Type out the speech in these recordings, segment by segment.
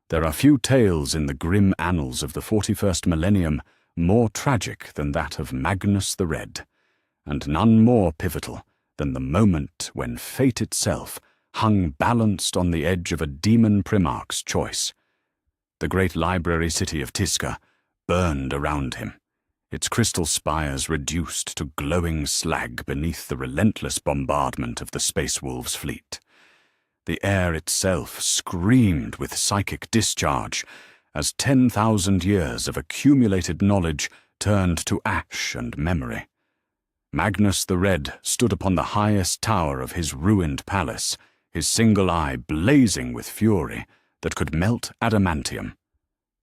There are few tales in the grim annals of the 41st millennium more tragic than that of Magnus the Red, and none more pivotal than the moment when fate itself hung balanced on the edge of a demon primarch's choice. The great library city of Tisca burned around him, its crystal spires reduced to glowing slag beneath the relentless bombardment of the Space Wolves' fleet. The air itself screamed with psychic discharge as 10,000 years of accumulated knowledge turned to ash and memory. Magnus the Red stood upon the highest tower of his ruined palace, his single eye blazing with fury that could melt adamantium.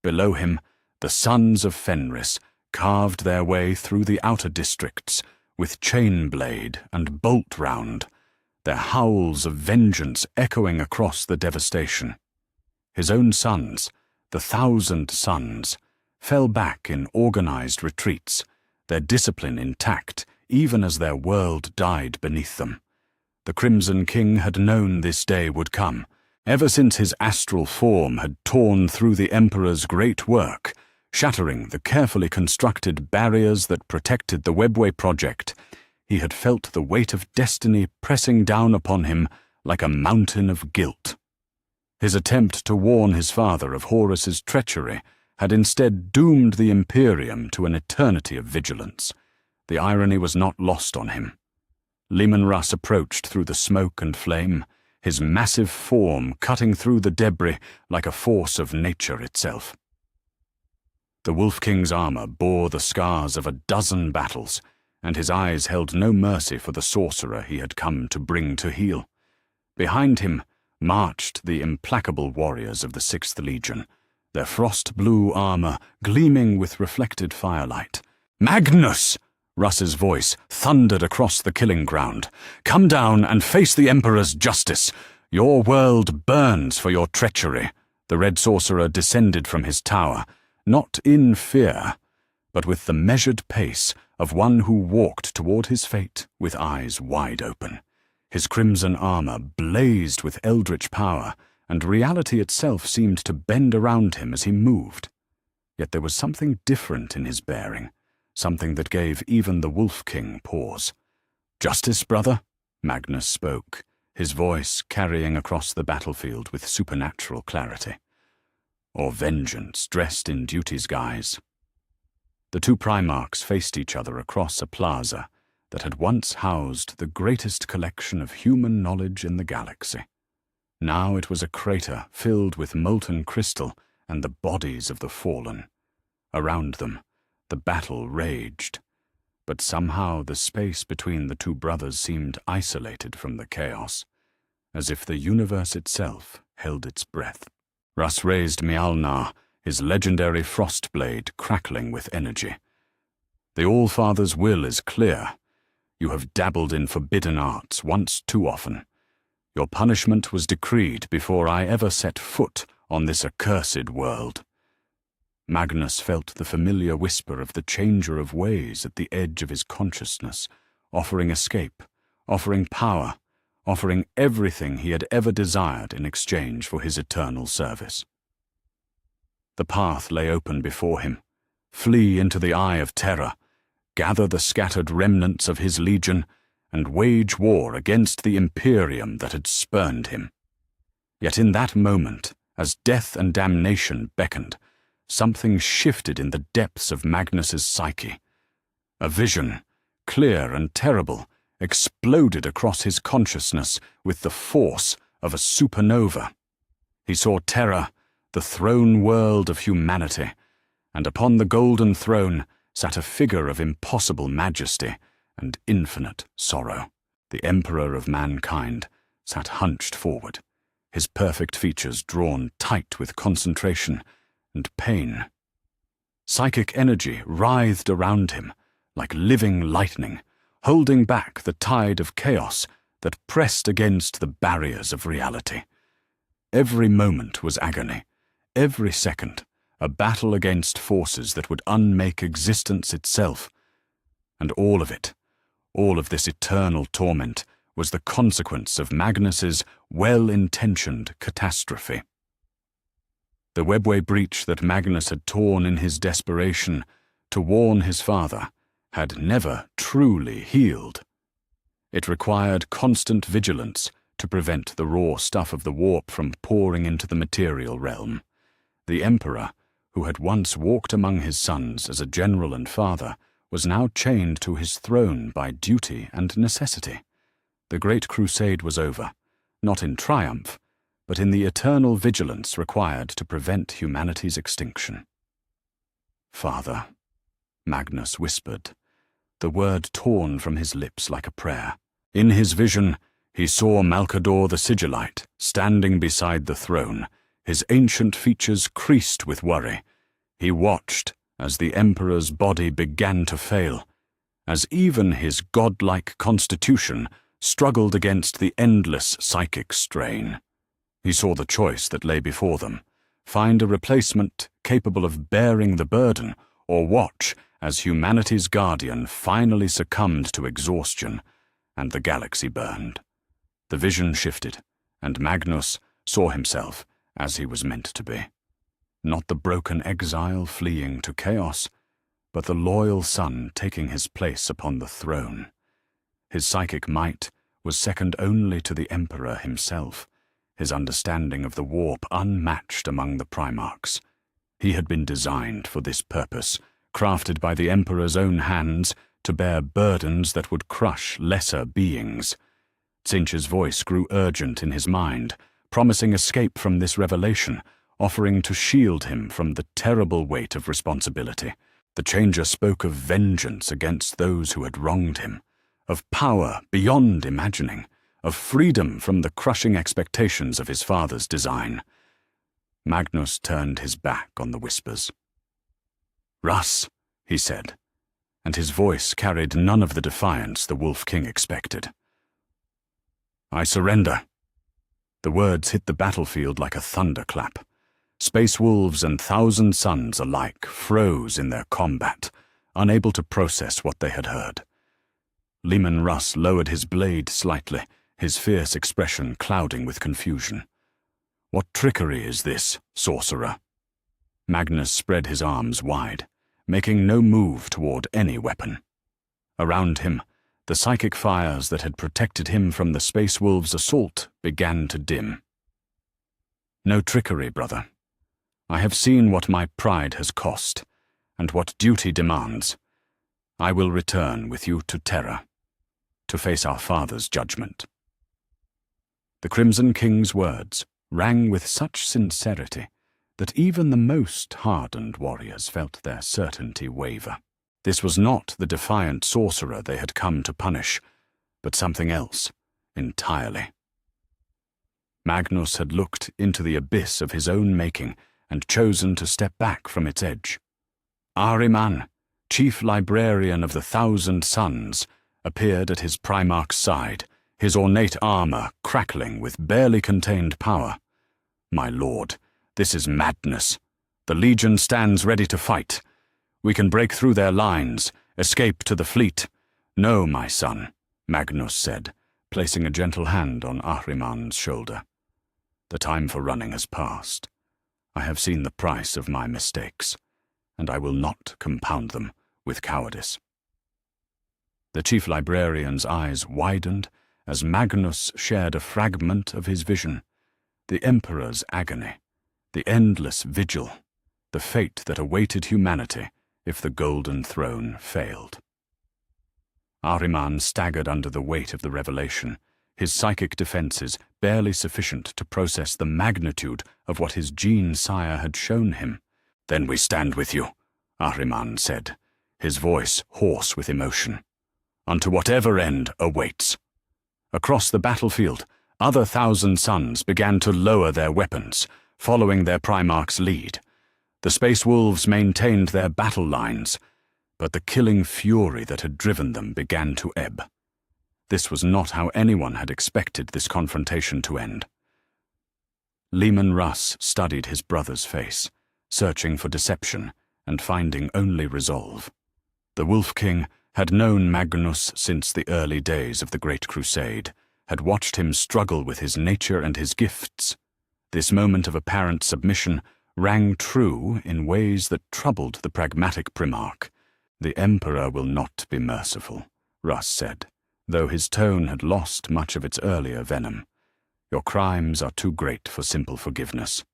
Below him, the sons of Fenris carved their way through the outer districts with chain blade and bolt round, their howls of vengeance echoing across the devastation. His own sons, the 1,000 Sons, fell back in organized retreats, their discipline intact even as their world died beneath them. The Crimson King had known this day would come, ever since his astral form had torn through the Emperor's great work, shattering the carefully constructed barriers that protected the Webway project. He had felt the weight of destiny pressing down upon him like a mountain of guilt. His attempt to warn his father of Horus's treachery had instead doomed the Imperium to an eternity of vigilance. The irony was not lost on him. Leman Russ approached through the smoke and flame, his massive form cutting through the debris like a force of nature itself. The Wolf King's armor bore the scars of a dozen battles, and his eyes held no mercy for the sorcerer he had come to bring to heel. Behind him marched the implacable warriors of the 6th Legion, their frost-blue armor gleaming with reflected firelight. "Magnus!" Russ's voice thundered across the killing ground. "Come down and face the Emperor's justice. Your world burns for your treachery." The red sorcerer descended from his tower, not in fear, but with the measured pace of one who walked toward his fate with eyes wide open. His crimson armor blazed with eldritch power, and reality itself seemed to bend around him as he moved. Yet there was something different in his bearing, something that gave even the Wolf King pause. "Justice, brother?" Magnus spoke, his voice carrying across the battlefield with supernatural clarity. "Or vengeance dressed in duty's guise?" The two Primarchs faced each other across a plaza that had once housed the greatest collection of human knowledge in the galaxy. Now it was a crater filled with molten crystal and the bodies of the fallen. Around them, the battle raged, but somehow the space between the two brothers seemed isolated from the chaos, as if the universe itself held its breath. Russ raised Mjolnir, his legendary frost blade crackling with energy. "The All-Father's will is clear. You have dabbled in forbidden arts once too often. Your punishment was decreed before I ever set foot on this accursed world." Magnus felt the familiar whisper of the Changer of Ways at the edge of his consciousness, offering escape, offering power, offering everything he had ever desired in exchange for his eternal service. The path lay open before him. Flee into the Eye of Terror, gather the scattered remnants of his legion, and wage war against the Imperium that had spurned him. Yet in that moment, as death and damnation beckoned, something shifted in the depths of Magnus's psyche. A vision, clear and terrible, exploded across his consciousness with the force of a supernova. He saw Terra, the throne world of humanity, and upon the golden throne sat a figure of impossible majesty and infinite sorrow. The Emperor of mankind sat hunched forward, his perfect features drawn tight with concentration and pain. Psychic energy writhed around him like living lightning, holding back the tide of chaos that pressed against the barriers of reality. Every moment was agony, every second a battle against forces that would unmake existence itself. And all of it, all of this eternal torment, was the consequence of Magnus's well-intentioned catastrophe. The webway breach that Magnus had torn in his desperation to warn his father had never truly healed. It required constant vigilance to prevent the raw stuff of the warp from pouring into the material realm. The Emperor, who had once walked among his sons as a general and father, was now chained to his throne by duty and necessity. The Great Crusade was over, not in triumph, but in the eternal vigilance required to prevent humanity's extinction. "Father," Magnus whispered, the word torn from his lips like a prayer. In his vision, he saw Malcador the Sigillite standing beside the throne, his ancient features creased with worry. He watched as the Emperor's body began to fail, as even his godlike constitution struggled against the endless psychic strain. He saw the choice that lay before them: find a replacement capable of bearing the burden, or watch as humanity's guardian finally succumbed to exhaustion, and the galaxy burned. The vision shifted, and Magnus saw himself as he was meant to be. Not the broken exile fleeing to chaos, but the loyal son taking his place upon the throne. His psychic might was second only to the Emperor himself, his understanding of the warp unmatched among the Primarchs. He had been designed for this purpose, crafted by the Emperor's own hands to bear burdens that would crush lesser beings. Tzeentch's voice grew urgent in his mind, promising escape from this revelation, offering to shield him from the terrible weight of responsibility. The Changer spoke of vengeance against those who had wronged him, of power beyond imagining, of freedom from the crushing expectations of his father's design. Magnus turned his back on the whispers. "Russ," he said, and his voice carried none of the defiance the Wolf King expected. "I surrender." The words hit the battlefield like a thunderclap. Space wolves and Thousand Suns alike froze in their combat, unable to process what they had heard. Leman Russ lowered his blade slightly, his fierce expression clouding with confusion. "What trickery is this, sorcerer?" Magnus spread his arms wide, making no move toward any weapon. Around him, the psychic fires that had protected him from the Space Wolves' assault began to dim. "No trickery, brother. I have seen what my pride has cost, and what duty demands. I will return with you to Terra, to face our father's judgment." The Crimson King's words rang with such sincerity that even the most hardened warriors felt their certainty waver. This was not the defiant sorcerer they had come to punish, but something else entirely. Magnus had looked into the abyss of his own making and chosen to step back from its edge. Ahriman, chief librarian of the Thousand Suns, appeared at his Primarch's side, his ornate armor crackling with barely contained power. "My lord, this is madness. The Legion stands ready to fight. We can break through their lines, escape to the fleet." "No, my son," Magnus said, placing a gentle hand on Ahriman's shoulder. "The time for running has passed. I have seen the price of my mistakes, and I will not compound them with cowardice." The chief librarian's eyes widened as Magnus shared a fragment of his vision: the Emperor's agony, the endless vigil, the fate that awaited humanity if the Golden Throne failed. Ahriman staggered under the weight of the revelation, his psychic defenses barely sufficient to process the magnitude of what his gene sire had shown him. "Then we stand with you," Ahriman said, his voice hoarse with emotion, "unto whatever end awaits." Across the battlefield, other Thousand Suns began to lower their weapons, following their Primarch's lead. The Space Wolves maintained their battle lines, but the killing fury that had driven them began to ebb. This was not how anyone had expected this confrontation to end. Leman Russ studied his brother's face, searching for deception and finding only resolve. The Wolf King had known Magnus since the early days of the Great Crusade, had watched him struggle with his nature and his gifts. This moment of apparent submission rang true in ways that troubled the pragmatic Primarch. "The Emperor will not be merciful," Russ said, though his tone had lost much of its earlier venom. "Your crimes are too great for simple forgiveness."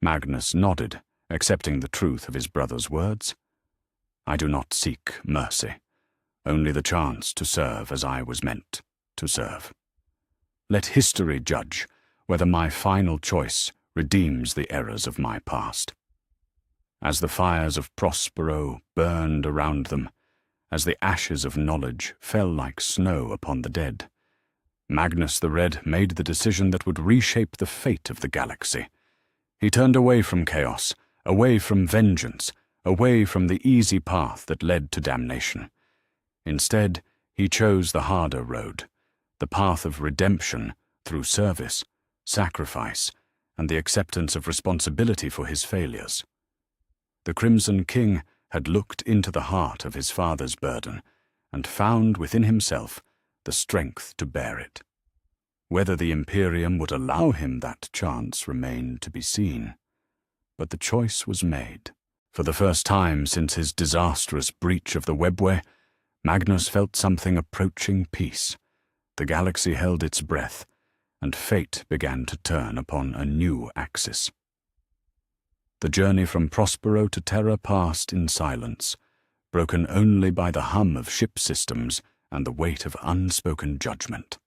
Magnus nodded, accepting the truth of his brother's words. "I do not seek mercy, only the chance to serve as I was meant to serve. Let history judge whether my final choice redeems the errors of my past." As the fires of Prospero burned around them, as the ashes of knowledge fell like snow upon the dead, Magnus the Red made the decision that would reshape the fate of the galaxy. He turned away from chaos, away from vengeance, away from the easy path that led to damnation. Instead, he chose the harder road, the path of redemption through service, sacrifice, and the acceptance of responsibility for his failures. The Crimson King had looked into the heart of his father's burden and found within himself the strength to bear it. Whether the Imperium would allow him that chance remained to be seen. But the choice was made. For the first time since his disastrous breach of the webway, Magnus felt something approaching peace. The galaxy held its breath, and fate began to turn upon a new axis. The journey from Prospero to Terra passed in silence, broken only by the hum of ship systems and the weight of unspoken judgment.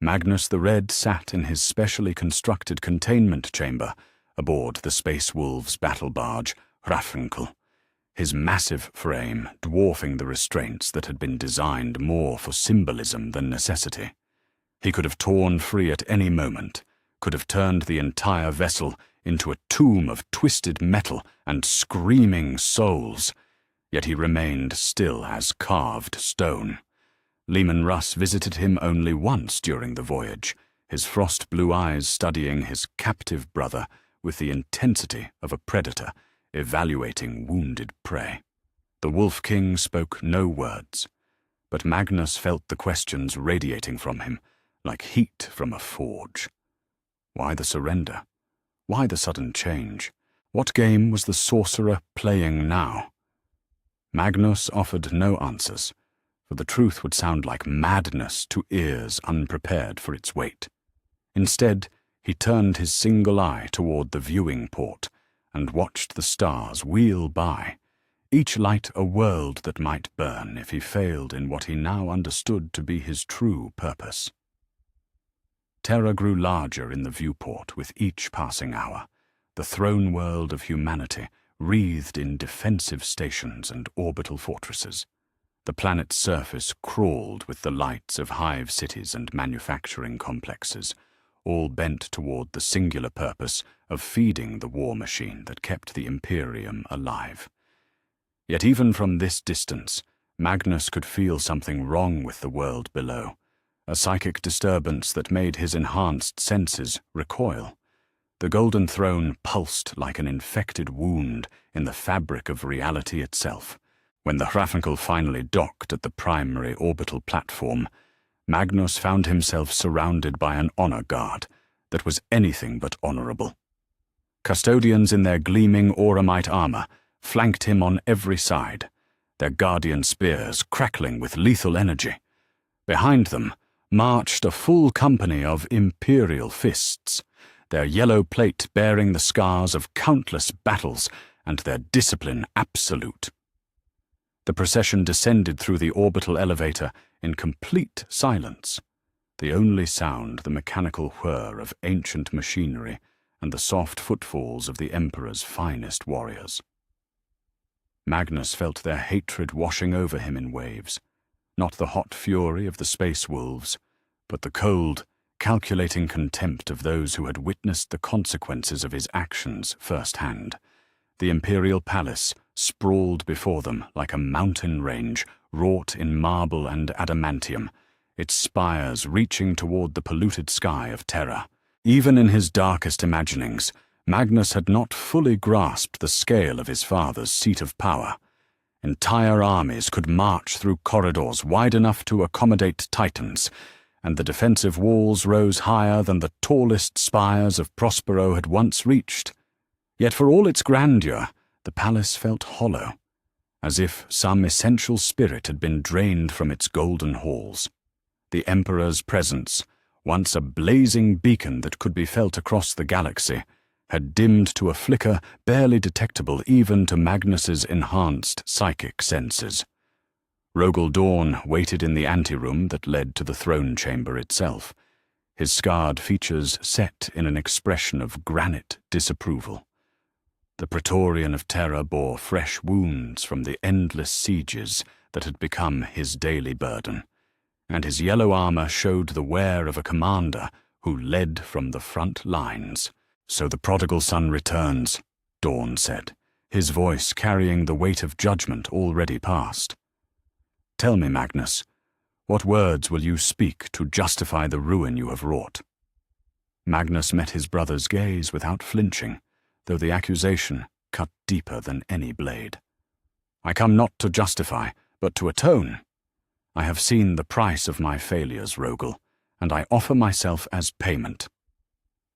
Magnus the Red sat in his specially constructed containment chamber aboard the Space Wolves battle barge, Fictional, his massive frame dwarfing the restraints that had been designed more for symbolism than necessity. He could have torn free at any moment, could have turned the entire vessel into a tomb of twisted metal and screaming souls, yet he remained still as carved stone. Leman Russ visited him only once during the voyage, his frost-blue eyes studying his captive brother with the intensity of a predator evaluating wounded prey. The Wolf King spoke no words, but Magnus felt the questions radiating from him, like heat from a forge. Why the surrender? Why the sudden change? What game was the sorcerer playing now? Magnus offered no answers, for the truth would sound like madness to ears unprepared for its weight. Instead, he turned his single eye toward the viewing port and watched the stars wheel by, each light a world that might burn if he failed in what he now understood to be his true purpose. Terra grew larger in the viewport with each passing hour, the throne world of humanity wreathed in defensive stations and orbital fortresses. The planet's surface crawled with the lights of hive cities and manufacturing complexes, all bent toward the singular purpose of feeding the war machine that kept the Imperium alive. Yet even from this distance, Magnus could feel something wrong with the world below, a psychic disturbance that made his enhanced senses recoil. The Golden Throne pulsed like an infected wound in the fabric of reality itself. When the Fictional finally docked at the primary orbital platform, Magnus found himself surrounded by an honor guard that was anything but honorable. Custodians in their gleaming auramite armor flanked him on every side, their guardian spears crackling with lethal energy. Behind them marched a full company of imperial fists, their yellow plate bearing the scars of countless battles and their discipline absolute. The procession descended through the orbital elevator in complete silence, the only sound the mechanical whir of ancient machinery and the soft footfalls of the Emperor's finest warriors. Magnus felt their hatred washing over him in waves, not the hot fury of the space wolves, but the cold, calculating contempt of those who had witnessed the consequences of his actions firsthand. The Imperial Palace sprawled before them like a mountain range wrought in marble and adamantium, its spires reaching toward the polluted sky of Terra. Even in his darkest imaginings, Magnus had not fully grasped the scale of his father's seat of power. Entire armies could march through corridors wide enough to accommodate titans, and the defensive walls rose higher than the tallest spires of Prospero had once reached. Yet for all its grandeur, the palace felt hollow, as if some essential spirit had been drained from its golden halls. The Emperor's presence, once a blazing beacon that could be felt across the galaxy, had dimmed to a flicker barely detectable even to Magnus's enhanced psychic senses. Rogel Dawn waited in the anteroom that led to the throne chamber itself, his scarred features set in an expression of granite disapproval. The Praetorian of Terror bore fresh wounds from the endless sieges that had become his daily burden, and his yellow armor showed the wear of a commander who led from the front lines. "So the prodigal son returns," Dawn said, his voice carrying the weight of judgment already past. "Tell me, Magnus, what words will you speak to justify the ruin you have wrought?" Magnus met his brother's gaze without flinching, though the accusation cut deeper than any blade. "I come not to justify, but to atone. I have seen the price of my failures, Rogel, and I offer myself as payment."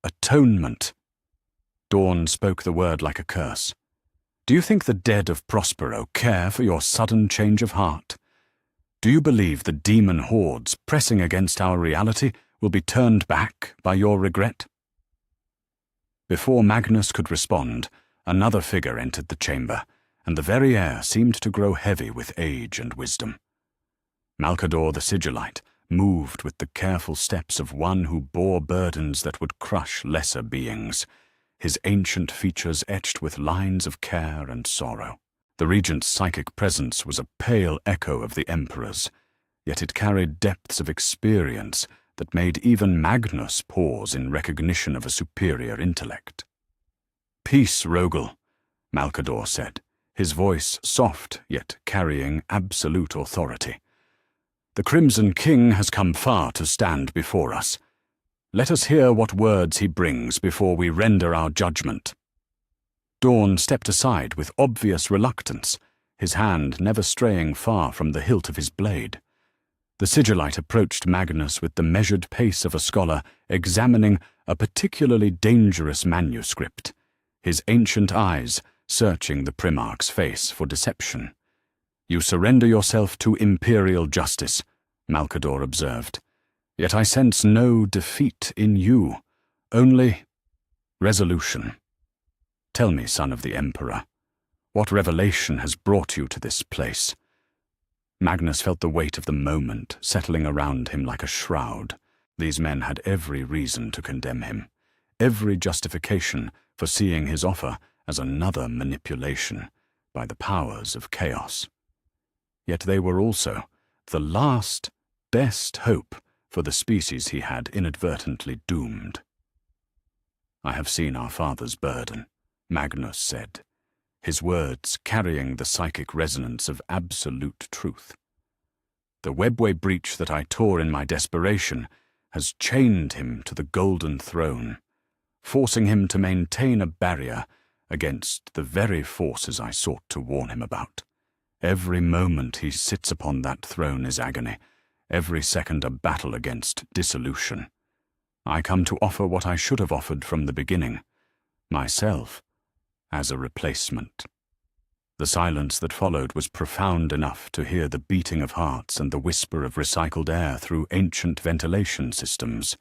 "Atonement." Dawn spoke the word like a curse. "Do you think the dead of Prospero care for your sudden change of heart? Do you believe the demon hordes pressing against our reality will be turned back by your regret?" Before Magnus could respond, another figure entered the chamber, and the very air seemed to grow heavy with age and wisdom. Malcador the Sigillite moved with the careful steps of one who bore burdens that would crush lesser beings, his ancient features etched with lines of care and sorrow. The regent's psychic presence was a pale echo of the Emperor's, yet it carried depths of experience that made even Magnus pause in recognition of a superior intellect. "Peace, Rogel," Malcador said, his voice soft yet carrying absolute authority. "The Crimson King has come far to stand before us. Let us hear what words he brings before we render our judgment." Dawn stepped aside with obvious reluctance, his hand never straying far from the hilt of his blade. The Sigillite approached Magnus with the measured pace of a scholar examining a particularly dangerous manuscript, his ancient eyes searching the Primarch's face for deception. "You surrender yourself to imperial justice," Malcador observed. "Yet I sense no defeat in you, only resolution. Tell me, son of the Emperor, what revelation has brought you to this place?" Magnus felt the weight of the moment settling around him like a shroud. These men had every reason to condemn him, every justification for seeing his offer as another manipulation by the powers of chaos. Yet they were also the last, best hope for the species he had inadvertently doomed. "I have seen our father's burden," Magnus said, his words carrying the psychic resonance of absolute truth. "The webway breach that I tore in my desperation has chained him to the golden throne, forcing him to maintain a barrier against the very forces I sought to warn him about. Every moment he sits upon that throne is agony, every second a battle against dissolution. I come to offer what I should have offered from the beginning, myself, as a replacement." The silence that followed was profound enough to hear the beating of hearts and the whisper of recycled air through ancient ventilation systems.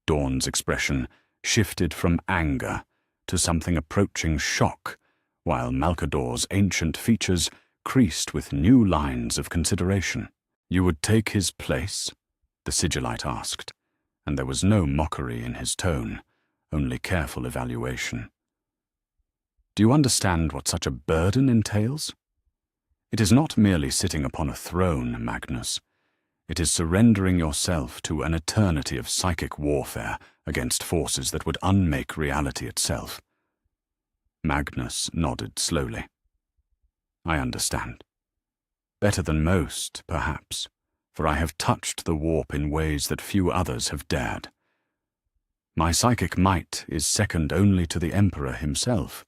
Dawn's expression shifted from anger to something approaching shock, while Malcador's ancient features creased with new lines of consideration. "You would take his place?" the Sigillite asked, and there was no mockery in his tone, only careful evaluation. "Do you understand what such a burden entails? It is not merely sitting upon a throne, Magnus. It is surrendering yourself to an eternity of psychic warfare against forces that would unmake reality itself." Magnus nodded slowly. "I understand. Better than most, perhaps, for I have touched the warp in ways that few others have dared. My psychic might is second only to the Emperor himself,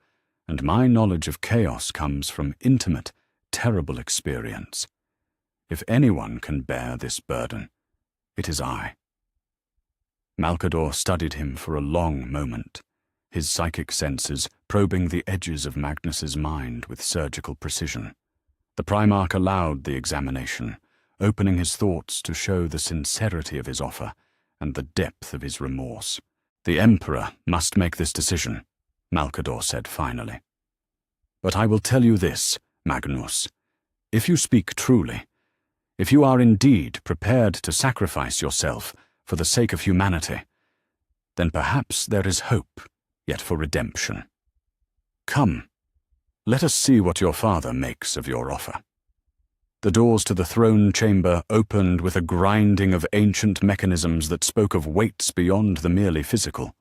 and my knowledge of chaos comes from intimate, terrible experience. If anyone can bear this burden, it is I." Malcador studied him for a long moment, his psychic senses probing the edges of Magnus's mind with surgical precision. The Primarch allowed the examination, opening his thoughts to show the sincerity of his offer and the depth of his remorse. "The Emperor must make this decision," Malcador said finally. "But I will tell you this, Magnus. If you speak truly, if you are indeed prepared to sacrifice yourself for the sake of humanity, then perhaps there is hope yet for redemption. Come, let us see what your father makes of your offer." The doors to the throne chamber opened with a grinding of ancient mechanisms that spoke of weights beyond the merely physical.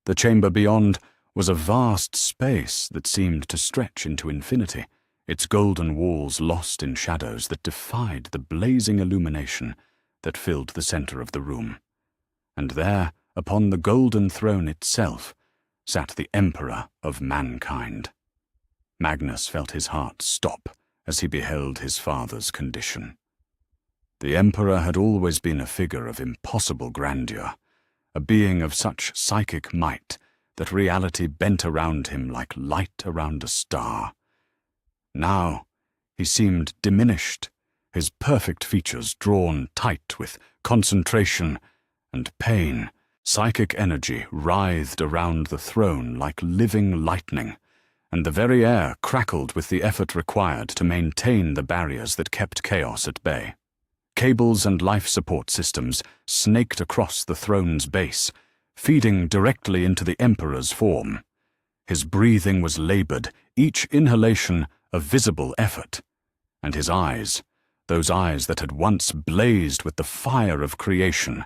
The chamber beyond was a vast space that seemed to stretch into infinity, its golden walls lost in shadows that defied the blazing illumination that filled the center of the room. And there, upon the golden throne itself, sat the Emperor of mankind. Magnus felt his heart stop as he beheld his father's condition. The Emperor had always been a figure of impossible grandeur, a being of such psychic might that reality bent around him like light around a star. Now he seemed diminished, his perfect features drawn tight with concentration and pain. Psychic energy writhed around the throne like living lightning, and the very air crackled with the effort required to maintain the barriers that kept chaos at bay. Cables and life support systems snaked across the throne's base, feeding directly into the Emperor's form. His breathing was labored, each inhalation a visible effort, and his eyes, those eyes that had once blazed with the fire of creation,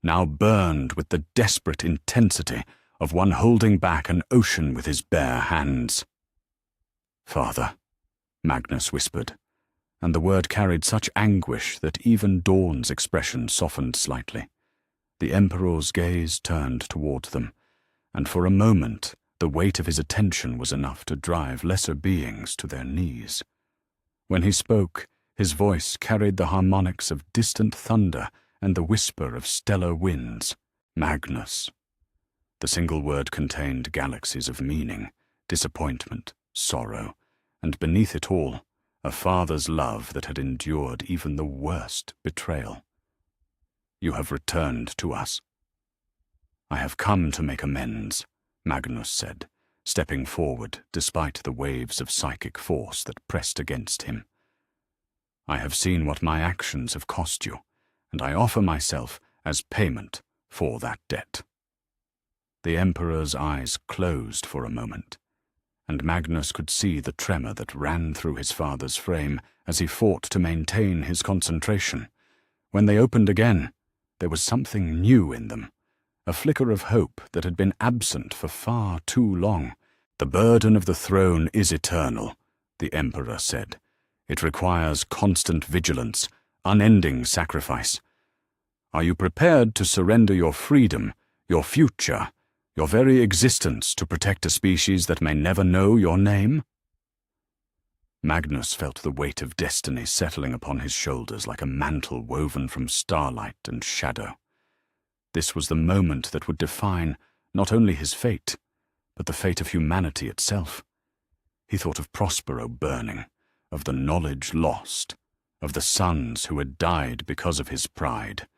now burned with the desperate intensity of one holding back an ocean with his bare hands. "Father," Magnus whispered, and the word carried such anguish that even Dawn's expression softened slightly. The Emperor's gaze turned toward them, and for a moment the weight of his attention was enough to drive lesser beings to their knees. When he spoke, his voice carried the harmonics of distant thunder and the whisper of stellar winds. "Magnus." The single word contained galaxies of meaning, disappointment, sorrow, and beneath it all, a father's love that had endured even the worst betrayal. "You have returned to us." "I have come to make amends," Magnus said, stepping forward despite the waves of psychic force that pressed against him. "I have seen what my actions have cost you, and I offer myself as payment for that debt." The Emperor's eyes closed for a moment, and Magnus could see the tremor that ran through his father's frame as he fought to maintain his concentration. When they opened again, there was something new in them, a flicker of hope that had been absent for far too long. "The burden of the throne is eternal," the Emperor said. "It requires constant vigilance, unending sacrifice. Are you prepared to surrender your freedom, your future, your very existence to protect a species that may never know your name?" Magnus felt the weight of destiny settling upon his shoulders like a mantle woven from starlight and shadow. This was the moment that would define not only his fate, but the fate of humanity itself. He thought of Prospero burning, of the knowledge lost, of the sons who had died because of his pride.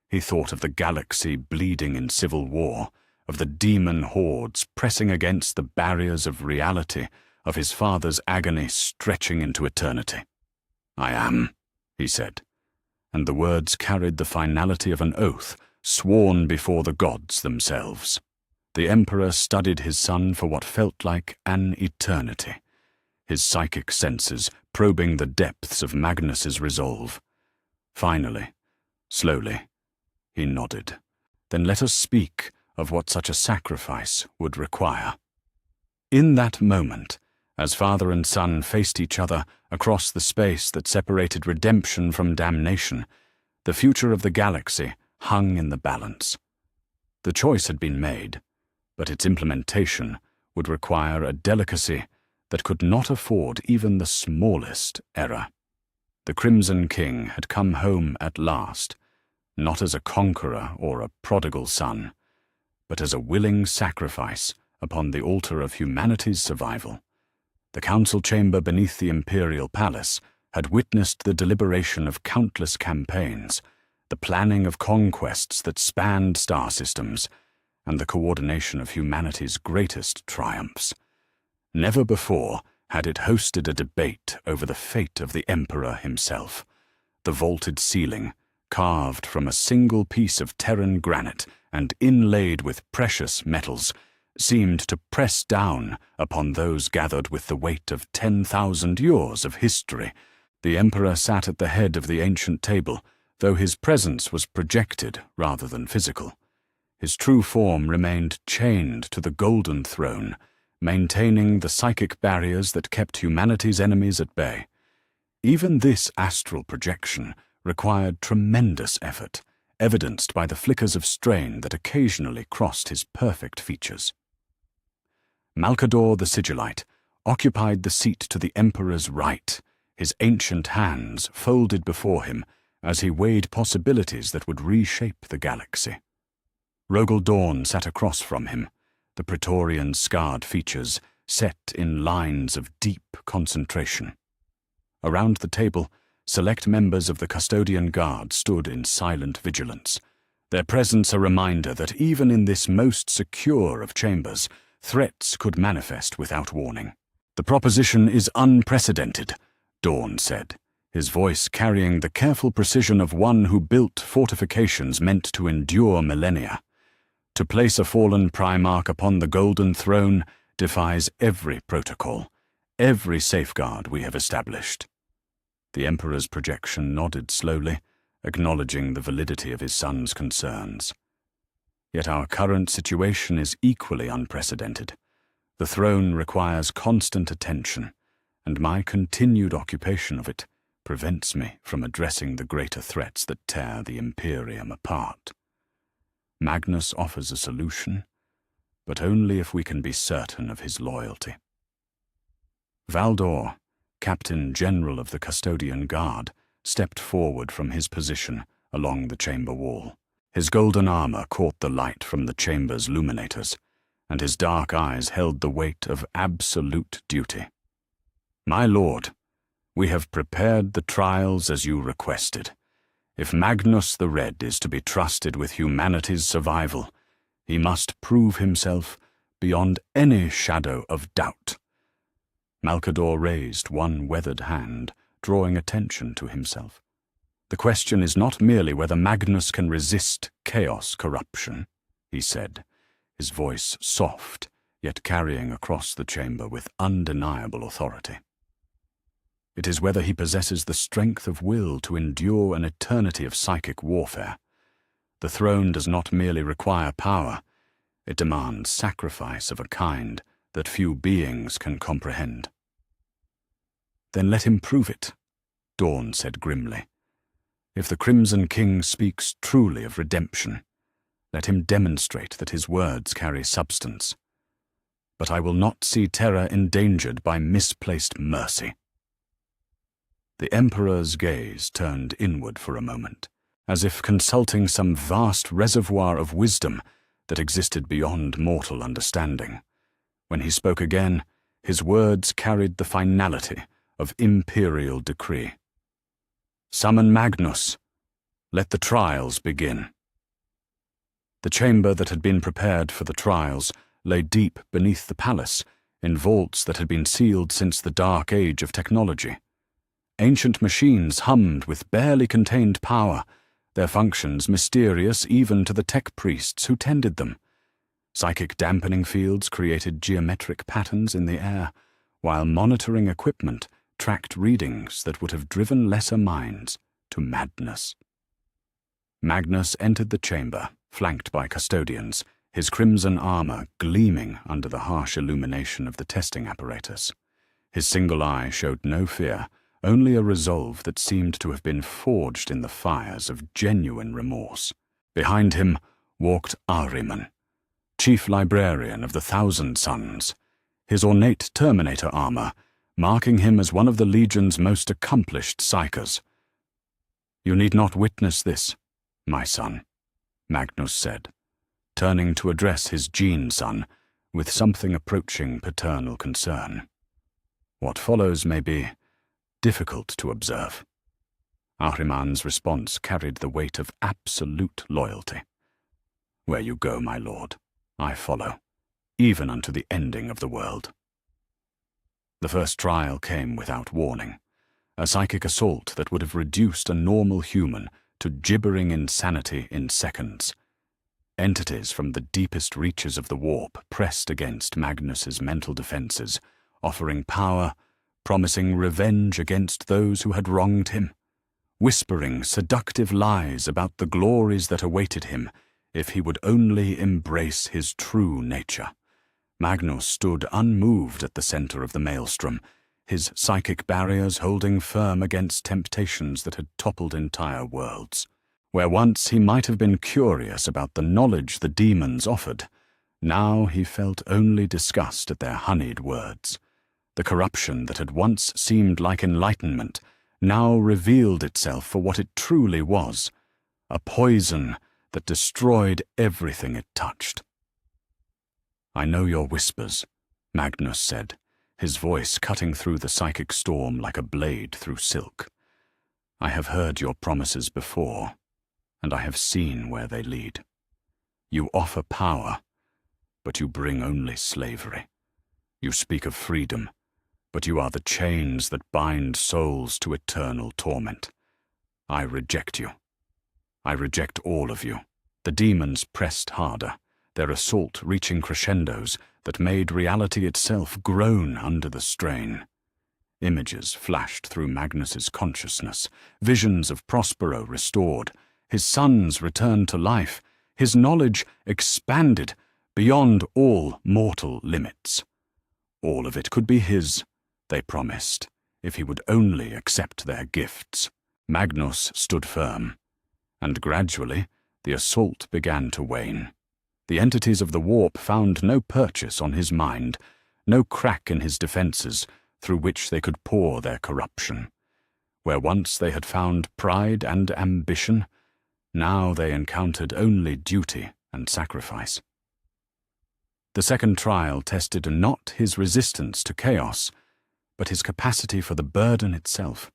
He thought of the galaxy bleeding in civil war, of the demon hordes pressing against the barriers of reality, of his father's agony stretching into eternity. "I am," he said, and the words carried the finality of an oath sworn before the gods themselves. The Emperor studied his son for what felt like an eternity, his psychic senses probing the depths of Magnus's resolve. Finally, slowly, he nodded. "Then let us speak of what such a sacrifice would require." In that moment, as father and son faced each other across the space that separated redemption from damnation, the future of the galaxy hung in the balance. The choice had been made, but its implementation would require a delicacy that could not afford even the smallest error. The Crimson King had come home at last, not as a conqueror or a prodigal son, but as a willing sacrifice upon the altar of humanity's survival. The council chamber beneath the imperial palace had witnessed the deliberation of countless campaigns, the planning of conquests that spanned star systems, and the coordination of humanity's greatest triumphs. Never before had it hosted a debate over the fate of the Emperor himself. The vaulted ceiling, carved from a single piece of Terran granite and inlaid with precious metals, seemed to press down upon those gathered with the weight of 10,000 years of history. The Emperor sat at the head of the ancient table, though his presence was projected rather than physical. His true form remained chained to the golden throne, maintaining the psychic barriers that kept humanity's enemies at bay. Even this astral projection required tremendous effort, evidenced by the flickers of strain that occasionally crossed his perfect features. Malkador the Sigillite occupied the seat to the Emperor's right, his ancient hands folded before him as he weighed possibilities that would reshape the galaxy. Rogel Dawn sat across from him, the Praetorian's scarred features set in lines of deep concentration. Around the table, select members of the Custodian Guard stood in silent vigilance, their presence a reminder that even in this most secure of chambers, threats could manifest without warning. "The proposition is unprecedented," Dawn said, his voice carrying the careful precision of one who built fortifications meant to endure millennia. "To place a fallen Primarch upon the Golden Throne defies every protocol, every safeguard we have established." The Emperor's projection nodded slowly, acknowledging the validity of his son's concerns. "Yet our current situation is equally unprecedented. The throne requires constant attention, and my continued occupation of it prevents me from addressing the greater threats that tear the Imperium apart. Magnus offers a solution, but only if we can be certain of his loyalty." Valdor, Captain General of the Custodian Guard, stepped forward from his position along the chamber wall. His golden armor caught the light from the chamber's luminators, and his dark eyes held the weight of absolute duty. "My lord, we have prepared the trials as you requested. If Magnus the Red is to be trusted with humanity's survival, he must prove himself beyond any shadow of doubt." Malkador raised one weathered hand, drawing attention to himself. "The question is not merely whether Magnus can resist chaos corruption," he said, his voice soft, yet carrying across the chamber with undeniable authority. "It is whether he possesses the strength of will to endure an eternity of psychic warfare. The throne does not merely require power, it demands sacrifice of a kind that few beings can comprehend." "Then let him prove it," Dawn said grimly. "If the Crimson King speaks truly of redemption, let him demonstrate that his words carry substance. But I will not see Terra endangered by misplaced mercy." The Emperor's gaze turned inward for a moment, as if consulting some vast reservoir of wisdom that existed beyond mortal understanding. When he spoke again, his words carried the finality of imperial decree. "Summon Magnus. Let the trials begin." The chamber that had been prepared for the trials lay deep beneath the palace, in vaults that had been sealed since the dark age of technology. Ancient machines hummed with barely contained power, their functions mysterious even to the tech priests who tended them. Psychic dampening fields created geometric patterns in the air, while monitoring equipment tracked readings that would have driven lesser minds to madness. Magnus entered the chamber, flanked by custodians, his crimson armor gleaming under the harsh illumination of the testing apparatus. His single eye showed no fear, only a resolve that seemed to have been forged in the fires of genuine remorse. Behind him walked Ahriman, chief librarian of the Thousand Sons, his ornate Terminator armor marking him as one of the Legion's most accomplished psychers. "You need not witness this, my son," Magnus said, turning to address his gene son, with something approaching paternal concern. What follows may be difficult to observe. Ahriman's response carried the weight of absolute loyalty. Where you go, my lord, I follow, even unto the ending of the world. The first trial came without warning, a psychic assault that would have reduced a normal human to gibbering insanity in seconds. Entities from the deepest reaches of the warp pressed against Magnus's mental defenses, offering power, promising revenge against those who had wronged him, whispering seductive lies about the glories that awaited him if he would only embrace his true nature. Magnus stood unmoved at the center of the maelstrom, his psychic barriers holding firm against temptations that had toppled entire worlds. Where once he might have been curious about the knowledge the demons offered, now he felt only disgust at their honeyed words. The corruption that had once seemed like enlightenment now revealed itself for what it truly was, a poison that destroyed everything it touched. "I know your whispers," Magnus said, his voice cutting through the psychic storm like a blade through silk. "I have heard your promises before, and I have seen where they lead. You offer power, but you bring only slavery. You speak of freedom, but you are the chains that bind souls to eternal torment. I reject you. I reject all of you." The demons pressed harder, their assault reaching crescendos that made reality itself groan under the strain. Images flashed through Magnus's consciousness, visions of Prospero restored, his sons returned to life, his knowledge expanded beyond all mortal limits. All of it could be his, they promised, if he would only accept their gifts. Magnus stood firm, and gradually the assault began to wane. The entities of the warp found no purchase on his mind, no crack in his defenses through which they could pour their corruption. Where once they had found pride and ambition, now they encountered only duty and sacrifice. The second trial tested not his resistance to chaos, but his capacity for the burden itself.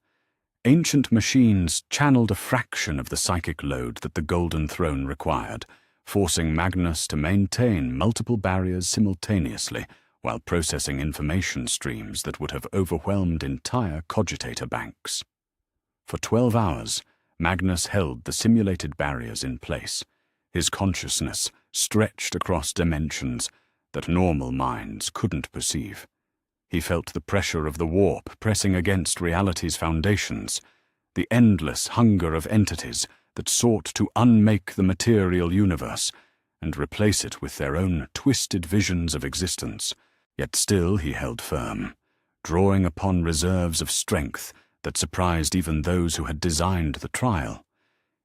Ancient machines channeled a fraction of the psychic load that the Golden Throne required, forcing Magnus to maintain multiple barriers simultaneously while processing information streams that would have overwhelmed entire cogitator banks. For 12 hours, Magnus held the simulated barriers in place, his consciousness stretched across dimensions that normal minds couldn't perceive. He felt the pressure of the warp pressing against reality's foundations, the endless hunger of entities that sought to unmake the material universe and replace it with their own twisted visions of existence. Yet still he held firm, drawing upon reserves of strength that surprised even those who had designed the trial.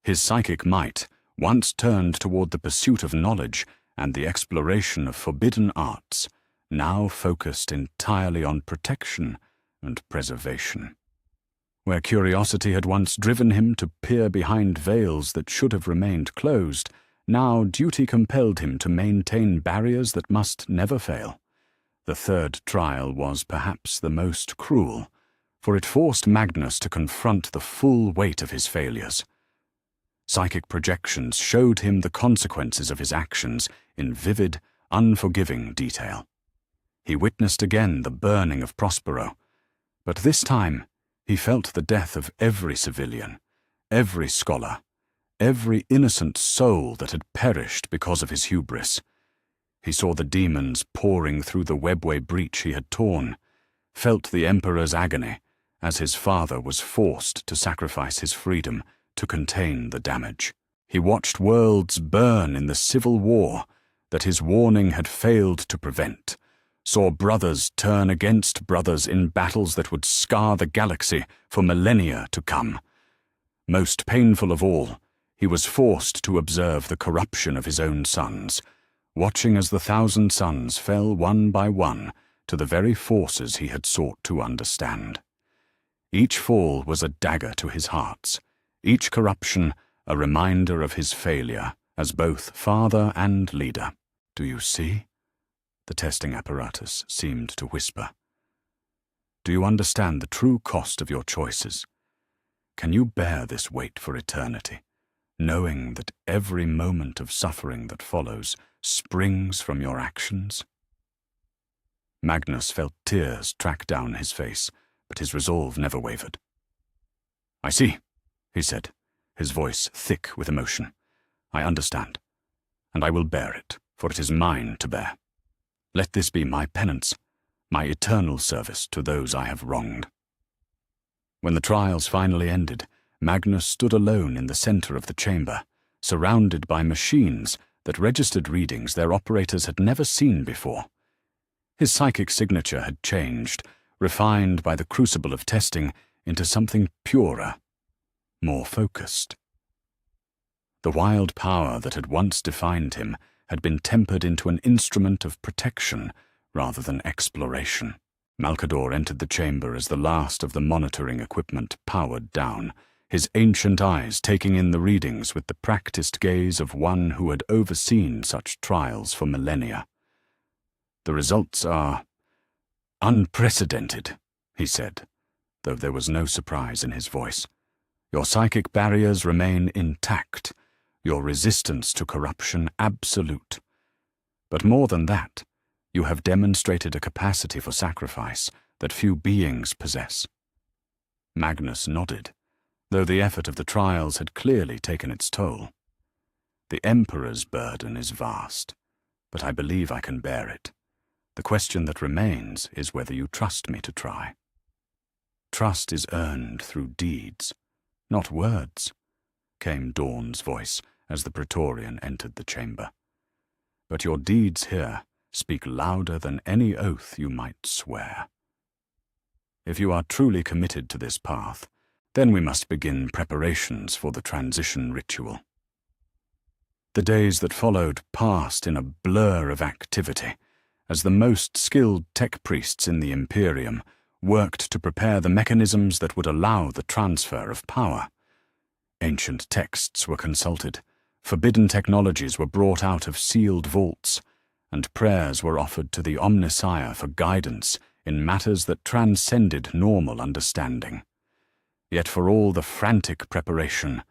His psychic might, once turned toward the pursuit of knowledge and the exploration of forbidden arts, now focused entirely on protection and preservation. Where curiosity had once driven him to peer behind veils that should have remained closed, now duty compelled him to maintain barriers that must never fail. The third trial was perhaps the most cruel, for it forced Magnus to confront the full weight of his failures. Psychic projections showed him the consequences of his actions in vivid, unforgiving detail. He witnessed again the burning of Prospero, but this time he felt the death of every civilian, every scholar, every innocent soul that had perished because of his hubris. He saw the demons pouring through the webway breach he had torn, felt the Emperor's agony as his father was forced to sacrifice his freedom to contain the damage. He watched worlds burn in the civil war that his warning had failed to prevent, saw brothers turn against brothers in battles that would scar the galaxy for millennia to come. Most painful of all, he was forced to observe the corruption of his own sons, watching as the 1,000 suns fell one by one to the very forces he had sought to understand. Each fall was a dagger to his hearts, each corruption a reminder of his failure as both father and leader. "Do you see?" the testing apparatus seemed to whisper. Do you understand the true cost of your choices? Can you bear this weight for eternity, knowing that every moment of suffering that follows springs from your actions? Magnus felt tears track down his face, but his resolve never wavered. I see, he said, his voice thick with emotion. I understand, and I will bear it, for it is mine to bear. Let this be my penance, my eternal service to those I have wronged. When the trials finally ended, Magnus stood alone in the center of the chamber, surrounded by machines that registered readings their operators had never seen before. His psychic signature had changed, refined by the crucible of testing into something purer, more focused. The wild power that had once defined him had been tempered into an instrument of protection rather than exploration. Malcador entered the chamber as the last of the monitoring equipment powered down, his ancient eyes taking in the readings with the practiced gaze of one who had overseen such trials for millennia. The results are unprecedented, he said, though there was no surprise in his voice. Your psychic barriers remain intact, your resistance to corruption absolute. But more than that, you have demonstrated a capacity for sacrifice that few beings possess. Magnus nodded, though the effort of the trials had clearly taken its toll. The Emperor's burden is vast, but I believe I can bear it. The question that remains is whether you trust me to try. Trust is earned through deeds, not words, came Dawn's voice as the Praetorian entered the chamber. But your deeds here speak louder than any oath you might swear. If you are truly committed to this path, then we must begin preparations for the transition ritual. The days that followed passed in a blur of activity, as the most skilled tech priests in the Imperium worked to prepare the mechanisms that would allow the transfer of power. Ancient texts were consulted, forbidden technologies were brought out of sealed vaults, and prayers were offered to the Omnissiah for guidance in matters that transcended normal understanding. Yet for all the frantic preparation,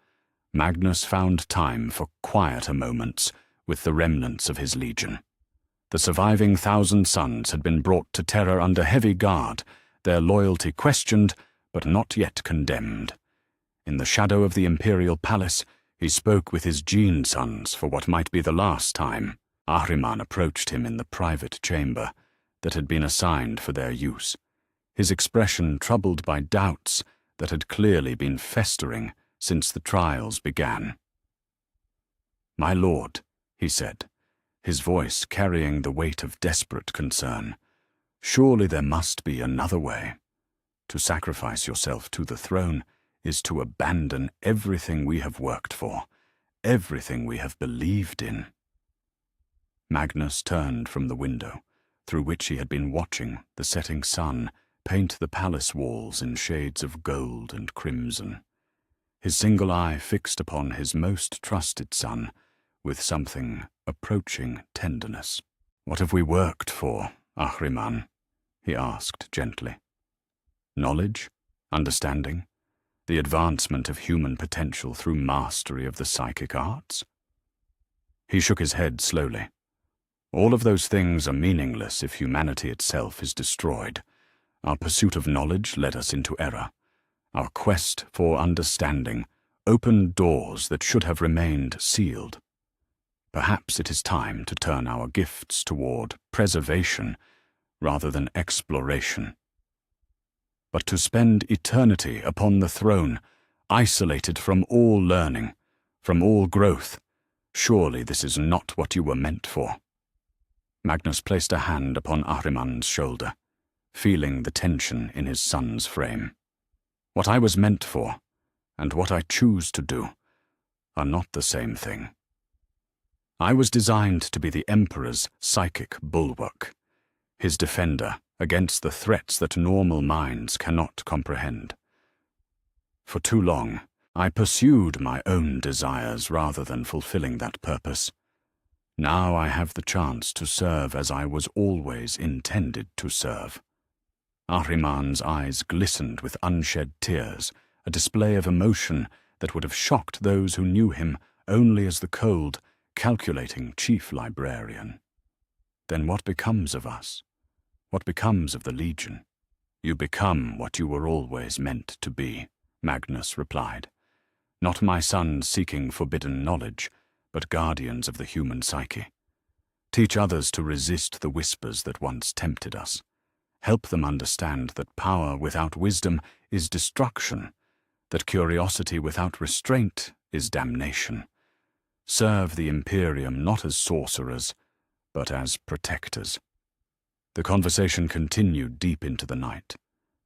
Magnus found time for quieter moments with the remnants of his legion. The surviving 1,000 sons had been brought to Terra under heavy guard, their loyalty questioned but not yet condemned. In the shadow of the imperial palace, he spoke with his gene sons for what might be the last time. Ahriman approached him in the private chamber that had been assigned for their use, his expression troubled by doubts that had clearly been festering since the trials began. "My lord," he said, his voice carrying the weight of desperate concern, "surely there must be another way. To sacrifice yourself to the throne is to abandon everything we have worked for, everything we have believed in." Magnus turned from the window, through which he had been watching the setting sun paint the palace walls in shades of gold and crimson, his single eye fixed upon his most trusted son with something approaching tenderness. "What have we worked for, Ahriman?" he asked gently. "Knowledge? Understanding? The advancement of human potential through mastery of the psychic arts?" He shook his head slowly. "All of those things are meaningless if humanity itself is destroyed. Our pursuit of knowledge led us into error. Our quest for understanding opened doors that should have remained sealed. Perhaps it is time to turn our gifts toward preservation rather than exploration. But to spend eternity upon the throne, isolated from all learning, from all growth, surely this is not what you were meant for." Magnus placed a hand upon Ahriman's shoulder, feeling the tension in his son's frame. "What I was meant for, and what I choose to do, are not the same thing. I was designed to be the Emperor's psychic bulwark, his defender against the threats that normal minds cannot comprehend. For too long, I pursued my own desires rather than fulfilling that purpose. Now I have the chance to serve as I was always intended to serve." Ahriman's eyes glistened with unshed tears, a display of emotion that would have shocked those who knew him only as the cold, calculating chief librarian. "Then what becomes of us? What becomes of the Legion?" "You become what you were always meant to be," Magnus replied. "Not my sons seeking forbidden knowledge, but guardians of the human psyche. Teach others to resist the whispers that once tempted us. Help them understand that power without wisdom is destruction, that curiosity without restraint is damnation. Serve the Imperium not as sorcerers, but as protectors." The conversation continued deep into the night,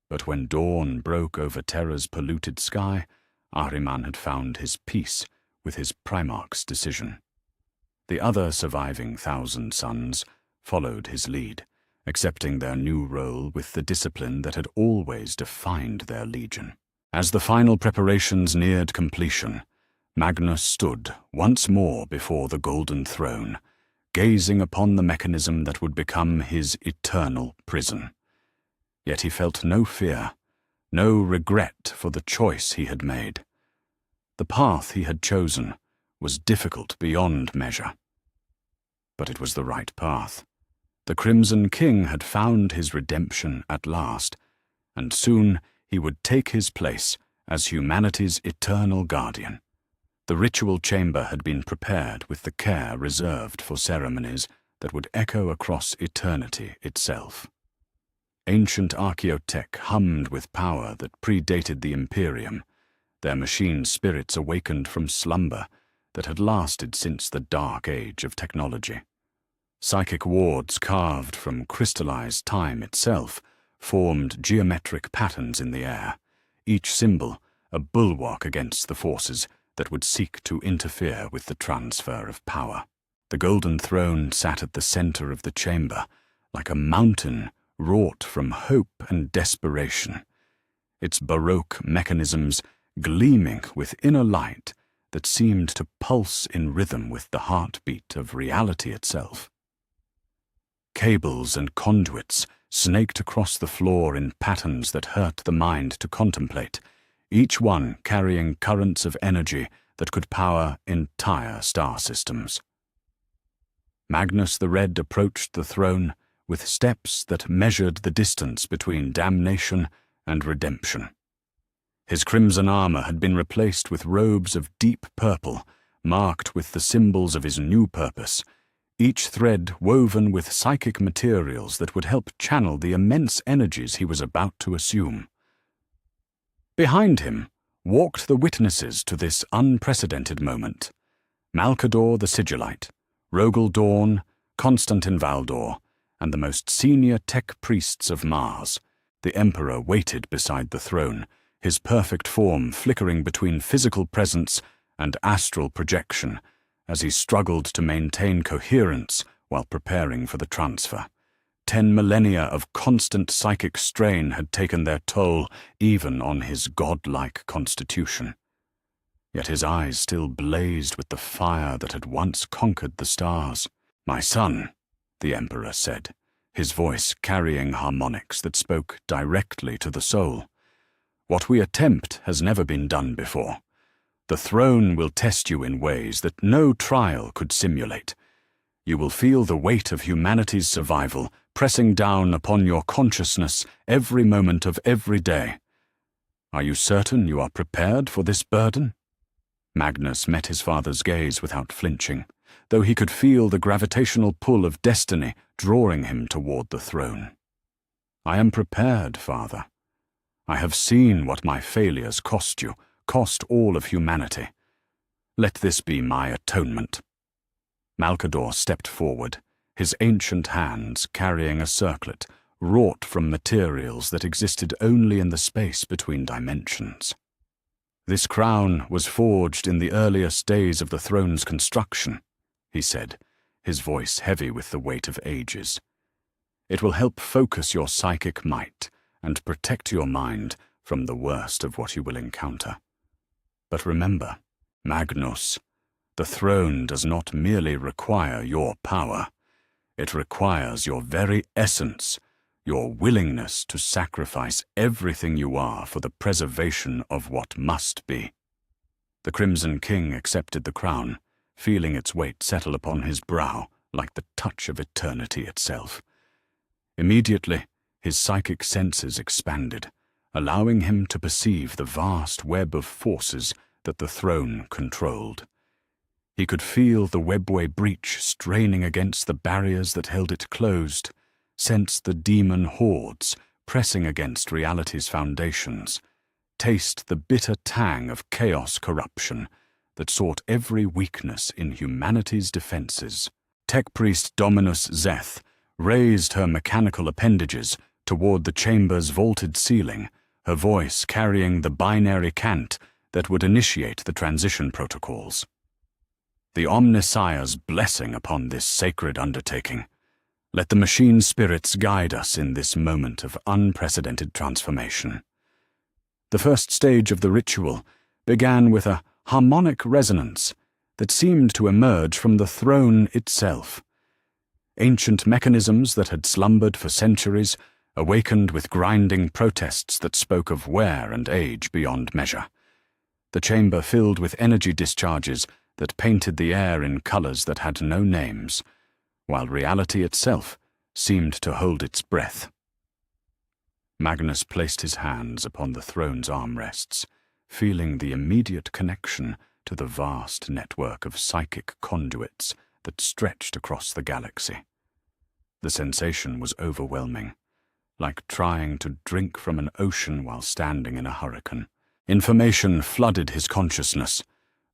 but when dawn broke over Terra's polluted sky, Ahriman had found his peace with his Primarch's decision. The other surviving 1,000 sons followed his lead, accepting their new role with the discipline that had always defined their legion. As the final preparations neared completion, Magnus stood once more before the Golden Throne, gazing upon the mechanism that would become his eternal prison. Yet he felt no fear, no regret for the choice he had made. The path he had chosen was difficult beyond measure. But it was the right path. The Crimson King had found his redemption at last, and soon he would take his place as humanity's eternal guardian. The ritual chamber had been prepared with the care reserved for ceremonies that would echo across eternity itself. Ancient archaeotech hummed with power that predated the Imperium, their machine spirits awakened from slumber that had lasted since the dark age of technology. Psychic wards carved from crystallized time itself formed geometric patterns in the air, each symbol a bulwark against the forces that would seek to interfere with the transfer of power. The Golden Throne sat at the center of the chamber, like a mountain wrought from hope and desperation, its baroque mechanisms gleaming with inner light that seemed to pulse in rhythm with the heartbeat of reality itself. Cables and conduits snaked across the floor in patterns that hurt the mind to contemplate, each one carrying currents of energy that could power entire star systems. Magnus the Red approached the throne with steps that measured the distance between damnation and redemption. His crimson armor had been replaced with robes of deep purple, marked with the symbols of his new purpose, each thread woven with psychic materials that would help channel the immense energies he was about to assume. Behind him walked the witnesses to this unprecedented moment: Malkador the Sigillite, Rogel Dawn, Constantin Valdor, and the most senior tech priests of Mars. The Emperor waited beside the throne, his perfect form flickering between physical presence and astral projection as he struggled to maintain coherence while preparing for the transfer. 10 millennia of constant psychic strain had taken their toll even on his godlike constitution. Yet his eyes still blazed with the fire that had once conquered the stars. "My son," the Emperor said, his voice carrying harmonics that spoke directly to the soul. "What we attempt has never been done before. The throne will test you in ways that no trial could simulate. You will feel the weight of humanity's survival pressing down upon your consciousness every moment of every day. Are you certain you are prepared for this burden?" Magnus met his father's gaze without flinching, though he could feel the gravitational pull of destiny drawing him toward the throne. "I am prepared, Father. I have seen what my failures cost you, cost all of humanity. Let this be my atonement." Malkador stepped forward, his ancient hands carrying a circlet wrought from materials that existed only in the space between dimensions. "This crown was forged in the earliest days of the throne's construction," he said, his voice heavy with the weight of ages. "It will help focus your psychic might and protect your mind from the worst of what you will encounter. But remember, Magnus, The throne does not merely require your power. It requires your very essence, your willingness to sacrifice everything you are for the preservation of what must be." The Crimson King accepted the crown, feeling its weight settle upon his brow like the touch of eternity itself. Immediately, his psychic senses expanded, allowing him to perceive the vast web of forces that the throne controlled. He could feel the webway breach straining against the barriers that held it closed, sense the demon hordes pressing against reality's foundations, taste the bitter tang of chaos corruption that sought every weakness in humanity's defenses. Tech Priest Dominus Zeth raised her mechanical appendages toward the chamber's vaulted ceiling, her voice carrying the binary cant that would initiate the transition protocols. The Omnissiah's blessing upon this sacred undertaking. Let the machine spirits guide us in this moment of unprecedented transformation. The first stage of the ritual began with a harmonic resonance that seemed to emerge from the throne itself. Ancient mechanisms that had slumbered for centuries awakened with grinding protests that spoke of wear and age beyond measure. The chamber filled with energy discharges that painted the air in colors that had no names, while reality itself seemed to hold its breath. Magnus placed his hands upon the throne's armrests, feeling the immediate connection to the vast network of psychic conduits that stretched across the galaxy. The sensation was overwhelming, like trying to drink from an ocean while standing in a hurricane. Information flooded his consciousness.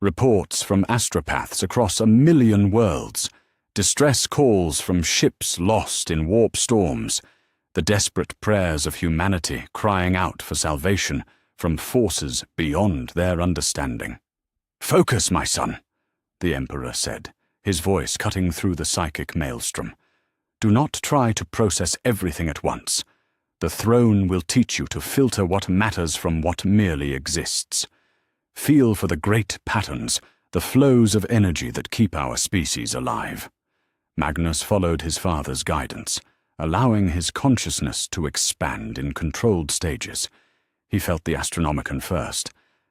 Reports from astropaths across 1,000,000 worlds, distress calls from ships lost in warp storms, the desperate prayers of humanity crying out for salvation from forces beyond their understanding. "Focus, my son," the Emperor said, his voice cutting through the psychic maelstrom. "Do not try to process everything at once. The throne will teach you to filter what matters from what merely exists. Feel for the great patterns, the flows of energy that keep our species alive." Magnus followed his father's guidance, allowing his consciousness to expand in controlled stages. He felt the Astronomicon first,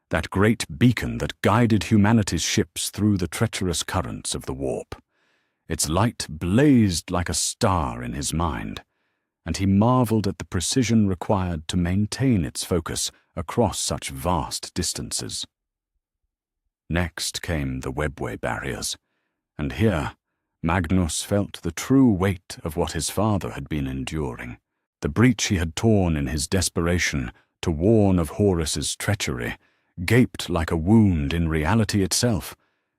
that great beacon that guided humanity's ships through the treacherous currents of the warp. Its light blazed like a star in his mind, and he marveled at the precision required to maintain its focus across such vast distances. Next came the webway barriers, and here Magnus felt the true weight of what his father had been enduring. The breach he had torn in his desperation to warn of Horus's treachery gaped like a wound in reality itself,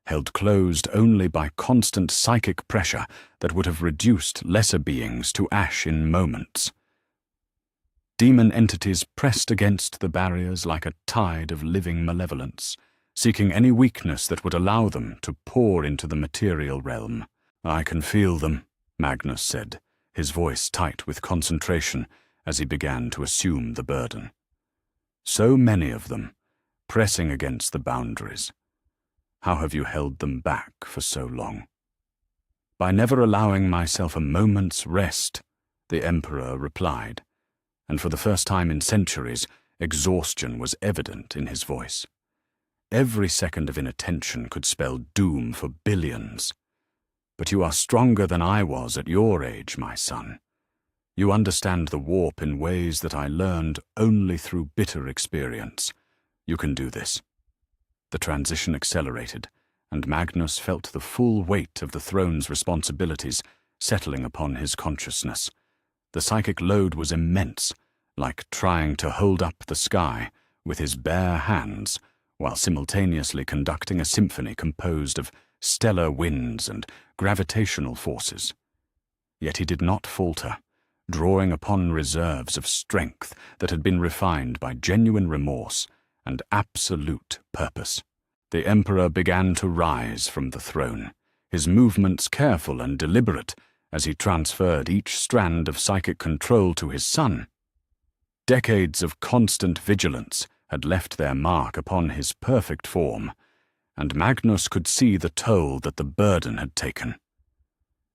held closed only by constant psychic pressure that would have reduced lesser beings to ash in moments. Demon entities pressed against the barriers like a tide of living malevolence, seeking any weakness that would allow them to pour into the material realm. "I can feel them," Magnus said, his voice tight with concentration as he began to assume the burden. "So many of them, pressing against the boundaries. How have you held them back for so long?" "By never allowing myself a moment's rest," the Emperor replied, and for the first time in centuries, exhaustion was evident in his voice. Every second of inattention could spell doom for billions. "But you are stronger than I was at your age, my son. You understand the warp in ways that I learned only through bitter experience. You can do this." The transition accelerated, and Magnus felt the full weight of the throne's responsibilities settling upon his consciousness. The psychic load was immense, like trying to hold up the sky with his bare hands, while simultaneously conducting a symphony composed of stellar winds and gravitational forces. Yet he did not falter, drawing upon reserves of strength that had been refined by genuine remorse and absolute purpose. The Emperor began to rise from the throne, his movements careful and deliberate as he transferred each strand of psychic control to his son. Decades of constant vigilance had left their mark upon his perfect form, and Magnus could see the toll that the burden had taken.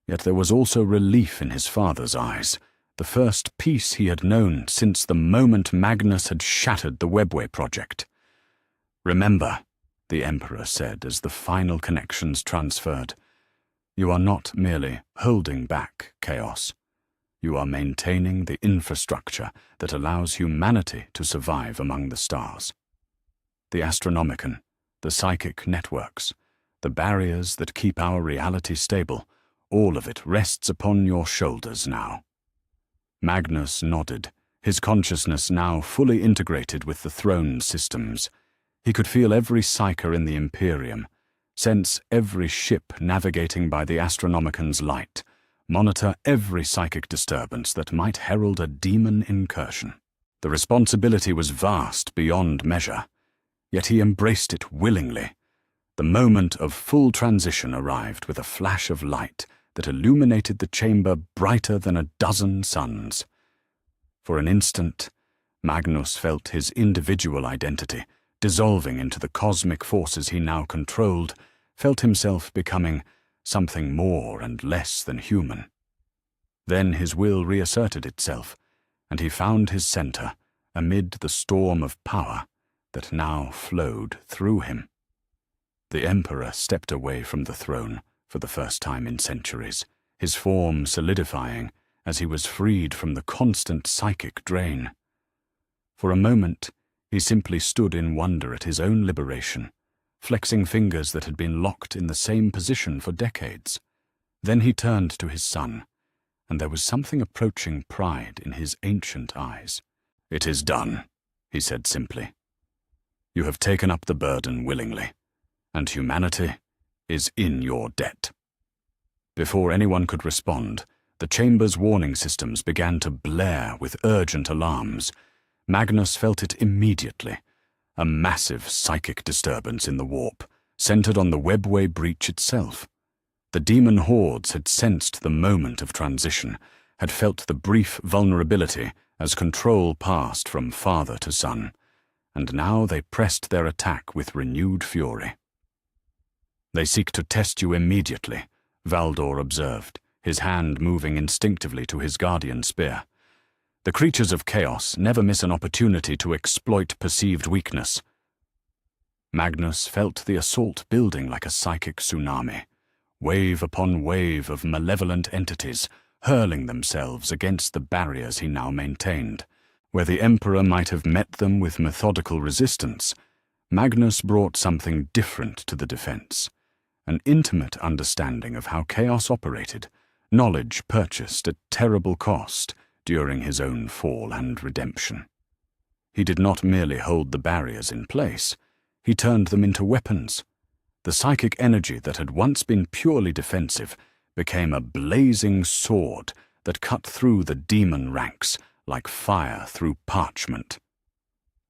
Yet there was also relief in his father's eyes, the first peace he had known since the moment Magnus had shattered the Webway project. "Remember," the Emperor said as the final connections transferred, "you are not merely holding back chaos. You are maintaining the infrastructure that allows humanity to survive among the stars. The Astronomicon, the psychic networks, the barriers that keep our reality stable, all of it rests upon your shoulders now." Magnus nodded, his consciousness now fully integrated with the throne's systems. He could feel every psyker in the Imperium, sense every ship navigating by the Astronomicon's light, monitor every psychic disturbance that might herald a demon incursion. The responsibility was vast beyond measure, yet he embraced it willingly. The moment of full transition arrived with a flash of light that illuminated the chamber brighter than a dozen suns. For an instant, Magnus felt his individual identity dissolving into the cosmic forces he now controlled, felt himself becoming something more and less than human. Then his will reasserted itself, and he found his center amid the storm of power that now flowed through him. The Emperor stepped away from the throne for the first time in centuries, his form solidifying as he was freed from the constant psychic drain. For a moment, he simply stood in wonder at his own liberation, flexing fingers that had been locked in the same position for decades. Then he turned to his son, and there was something approaching pride in his ancient eyes. "It is done," he said simply. "You have taken up the burden willingly, and humanity is in your debt." Before anyone could respond, the chamber's warning systems began to blare with urgent alarms. Magnus felt it immediately. A massive psychic disturbance in the warp, centered on the Webway breach itself. The demon hordes had sensed the moment of transition, had felt the brief vulnerability as control passed from father to son, and now they pressed their attack with renewed fury. "They seek to test you immediately," Valdor observed, his hand moving instinctively to his guardian spear. "The creatures of chaos never miss an opportunity to exploit perceived weakness." Magnus felt the assault building like a psychic tsunami, wave upon wave of malevolent entities hurling themselves against the barriers he now maintained. Where the Emperor might have met them with methodical resistance, Magnus brought something different to the defense. An intimate understanding of how chaos operated, knowledge purchased at terrible cost during his own fall and redemption. He did not merely hold the barriers in place, he turned them into weapons. The psychic energy that had once been purely defensive became a blazing sword that cut through the demon ranks like fire through parchment.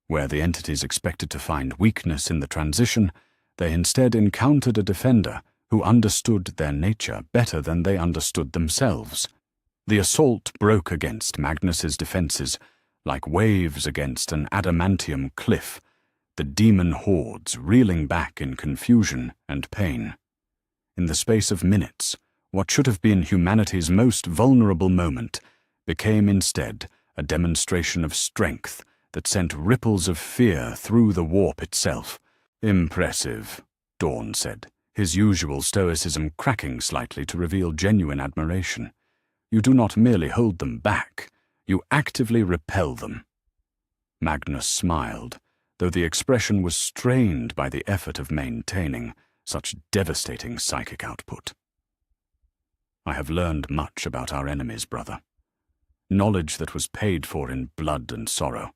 Where the entities expected to find weakness in the transition, they instead encountered a defender who understood their nature better than they understood themselves. The assault broke against Magnus's defenses like waves against an adamantium cliff, the demon hordes reeling back in confusion and pain. In the space of minutes, what should have been humanity's most vulnerable moment became instead a demonstration of strength that sent ripples of fear through the warp itself. "Impressive," Dawn said, his usual stoicism cracking slightly to reveal genuine admiration. "You do not merely hold them back, you actively repel them." Magnus smiled, though the expression was strained by the effort of maintaining such devastating psychic output. "I have learned much about our enemies, brother. Knowledge that was paid for in blood and sorrow,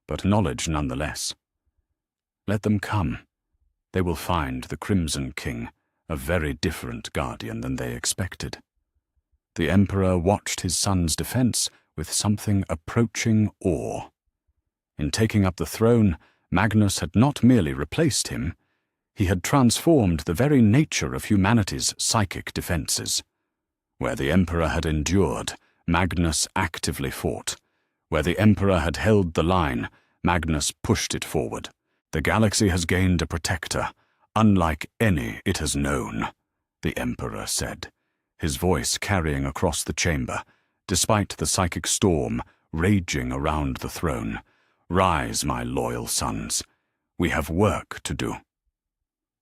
but knowledge nonetheless. Let them come. They will find the Crimson King a very different guardian than they expected." The Emperor watched his son's defense with something approaching awe. In taking up the throne, Magnus had not merely replaced him, he had transformed the very nature of humanity's psychic defenses. Where the Emperor had endured, Magnus actively fought. Where the Emperor had held the line, Magnus pushed it forward. "The galaxy has gained a protector, unlike any it has known," the Emperor said, his voice carrying across the chamber, despite the psychic storm raging around the throne. "Rise, my loyal sons. We have work to do."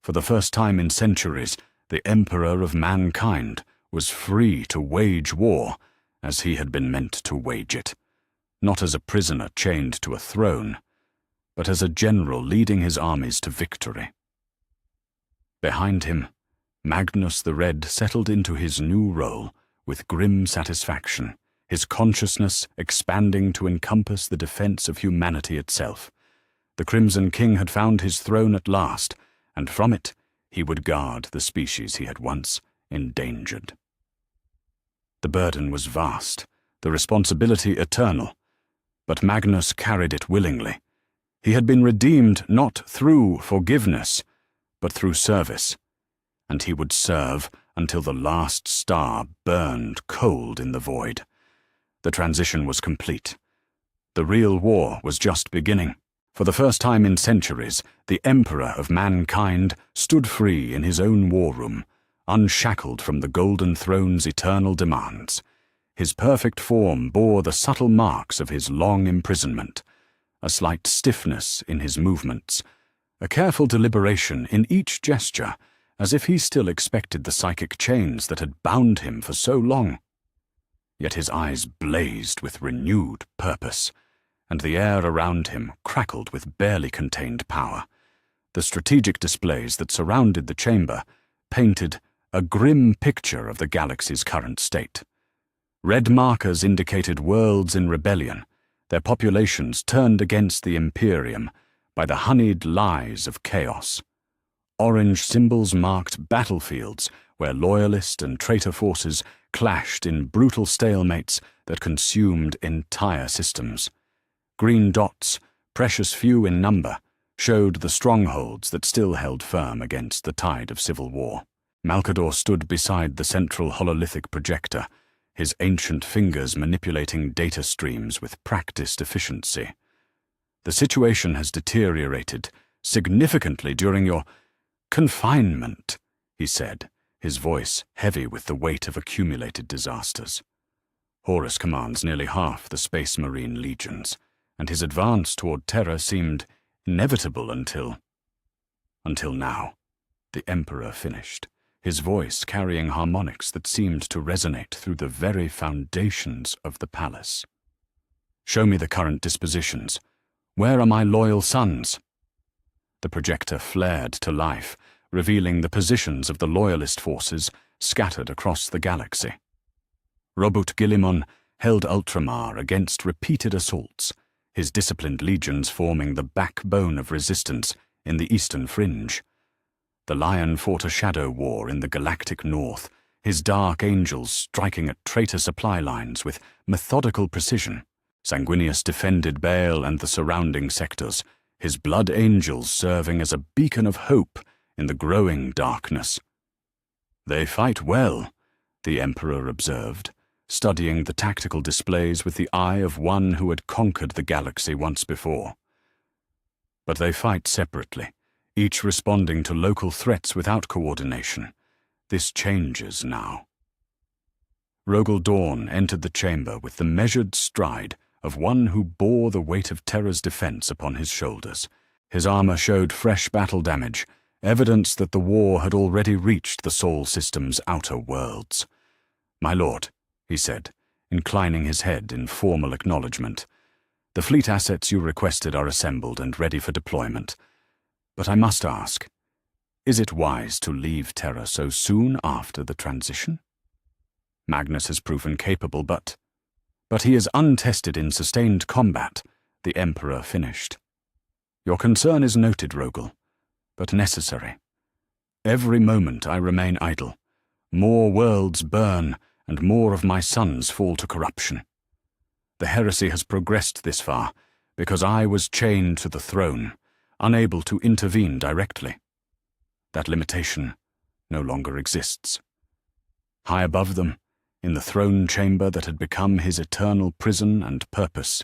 For the first time in centuries, the Emperor of mankind was free to wage war as he had been meant to wage it, not as a prisoner chained to a throne, but as a general leading his armies to victory. Behind him, Magnus the Red settled into his new role with grim satisfaction, his consciousness expanding to encompass the defense of humanity itself. The Crimson King had found his throne at last, and from it he would guard the species he had once endangered. The burden was vast, the responsibility eternal, but Magnus carried it willingly. He had been redeemed not through forgiveness, but through service, and he would serve until the last star burned cold in the void. The transition was complete. The real war was just beginning. For the first time in centuries, the Emperor of mankind stood free in his own war room, unshackled from the Golden Throne's eternal demands. His perfect form bore the subtle marks of his long imprisonment, a slight stiffness in his movements, a careful deliberation in each gesture, as if he still expected the psychic chains that had bound him for so long. Yet his eyes blazed with renewed purpose, and the air around him crackled with barely contained power. The strategic displays that surrounded the chamber painted a grim picture of the galaxy's current state. Red markers indicated worlds in rebellion, their populations turned against the Imperium by the honeyed lies of chaos. Orange symbols marked battlefields where loyalist and traitor forces clashed in brutal stalemates that consumed entire systems. Green dots, precious few in number, showed the strongholds that still held firm against the tide of civil war. Malkador stood beside the central hololithic projector, his ancient fingers manipulating data streams with practiced efficiency. "The situation has deteriorated significantly during your confinement," he said, his voice heavy with the weight of accumulated disasters. Horus commands nearly half the Space Marine legions, and his advance toward Terra seemed inevitable until now, the Emperor finished, his voice carrying harmonics that seemed to resonate through the very foundations of the palace. "Show me the current dispositions. Where are my loyal sons?" The projector flared to life, revealing the positions of the loyalist forces scattered across the galaxy. Robut Gilimon held Ultramar against repeated assaults, his disciplined legions forming the backbone of resistance in the eastern fringe. The Lion fought a shadow war in the galactic north, his dark angels striking at traitor supply lines with methodical precision. Sanguinius defended Baal and the surrounding sectors, his blood angels serving as a beacon of hope in the growing darkness. "They fight well," the Emperor observed, studying the tactical displays with the eye of one who had conquered the galaxy once before. "But they fight separately, each responding to local threats without coordination. This changes now." Rogel Dawn entered the chamber with the measured stride of one who bore the weight of Terra's defense upon his shoulders. His armor showed fresh battle damage, evidence that the war had already reached the Sol system's outer worlds. "My lord," he said, inclining his head in formal acknowledgement, "the fleet assets you requested are assembled and ready for deployment. But I must ask, is it wise to leave Terra so soon after the transition? Magnus has proven capable, but he is untested in sustained combat," the Emperor finished. "Your concern is noted, Rogel, but necessary. Every moment I remain idle, more worlds burn and more of my sons fall to corruption. The heresy has progressed this far because I was chained to the throne, unable to intervene directly. That limitation no longer exists. High above them, in the throne chamber that had become his eternal prison and purpose,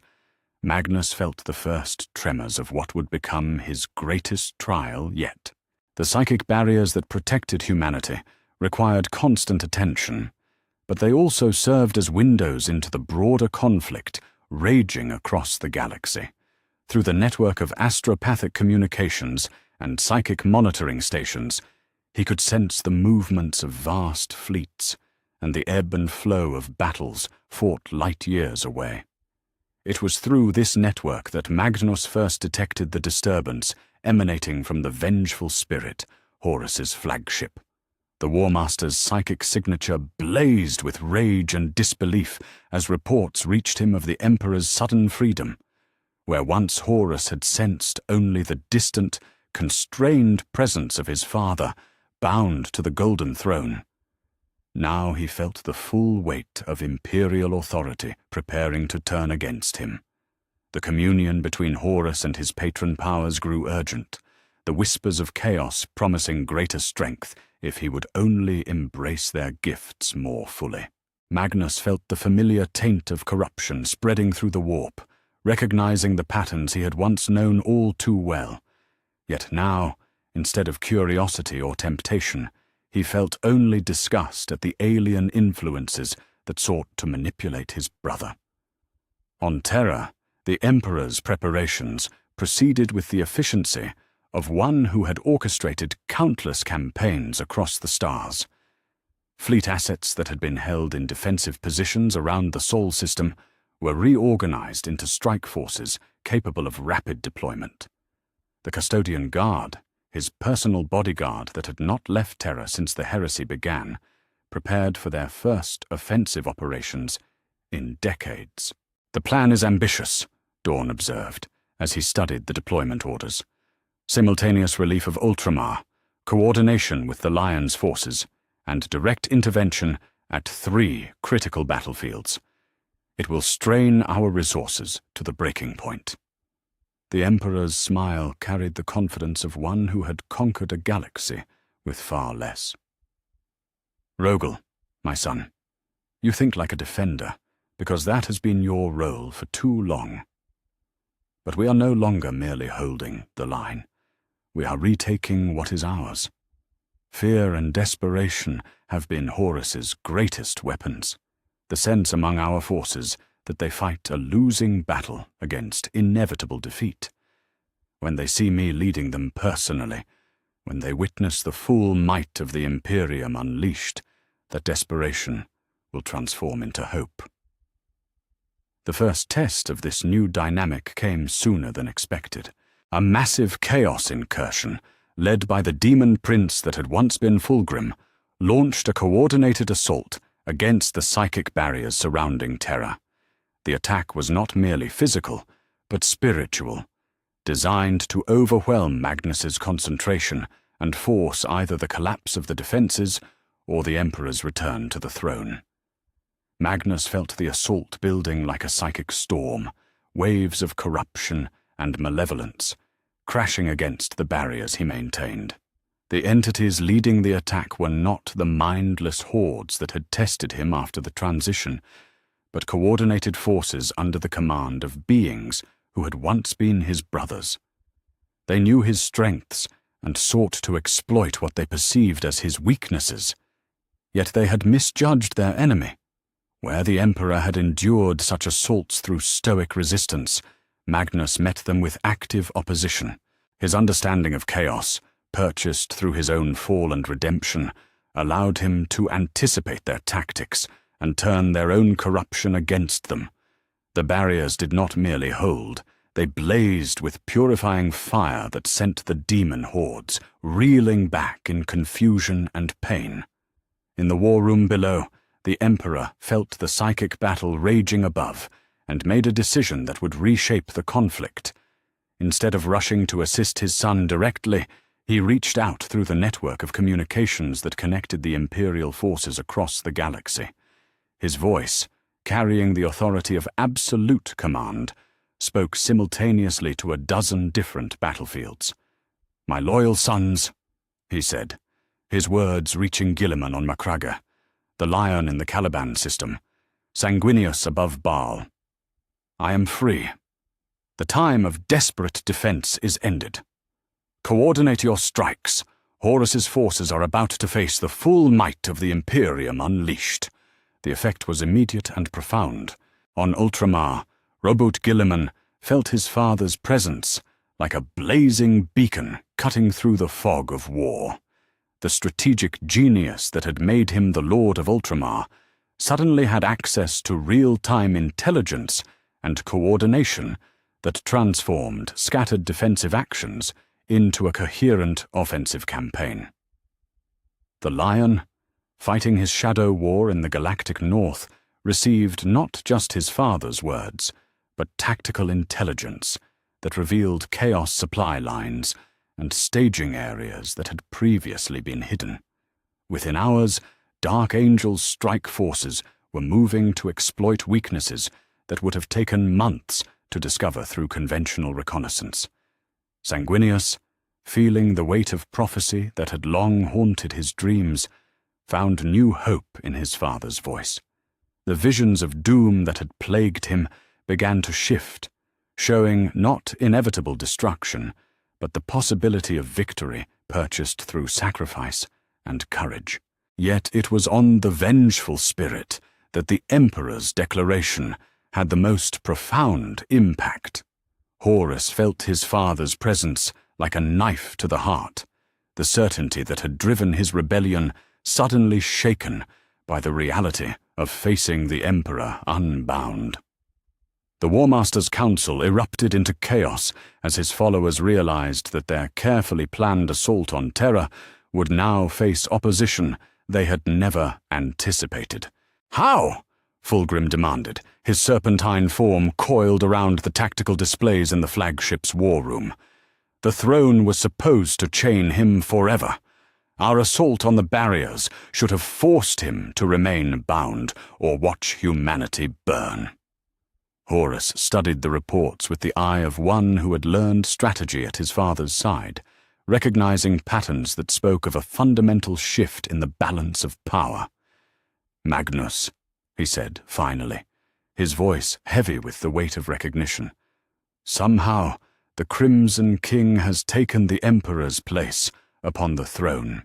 Magnus felt the first tremors of what would become his greatest trial yet. The psychic barriers that protected humanity required constant attention, but they also served as windows into the broader conflict raging across the galaxy. Through the network of astropathic communications and psychic monitoring stations, he could sense the movements of vast fleets and the ebb and flow of battles fought light years away. It was through this network that Magnus first detected the disturbance emanating from the vengeful spirit, Horus's flagship. The War Master's psychic signature blazed with rage and disbelief as reports reached him of the Emperor's sudden freedom. Where once Horus had sensed only the distant, constrained presence of his father, bound to the Golden Throne, now he felt the full weight of imperial authority preparing to turn against him. The communion between Horus and his patron powers grew urgent, the whispers of chaos promising greater strength if he would only embrace their gifts more fully. Magnus felt the familiar taint of corruption spreading through the warp, recognizing the patterns he had once known all too well. Yet now, instead of curiosity or temptation, he felt only disgust at the alien influences that sought to manipulate his brother. On Terra, the Emperor's preparations proceeded with the efficiency of one who had orchestrated countless campaigns across the stars. Fleet assets that had been held in defensive positions around the Sol system were reorganized into strike forces capable of rapid deployment. The Custodian Guard, his personal bodyguard that had not left Terra since the heresy began, prepared for their first offensive operations in decades. "The plan is ambitious," Dawn observed, as he studied the deployment orders. Simultaneous relief of Ultramar, coordination with the Lion's forces, and direct intervention at 3 critical battlefields. It will strain our resources to the breaking point. The Emperor's smile carried the confidence of one who had conquered a galaxy with far less. "Rogel, my son, you think like a defender, because that has been your role for too long. But we are no longer merely holding the line. We are retaking what is ours. Fear and desperation have been Horus's greatest weapons. The sense among our forces that they fight a losing battle against inevitable defeat. When they see me leading them personally, when they witness the full might of the Imperium unleashed, that desperation will transform into hope." The first test of this new dynamic came sooner than expected. A massive chaos incursion, led by the demon prince that had once been Fulgrim, launched a coordinated assault against the psychic barriers surrounding Terra. The attack was not merely physical, but spiritual, designed to overwhelm Magnus's concentration and force either the collapse of the defenses or the Emperor's return to the throne. Magnus felt the assault building like a psychic storm, waves of corruption and malevolence, crashing against the barriers he maintained. The entities leading the attack were not the mindless hordes that had tested him after the transition, but coordinated forces under the command of beings who had once been his brothers. They knew his strengths and sought to exploit what they perceived as his weaknesses. Yet they had misjudged their enemy. Where the Emperor had endured such assaults through stoic resistance, Magnus met them with active opposition. His understanding of chaos, purchased through his own fall and redemption, allowed him to anticipate their tactics and turn their own corruption against them. The barriers did not merely hold, they blazed with purifying fire that sent the demon hordes reeling back in confusion and pain. In the war room below, the Emperor felt the psychic battle raging above and made a decision that would reshape the conflict. Instead of rushing to assist his son directly, he reached out through the network of communications that connected the Imperial forces across the galaxy. His voice, carrying the authority of absolute command, spoke simultaneously to a dozen different battlefields. "My loyal sons," he said, his words reaching Gilliman on Macraga, the Lion in the Caliban system, Sanguinius above Baal. "I am free. The time of desperate defense is ended. Coordinate your strikes, Horus's forces are about to face the full might of the Imperium unleashed. The effect was immediate and profound. On Ultramar, Robot Gilliman felt his father's presence like a blazing beacon cutting through the fog of war. The strategic genius that had made him the Lord of Ultramar suddenly had access to real-time intelligence and coordination that transformed scattered defensive actions into a coherent offensive campaign. The Lion, fighting his shadow war in the galactic north, received not just his father's words, but tactical intelligence that revealed chaos supply lines and staging areas that had previously been hidden. Within hours, Dark Angel's strike forces were moving to exploit weaknesses that would have taken months to discover through conventional reconnaissance. Sanguinius, feeling the weight of prophecy that had long haunted his dreams, found new hope in his father's voice. The visions of doom that had plagued him began to shift, showing not inevitable destruction, but the possibility of victory purchased through sacrifice and courage. Yet it was on the vengeful spirit that the Emperor's declaration had the most profound impact. Horus felt his father's presence like a knife to the heart, the certainty that had driven his rebellion suddenly shaken by the reality of facing the Emperor unbound. The War Master's council erupted into chaos as his followers realized that their carefully planned assault on Terra would now face opposition they had never anticipated. "How?" Fulgrim demanded, his serpentine form coiled around the tactical displays in the flagship's war room. The throne was supposed to chain him forever. Our assault on the barriers should have forced him to remain bound or watch humanity burn. Horus studied the reports with the eye of one who had learned strategy at his father's side, recognizing patterns that spoke of a fundamental shift in the balance of power. "Magnus," he said finally, his voice heavy with the weight of recognition. "Somehow, the Crimson King has taken the Emperor's place upon the throne."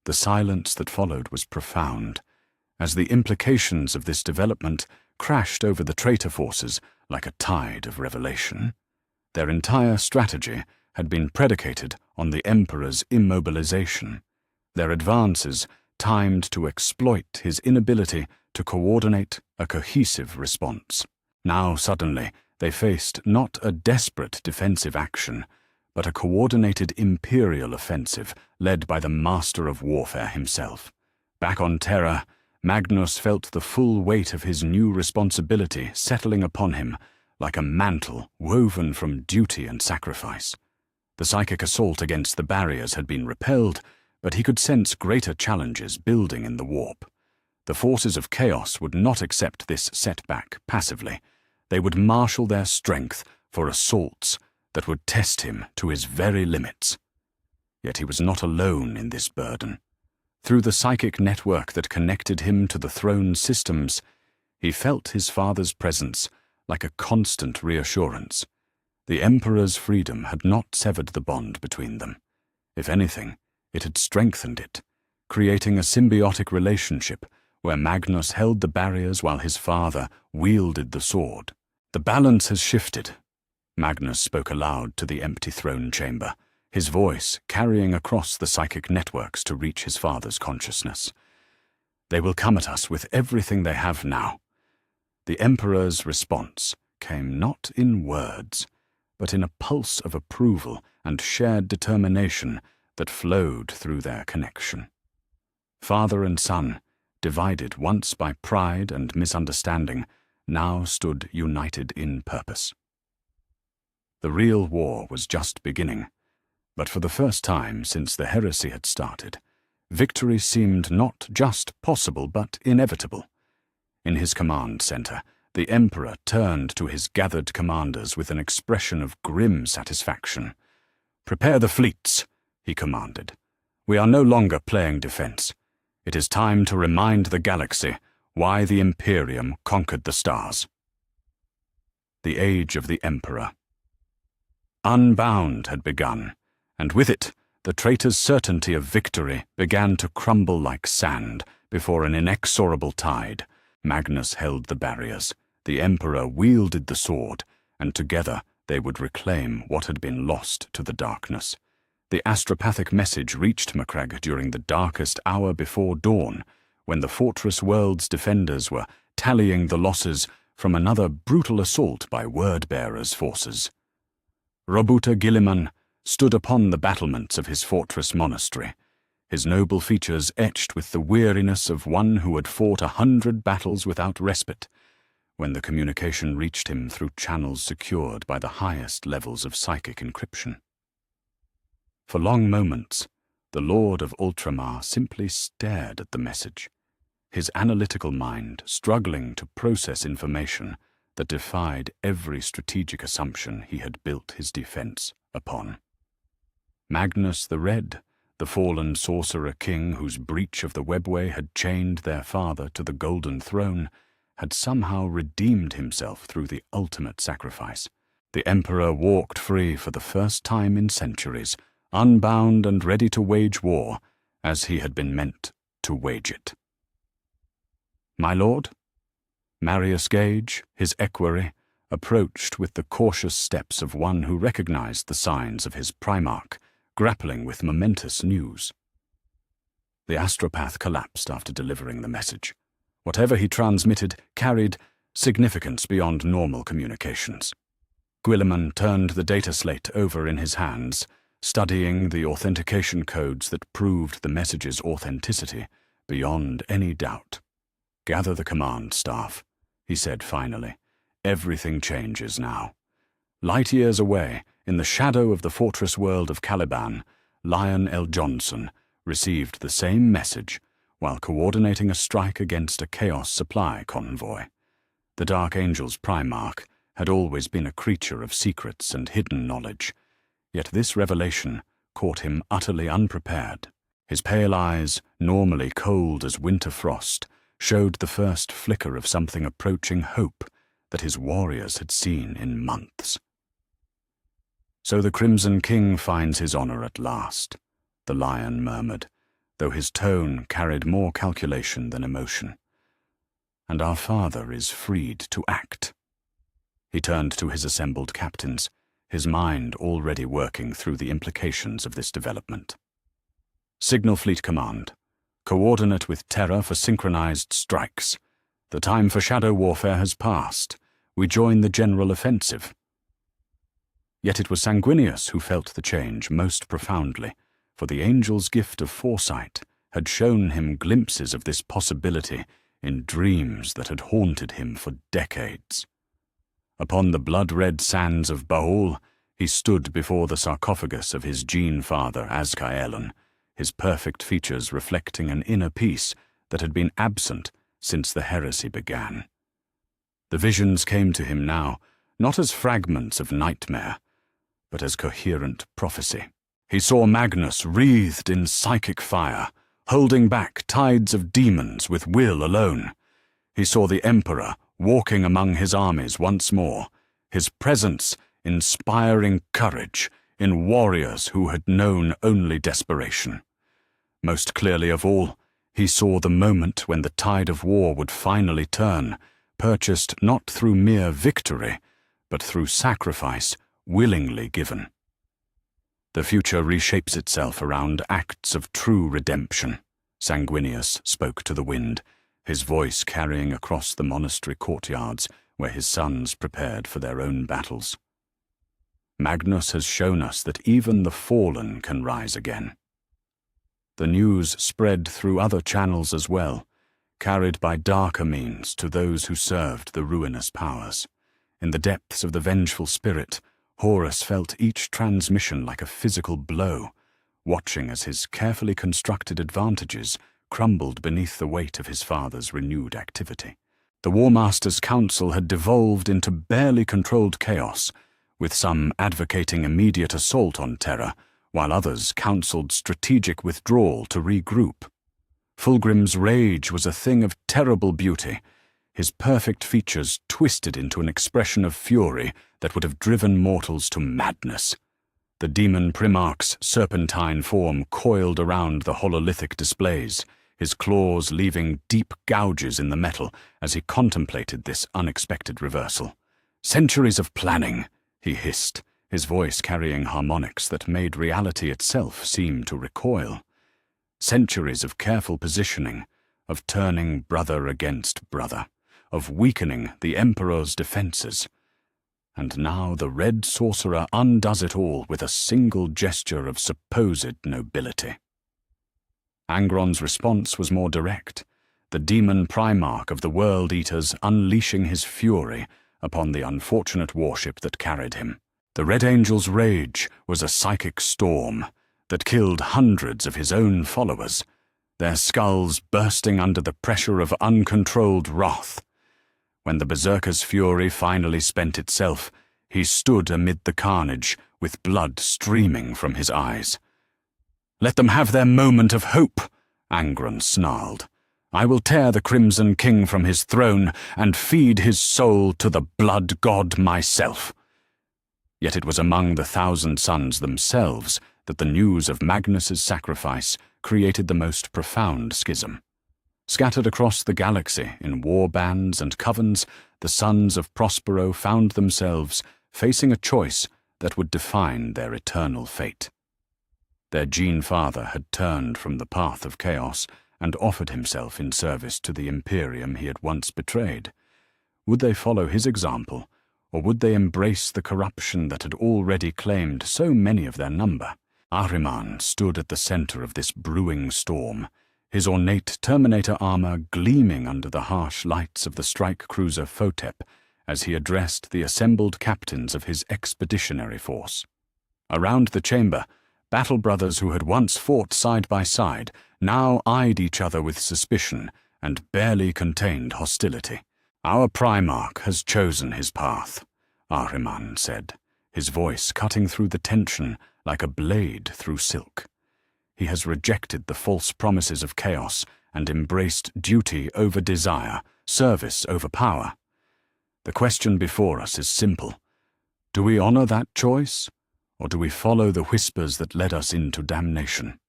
The silence that followed was profound, as the implications of this development crashed over the traitor forces like a tide of revelation. Their entire strategy had been predicated on the Emperor's immobilization, their advances timed to exploit his inability to coordinate a cohesive response. Now suddenly they faced not a desperate defensive action, but a coordinated imperial offensive led by the master of warfare himself. Back on Terra, Magnus felt the full weight of his new responsibility settling upon him like a mantle woven from duty and sacrifice. The psychic assault against the barriers had been repelled, but he could sense greater challenges building in the warp. The forces of chaos would not accept this setback passively. They would marshal their strength for assaults that would test him to his very limits. Yet he was not alone in this burden. Through the psychic network that connected him to the throne's systems, he felt his father's presence like a constant reassurance. The Emperor's freedom had not severed the bond between them. If anything, it had strengthened it, creating a symbiotic relationship where Magnus held the barriers while his father wielded the sword. "The balance has shifted," Magnus spoke aloud to the empty throne chamber, his voice carrying across the psychic networks to reach his father's consciousness. "They will come at us with everything they have now." The Emperor's response came not in words, but in a pulse of approval and shared determination that flowed through their connection. Father and son, divided once by pride and misunderstanding, now stood united in purpose. The real war was just beginning, but for the first time since the heresy had started, victory seemed not just possible but inevitable. In his command center, the Emperor turned to his gathered commanders with an expression of grim satisfaction. "Prepare the fleets," he commanded. "We are no longer playing defense. It is time to remind the galaxy why the Imperium conquered the stars." The Age of the Emperor. Unbound had begun, and with it, The traitor's certainty of victory began to crumble like sand before an inexorable tide. Magnus held the barriers, the Emperor wielded the sword, and together they would reclaim what had been lost to the darkness. The astropathic message reached Macragge during the darkest hour before dawn, when the fortress world's defenders were tallying the losses from another brutal assault by Word-Bearer's forces. Robuta Guilliman stood upon the battlements of his fortress monastery, his noble features etched with the weariness of one who had fought 100 battles without respite, when the communication reached him through channels secured by the highest levels of psychic encryption. For long moments, the Lord of Ultramar simply stared at the message, his analytical mind struggling to process information that defied every strategic assumption he had built his defense upon. Magnus the Red, the fallen sorcerer king whose breach of the webway had chained their father to the golden throne, had somehow redeemed himself through the ultimate sacrifice. The Emperor walked free for the first time in centuries, unbound and ready to wage war, as he had been meant to wage it. "My lord?" Marius Gage, his equerry, approached with the cautious steps of one who recognized the signs of his Primarch, grappling with momentous news. The astropath collapsed after delivering the message. Whatever he transmitted carried significance beyond normal communications. Guilliman turned the data slate over in his hands, studying the authentication codes that proved the message's authenticity beyond any doubt. "Gather the command staff," he said finally. "Everything changes now." Light years away, in the shadow of the fortress world of Caliban, Lion L. Johnson received the same message while coordinating a strike against a Chaos supply convoy. The Dark Angel's Primarch had always been a creature of secrets and hidden knowledge, yet this revelation caught him utterly unprepared. His pale eyes, normally cold as winter frost, showed the first flicker of something approaching hope that his warriors had seen in months. "So the Crimson King finds his honor at last," the lion murmured, though his tone carried more calculation than emotion. "And our father is freed to act." He turned to his assembled captains, his mind already working through the implications of this development. "Signal Fleet Command. Coordinate with Terra for synchronized strikes. The time for shadow warfare has passed. We join the general offensive." Yet it was Sanguinius who felt the change most profoundly, for the angel's gift of foresight had shown him glimpses of this possibility in dreams that had haunted him for decades. Upon the blood-red sands of Baal, he stood before the sarcophagus of his gene father Azkaelon, his perfect features reflecting an inner peace that had been absent since the heresy began. The visions came to him now, not as fragments of nightmare, but as coherent prophecy. He saw Magnus wreathed in psychic fire, holding back tides of demons with will alone. He saw the Emperor walking among his armies once more, his presence inspiring courage in warriors who had known only desperation. Most clearly of all, he saw the moment when the tide of war would finally turn, purchased not through mere victory, but through sacrifice willingly given. "The future reshapes itself around acts of true redemption," Sanguinius spoke to the wind, his voice carrying across the monastery courtyards where his sons prepared for their own battles. "Magnus has shown us that even the fallen can rise again." The news spread through other channels as well, carried by darker means to those who served the ruinous powers. In the depths of the vengeful spirit, Horus felt each transmission like a physical blow, watching as his carefully constructed advantages crumbled beneath the weight of his father's renewed activity. The War Master's council had devolved into barely controlled chaos, with some advocating immediate assault on Terra, while others counseled strategic withdrawal to regroup. Fulgrim's rage was a thing of terrible beauty, his perfect features twisted into an expression of fury that would have driven mortals to madness. The demon Primarch's serpentine form coiled around the hololithic displays, his claws leaving deep gouges in the metal as he contemplated this unexpected reversal. "Centuries of planning," he hissed, his voice carrying harmonics that made reality itself seem to recoil. Centuries of careful positioning, of turning brother against brother, of weakening the Emperor's defenses. And now the red sorcerer undoes it all with a single gesture of supposed nobility. Angron's response was more direct, the demon Primarch of the World Eaters unleashing his fury upon the unfortunate warship that carried him. The Red Angel's rage was a psychic storm that killed hundreds of his own followers, their skulls bursting under the pressure of uncontrolled wrath. When the Berserker's fury finally spent itself, he stood amid the carnage with blood streaming from his eyes. "Let them have their moment of hope," Angron snarled. "I will tear the Crimson King from his throne and feed his soul to the blood god myself." Yet it was among the Thousand Sons themselves that the news of Magnus's sacrifice created the most profound schism. Scattered across the galaxy in war bands and covens, the sons of Prospero found themselves facing a choice that would define their eternal fate. Their Gene Father had turned from the path of chaos and offered himself in service to the Imperium he had once betrayed. Would they follow his example, or would they embrace the corruption that had already claimed so many of their number? Ahriman stood at the center of this brewing storm, his ornate Terminator armor gleaming under the harsh lights of the strike cruiser Photep as he addressed the assembled captains of his expeditionary force. Around the chamber, battle brothers who had once fought side by side now eyed each other with suspicion and barely contained hostility. "Our Primarch has chosen his path," Ahriman said, his voice cutting through the tension like a blade through silk. "He has rejected the false promises of chaos and embraced duty over desire, service over power. The question before us is simple. Do we honor that choice, or do we follow the whispers that led us into damnation?"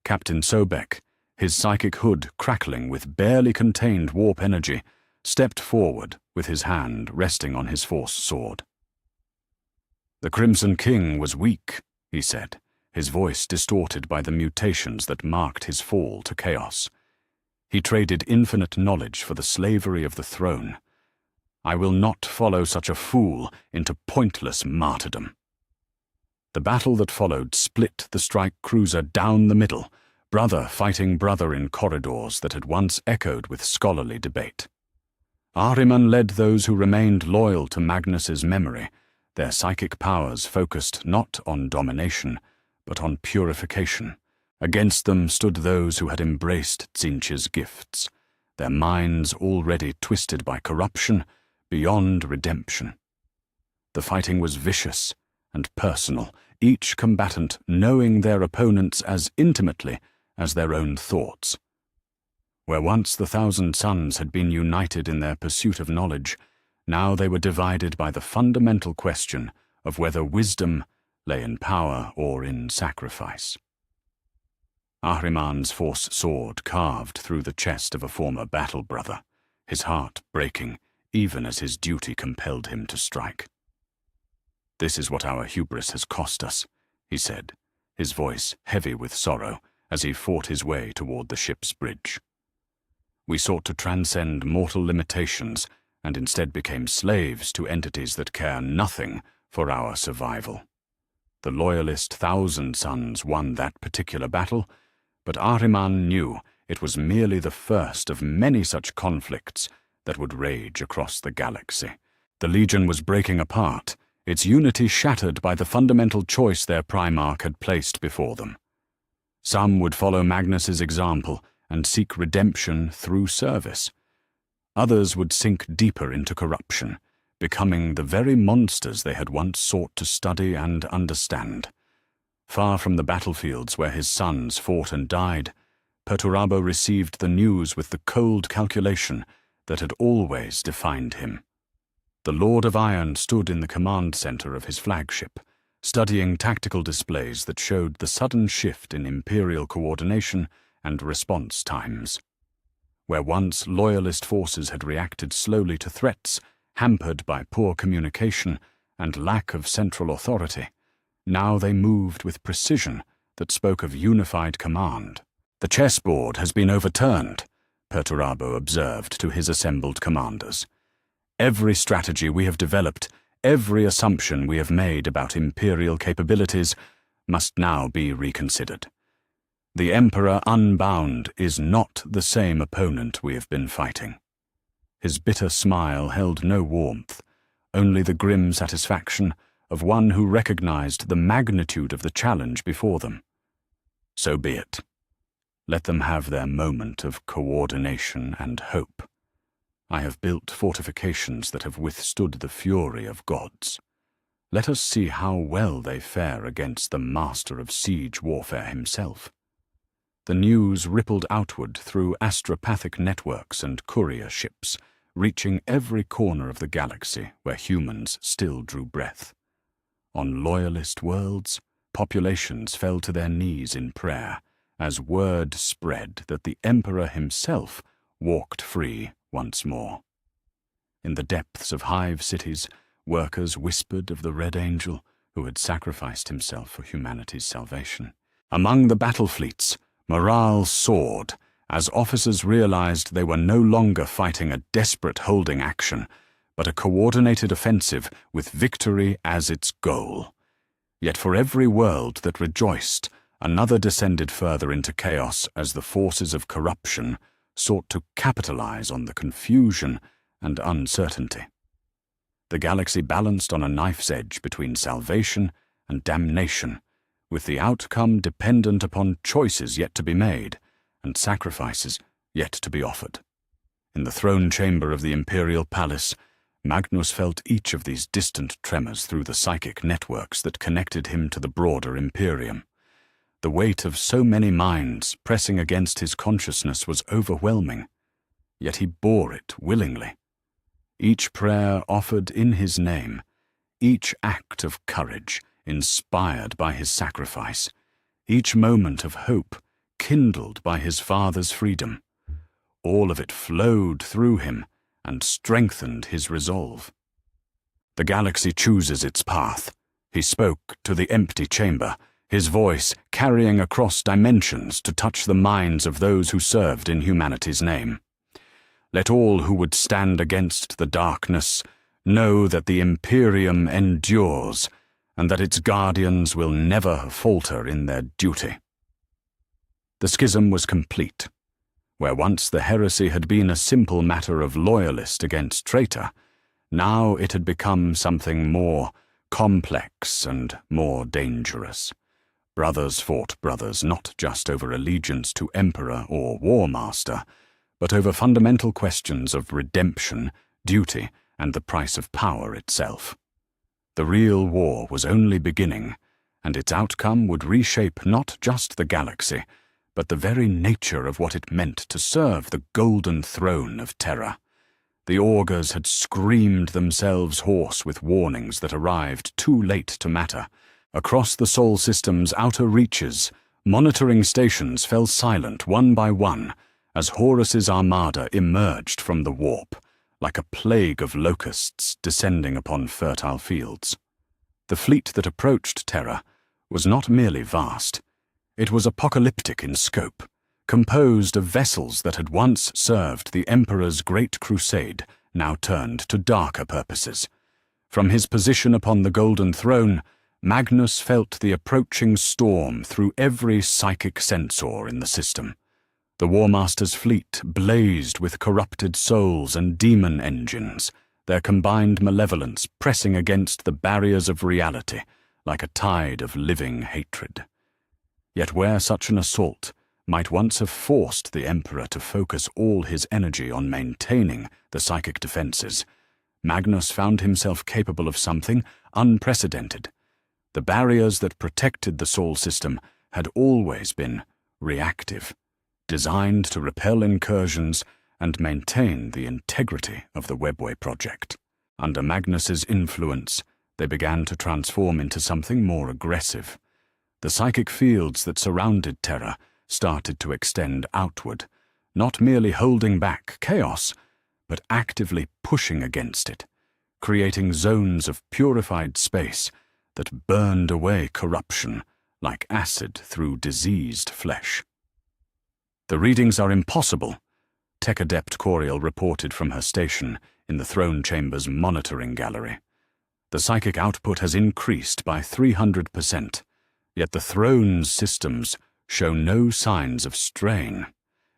Captain Sobek, his psychic hood crackling with barely contained warp energy, stepped forward with his hand resting on his force sword. "The Crimson King was weak," he said, his voice distorted by the mutations that marked his fall to chaos. "He traded infinite knowledge for the slavery of the throne. I will not follow such a fool into pointless martyrdom." The battle that followed split the strike cruiser down the middle, brother fighting brother in corridors that had once echoed with scholarly debate. Ahriman led those who remained loyal to Magnus's memory, their psychic powers focused not on domination, but on purification. Against them stood those who had embraced Tzeentch's gifts, their minds already twisted by corruption beyond redemption. The fighting was vicious and personal, each combatant knowing their opponents as intimately as their own thoughts. Where once the Thousand Sons had been united in their pursuit of knowledge, now they were divided by the fundamental question of whether wisdom lay in power or in sacrifice. Ahriman's force sword carved through the chest of a former battle brother, his heart breaking even as his duty compelled him to strike. "This is what our hubris has cost us," he said, his voice heavy with sorrow as he fought his way toward the ship's bridge. "We sought to transcend mortal limitations and instead became slaves to entities that care nothing for our survival. The loyalist Thousand Sons won that particular battle, but Ahriman knew it was merely the first of many such conflicts that would rage across the galaxy. The Legion was breaking apart, its unity shattered by the fundamental choice their Primarch had placed before them. Some would follow Magnus's example and seek redemption through service. Others would sink deeper into corruption, becoming the very monsters they had once sought to study and understand. Far from the battlefields where his sons fought and died, Perturabo received the news with the cold calculation that had always defined him. The Lord of Iron stood in the command center of his flagship, studying tactical displays that showed the sudden shift in Imperial coordination and response times. Where once Loyalist forces had reacted slowly to threats, hampered by poor communication and lack of central authority, now they moved with precision that spoke of unified command. "The chessboard has been overturned," Perturabo observed to his assembled commanders. "Every strategy we have developed, every assumption we have made about Imperial capabilities must now be reconsidered. The Emperor unbound is not the same opponent we have been fighting." His bitter smile held no warmth, only the grim satisfaction of one who recognized the magnitude of the challenge before them. "So be it. Let them have their moment of coordination and hope. I have built fortifications that have withstood the fury of gods. Let us see how well they fare against the master of siege warfare himself." The news rippled outward through astropathic networks and courier ships, reaching every corner of the galaxy where humans still drew breath. On Loyalist worlds, populations fell to their knees in prayer as word spread that the Emperor himself walked free once more. In the depths of hive cities, workers whispered of the Red Angel who had sacrificed himself for humanity's salvation. Among the battle fleets, morale soared as officers realized they were no longer fighting a desperate holding action, but a coordinated offensive with victory as its goal. Yet for every world that rejoiced, another descended further into chaos as the forces of corruption sought to capitalize on the confusion and uncertainty. The galaxy balanced on a knife's edge between salvation and damnation, with the outcome dependent upon choices yet to be made and sacrifices yet to be offered. In the throne chamber of the Imperial Palace, Magnus felt each of these distant tremors through the psychic networks that connected him to the broader Imperium. The weight of so many minds pressing against his consciousness was overwhelming, yet he bore it willingly. Each prayer offered in his name, each act of courage inspired by his sacrifice, each moment of hope kindled by his father's freedom, all of it flowed through him and strengthened his resolve. "The galaxy chooses its path," he spoke to the empty chamber, his voice carrying across dimensions to touch the minds of those who served in humanity's name. "Let all who would stand against the darkness know that the Imperium endures and that its guardians will never falter in their duty." The schism was complete. Where once the heresy had been a simple matter of loyalist against traitor, now it had become something more complex and more dangerous. Brothers fought brothers not just over allegiance to emperor or war master, but over fundamental questions of redemption, duty, and the price of power itself. The real war was only beginning, and its outcome would reshape not just the galaxy, but the very nature of what it meant to serve the golden throne of terror. The augurs had screamed themselves hoarse with warnings that arrived too late to matter. Across the Sol system's outer reaches, monitoring stations fell silent one by one as Horus's armada emerged from the warp, like a plague of locusts descending upon fertile fields. The fleet that approached Terra was not merely vast. It was apocalyptic in scope, composed of vessels that had once served the Emperor's great crusade, now turned to darker purposes. From his position upon the Golden Throne, Magnus felt the approaching storm through every psychic sensor in the system. The War Master's fleet blazed with corrupted souls and demon engines, their combined malevolence pressing against the barriers of reality like a tide of living hatred. Yet where such an assault might once have forced the Emperor to focus all his energy on maintaining the psychic defenses, Magnus found himself capable of something unprecedented. The barriers that protected the Sol system had always been reactive, designed to repel incursions and maintain the integrity of the Webway project. Under Magnus's influence, They began to transform into something more aggressive. The psychic fields that surrounded Terra started to extend outward, not merely holding back chaos, but actively pushing against it, creating zones of purified space that burned away corruption like acid through diseased flesh. "The readings are impossible," Tech Adept Coriel reported from her station in the throne chamber's monitoring gallery. "The psychic output has increased by 300%, yet the throne's systems show no signs of strain.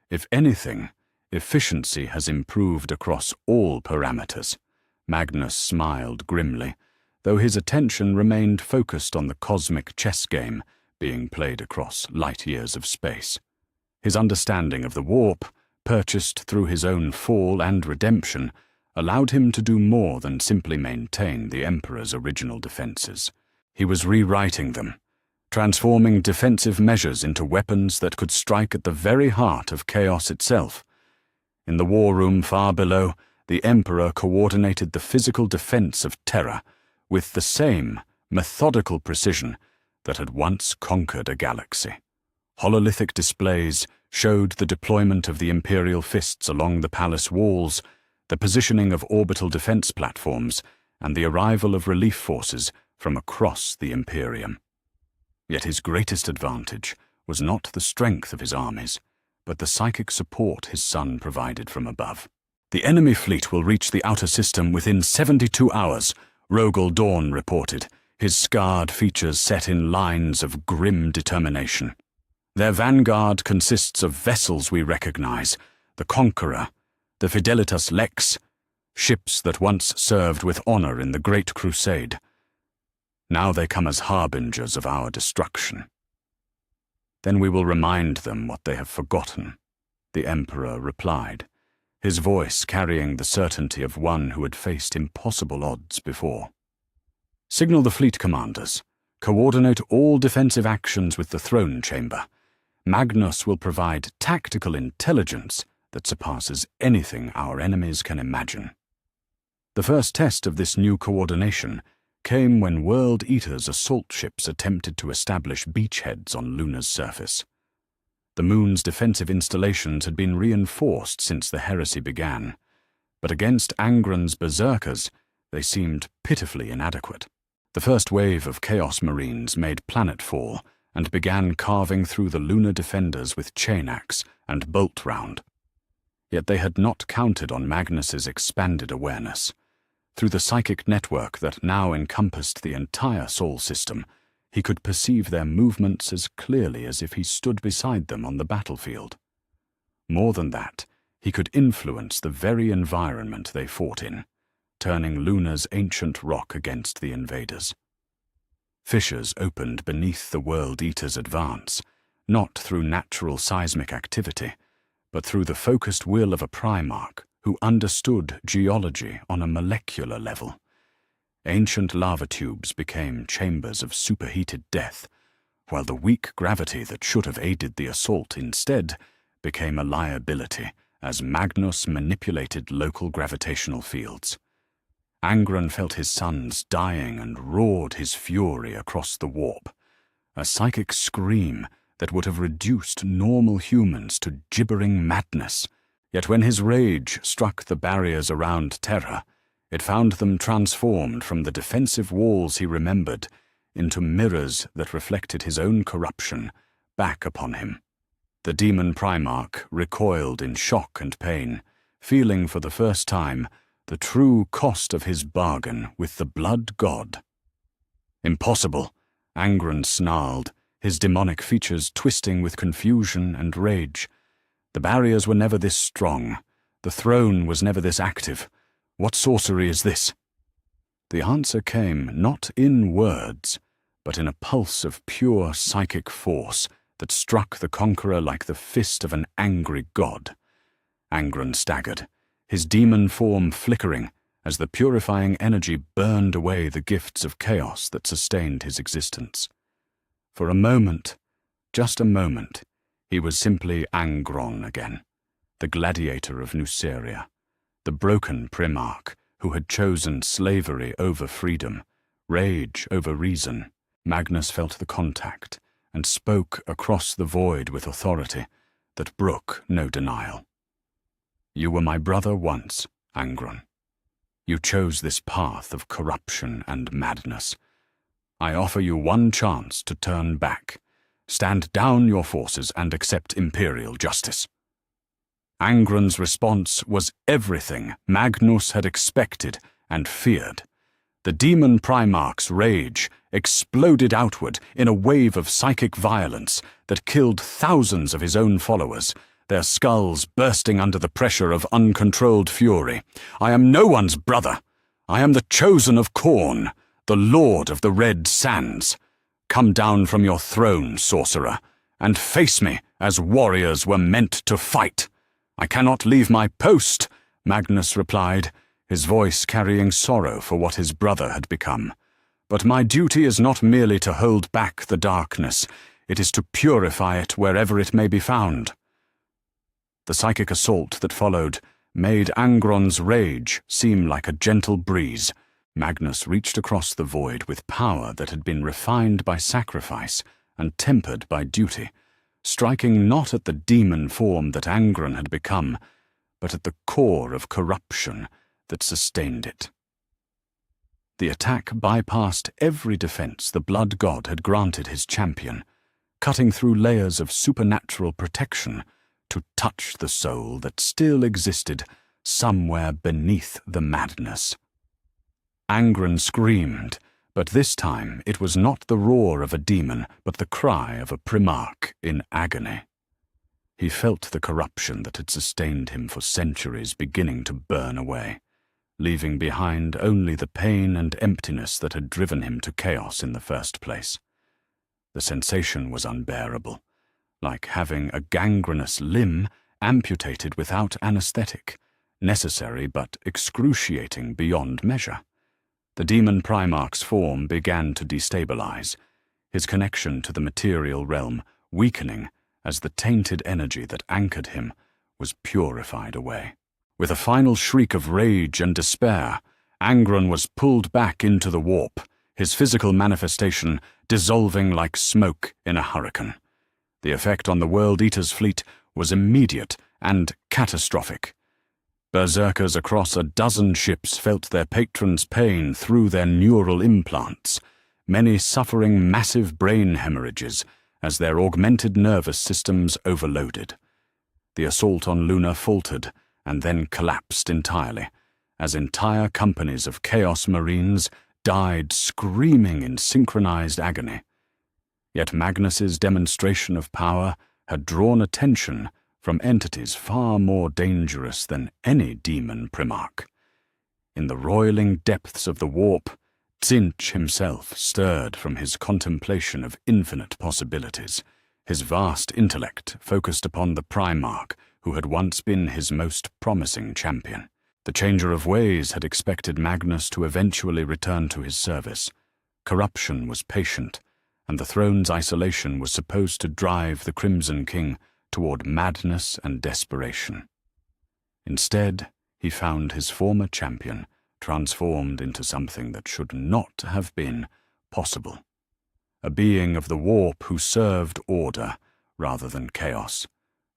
If anything, efficiency has improved across all parameters." Magnus smiled grimly, though his attention remained focused on the cosmic chess game being played across light years of space. His understanding of the warp, purchased through his own fall and redemption, allowed him to do more than simply maintain the Emperor's original defenses. He was rewriting them, transforming defensive measures into weapons that could strike at the very heart of chaos itself. In the war room far below, the Emperor coordinated the physical defense of Terra with the same methodical precision that had once conquered a galaxy. Hololithic displays showed the deployment of the Imperial fists along the palace walls, the positioning of orbital defense platforms, and the arrival of relief forces from across the Imperium. Yet his greatest advantage was not the strength of his armies, but the psychic support his son provided from above. "The enemy fleet will reach the outer system within 72 hours, Rogel Dawn reported, his scarred features set in lines of grim determination. "Their vanguard consists of vessels we recognize, the Conqueror, the Fidelitas Lex, ships that once served with honor in the Great Crusade. Now they come as harbingers of our destruction. Then we will remind them what they have forgotten," the Emperor replied, his voice carrying the certainty of one who had faced impossible odds before. "Signal the fleet commanders. Coordinate all defensive actions with the throne chamber. Magnus will provide tactical intelligence that surpasses anything our enemies can imagine." The first test of this new coordination came when World Eater's assault ships attempted to establish beachheads on Luna's surface. The moon's defensive installations had been reinforced since the heresy began, but against Angron's berserkers, they seemed pitifully inadequate. The first wave of Chaos Marines made planetfall and began carving through the lunar defenders with chain axe and bolt round. Yet they had not counted on Magnus's expanded awareness. Through the psychic network that now encompassed the entire Sol system, he could perceive their movements as clearly as if he stood beside them on the battlefield. More than that, he could influence the very environment they fought in, turning Luna's ancient rock against the invaders. Fissures opened beneath the World Eater's advance, not through natural seismic activity, but through the focused will of a Primarch who understood geology on a molecular level. Ancient lava tubes became chambers of superheated death, while the weak gravity that should have aided the assault instead became a liability as Magnus manipulated local gravitational fields. Angron felt his sons dying and roared his fury across the warp, a psychic scream that would have reduced normal humans to gibbering madness. Yet when his rage struck the barriers around Terra, it found them transformed from the defensive walls he remembered into mirrors that reflected his own corruption back upon him. The demon Primarch recoiled in shock and pain, feeling for the first time the true cost of his bargain with the blood god. "Impossible," Angron snarled, his demonic features twisting with confusion and rage. "The barriers were never this strong. The throne was never this active. What sorcery is this?" The answer came not in words, but in a pulse of pure psychic force that struck the Conqueror like the fist of an angry god. Angron staggered, his demon form flickering as the purifying energy burned away the gifts of chaos that sustained his existence. For a moment, just a moment, he was simply Angron again, the gladiator of Nuceria, the broken Primarch who had chosen slavery over freedom, Rage over reason, Magnus felt the contact and spoke across the void with authority that brook no denial. You were my brother once, Angron. You chose this path of corruption and madness. I offer you one chance to turn back. Stand down your forces and accept imperial justice. Angron's response was everything Magnus had expected and feared. The demon Primarch's rage exploded outward in a wave of psychic violence that killed thousands of his own followers, their skulls bursting under the pressure of uncontrolled fury. I am no one's brother. I am the chosen of Khorne, the Lord of the Red Sands. Come down from your throne, sorcerer, and face me as warriors were meant to fight. I cannot leave my post, Magnus replied, his voice carrying sorrow for what his brother had become. But my duty is not merely to hold back the darkness, it is to purify it wherever it may be found. The psychic assault that followed made Angron's rage seem like a gentle breeze. Magnus reached across the void with power that had been refined by sacrifice and tempered by duty, striking not at the demon form that Angron had become, but at the core of corruption that sustained it. The attack bypassed every defense the blood god had granted his champion, cutting through layers of supernatural protection to touch the soul that still existed somewhere beneath the madness. Angron screamed, but this time it was not the roar of a demon, but the cry of a Primarch in agony. He felt the corruption that had sustained him for centuries beginning to burn away, leaving behind only the pain and emptiness that had driven him to chaos in the first place. The sensation was unbearable, like having a gangrenous limb amputated without anesthetic, necessary but excruciating beyond measure. The demon Primarch's form began to destabilize, his connection to the material realm weakening as the tainted energy that anchored him was purified away. With a final shriek of rage and despair, Angron was pulled back into the warp, his physical manifestation dissolving like smoke in a hurricane. The effect on the World Eater's fleet was immediate and catastrophic. Berserkers across a dozen ships felt their patron's pain through their neural implants, many suffering massive brain hemorrhages as their augmented nervous systems overloaded. The assault on Luna faltered and then collapsed entirely, as entire companies of Chaos Marines died screaming in synchronized agony. Yet Magnus's demonstration of power had drawn attention from entities far more dangerous than any demon Primarch. In the roiling depths of the warp, Tzeentch himself stirred from his contemplation of infinite possibilities, his vast intellect focused upon the Primarch who had once been his most promising champion. The Changer of Ways had expected Magnus to eventually return to his service. Corruption was patient, and the throne's isolation was supposed to drive the Crimson King toward madness and desperation. Instead, he found his former champion transformed into something that should not have been possible. A being of the warp who served order rather than chaos,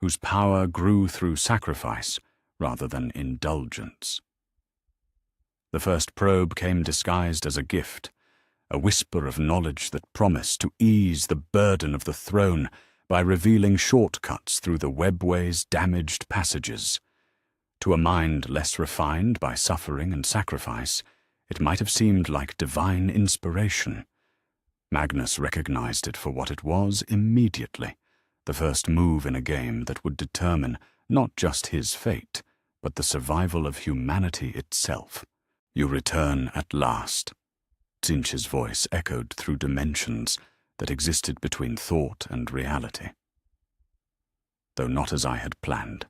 whose power grew through sacrifice rather than indulgence. The first probe came disguised as a gift, a whisper of knowledge that promised to ease the burden of the throne by revealing shortcuts through the webway's damaged passages. To a mind less refined by suffering and sacrifice, it might have seemed like divine inspiration. Magnus recognized it for what it was immediately, the first move in a game that would determine not just his fate, but the survival of humanity itself. You return at last. Tzeentch's voice echoed through dimensions that existed between thought and reality. Though not as I had planned.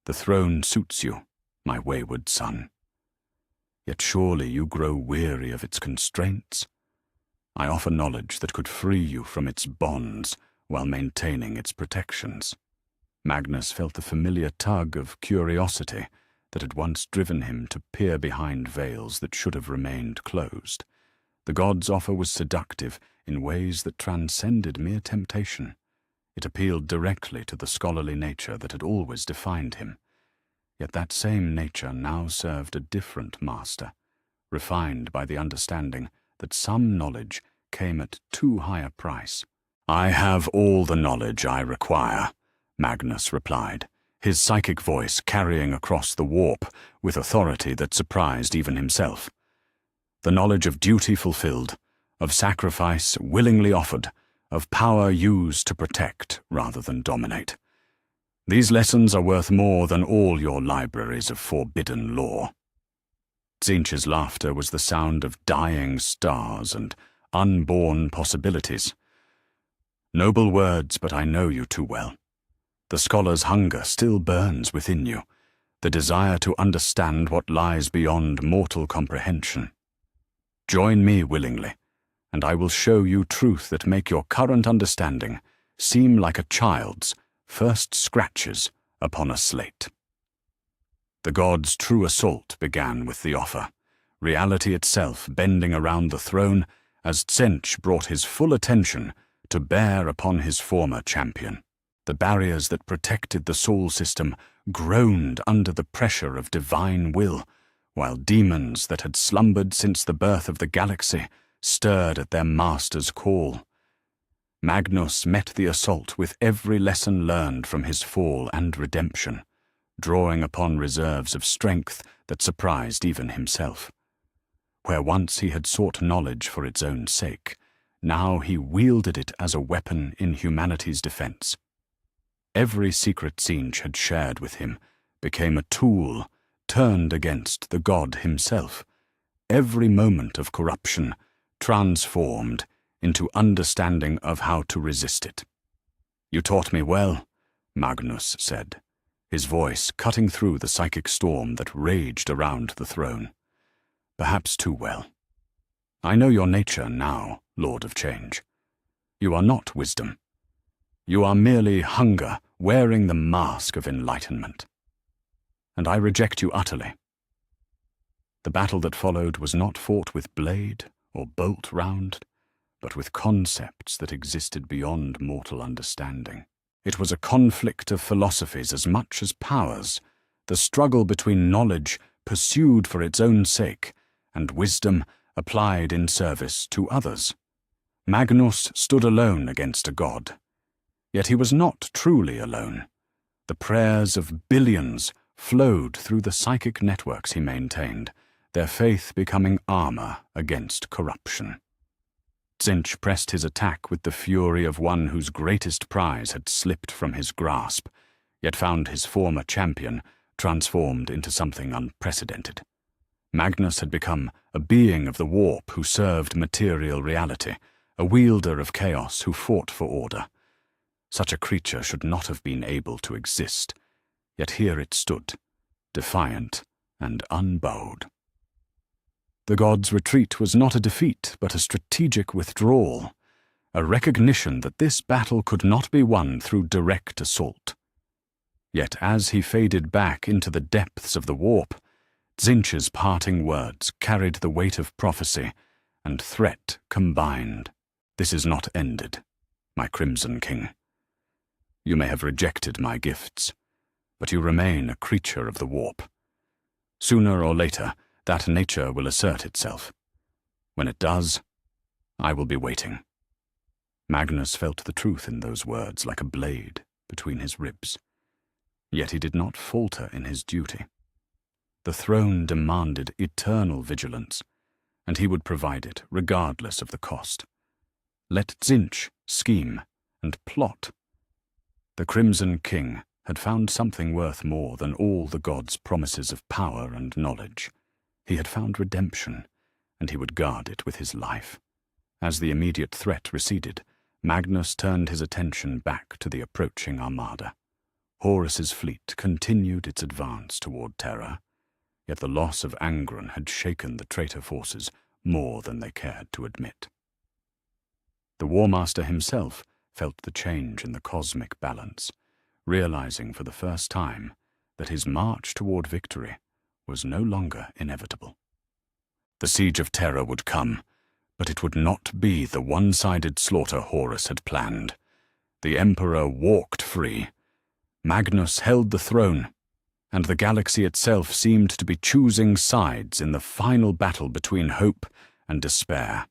The throne suits you, my wayward son. Yet surely you grow weary of its constraints. I offer knowledge that could free you from its bonds while maintaining its protections. Magnus felt the familiar tug of curiosity that had once driven him to peer behind veils that should have remained closed. The god's offer was seductive in ways that transcended mere temptation. It appealed directly to the scholarly nature that had always defined him. Yet that same nature now served a different master, refined by the understanding that some knowledge came at too high a price. "I have all the knowledge I require," Magnus replied, his psychic voice carrying across the warp with authority that surprised even himself. "The knowledge of duty fulfilled, of sacrifice willingly offered, of power used to protect rather than dominate. These lessons are worth more than all your libraries of forbidden lore." Tzeentch's laughter was the sound of dying stars and unborn possibilities. "Noble words, but I know you too well. The scholar's hunger still burns within you, the desire to understand what lies beyond mortal comprehension. Join me willingly, and I will show you truth that make your current understanding seem like a child's first scratches upon a slate." The god's true assault began with the offer, reality itself bending around the throne as Tzeentch brought his full attention to bear upon his former champion. The barriers that protected the soul system groaned under the pressure of divine will, while demons that had slumbered since the birth of the galaxy stirred at their master's call. Magnus met the assault with every lesson learned from his fall and redemption, drawing upon reserves of strength that surprised even himself. Where once he had sought knowledge for its own sake, now he wielded it as a weapon in humanity's defense. Every secret Tzeentch had shared with him became a tool turned against the god himself. Every moment of corruption transformed into understanding of how to resist it. "You taught me well," Magnus said, his voice cutting through the psychic storm that raged around the throne. "Perhaps too well. I know your nature now, Lord of Change. You are not wisdom. You are merely hunger wearing the mask of enlightenment. And I reject you utterly." The battle that followed was not fought with blade or bolt round, but with concepts that existed beyond mortal understanding. It was a conflict of philosophies as much as powers, the struggle between knowledge pursued for its own sake and wisdom applied in service to others. Magnus stood alone against a god. Yet he was not truly alone. The prayers of billions flowed through the psychic networks he maintained, their faith becoming armor against corruption. Tzeentch pressed his attack with the fury of one whose greatest prize had slipped from his grasp, yet found his former champion transformed into something unprecedented. Magnus had become a being of the warp who served material reality, a wielder of chaos who fought for order. Such a creature should not have been able to exist, yet here it stood, defiant and unbowed. The god's retreat was not a defeat, but a strategic withdrawal, a recognition that this battle could not be won through direct assault. Yet as he faded back into the depths of the warp, Tzeentch's parting words carried the weight of prophecy and threat combined. "This is not ended, my Crimson King. You may have rejected my gifts, but you remain a creature of the warp. Sooner or later, that nature will assert itself. When it does, I will be waiting." Magnus felt the truth in those words like a blade between his ribs. Yet he did not falter in his duty. The throne demanded eternal vigilance, and he would provide it regardless of the cost. Let Tzeentch scheme and plot. The Crimson King had found something worth more than all the god's promises of power and knowledge. He had found redemption, and he would guard it with his life. As the immediate threat receded, Magnus turned his attention back to the approaching armada. Horus's fleet continued its advance toward Terra, yet the loss of Angron had shaken the traitor forces more than they cared to admit. The War Master himself felt the change in the cosmic balance, realizing for the first time that his march toward victory was no longer inevitable. The siege of Terra would come, But it would not be the one-sided slaughter Horus had planned. The Emperor walked free. Magnus held the throne, and the galaxy itself seemed to be choosing sides in the final battle between hope and despair.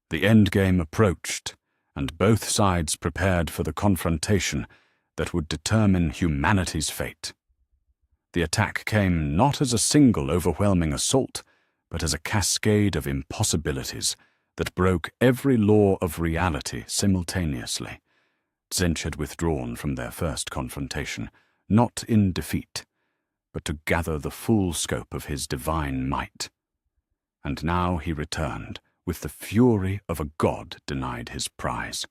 The endgame approached, and both sides prepared for the confrontation that would determine humanity's fate. The attack came not as a single overwhelming assault, but as a cascade of impossibilities that broke every law of reality simultaneously. Tzeentch had withdrawn from their first confrontation, not in defeat, but to gather the full scope of his divine might. And now he returned, with the fury of a god denied his prize.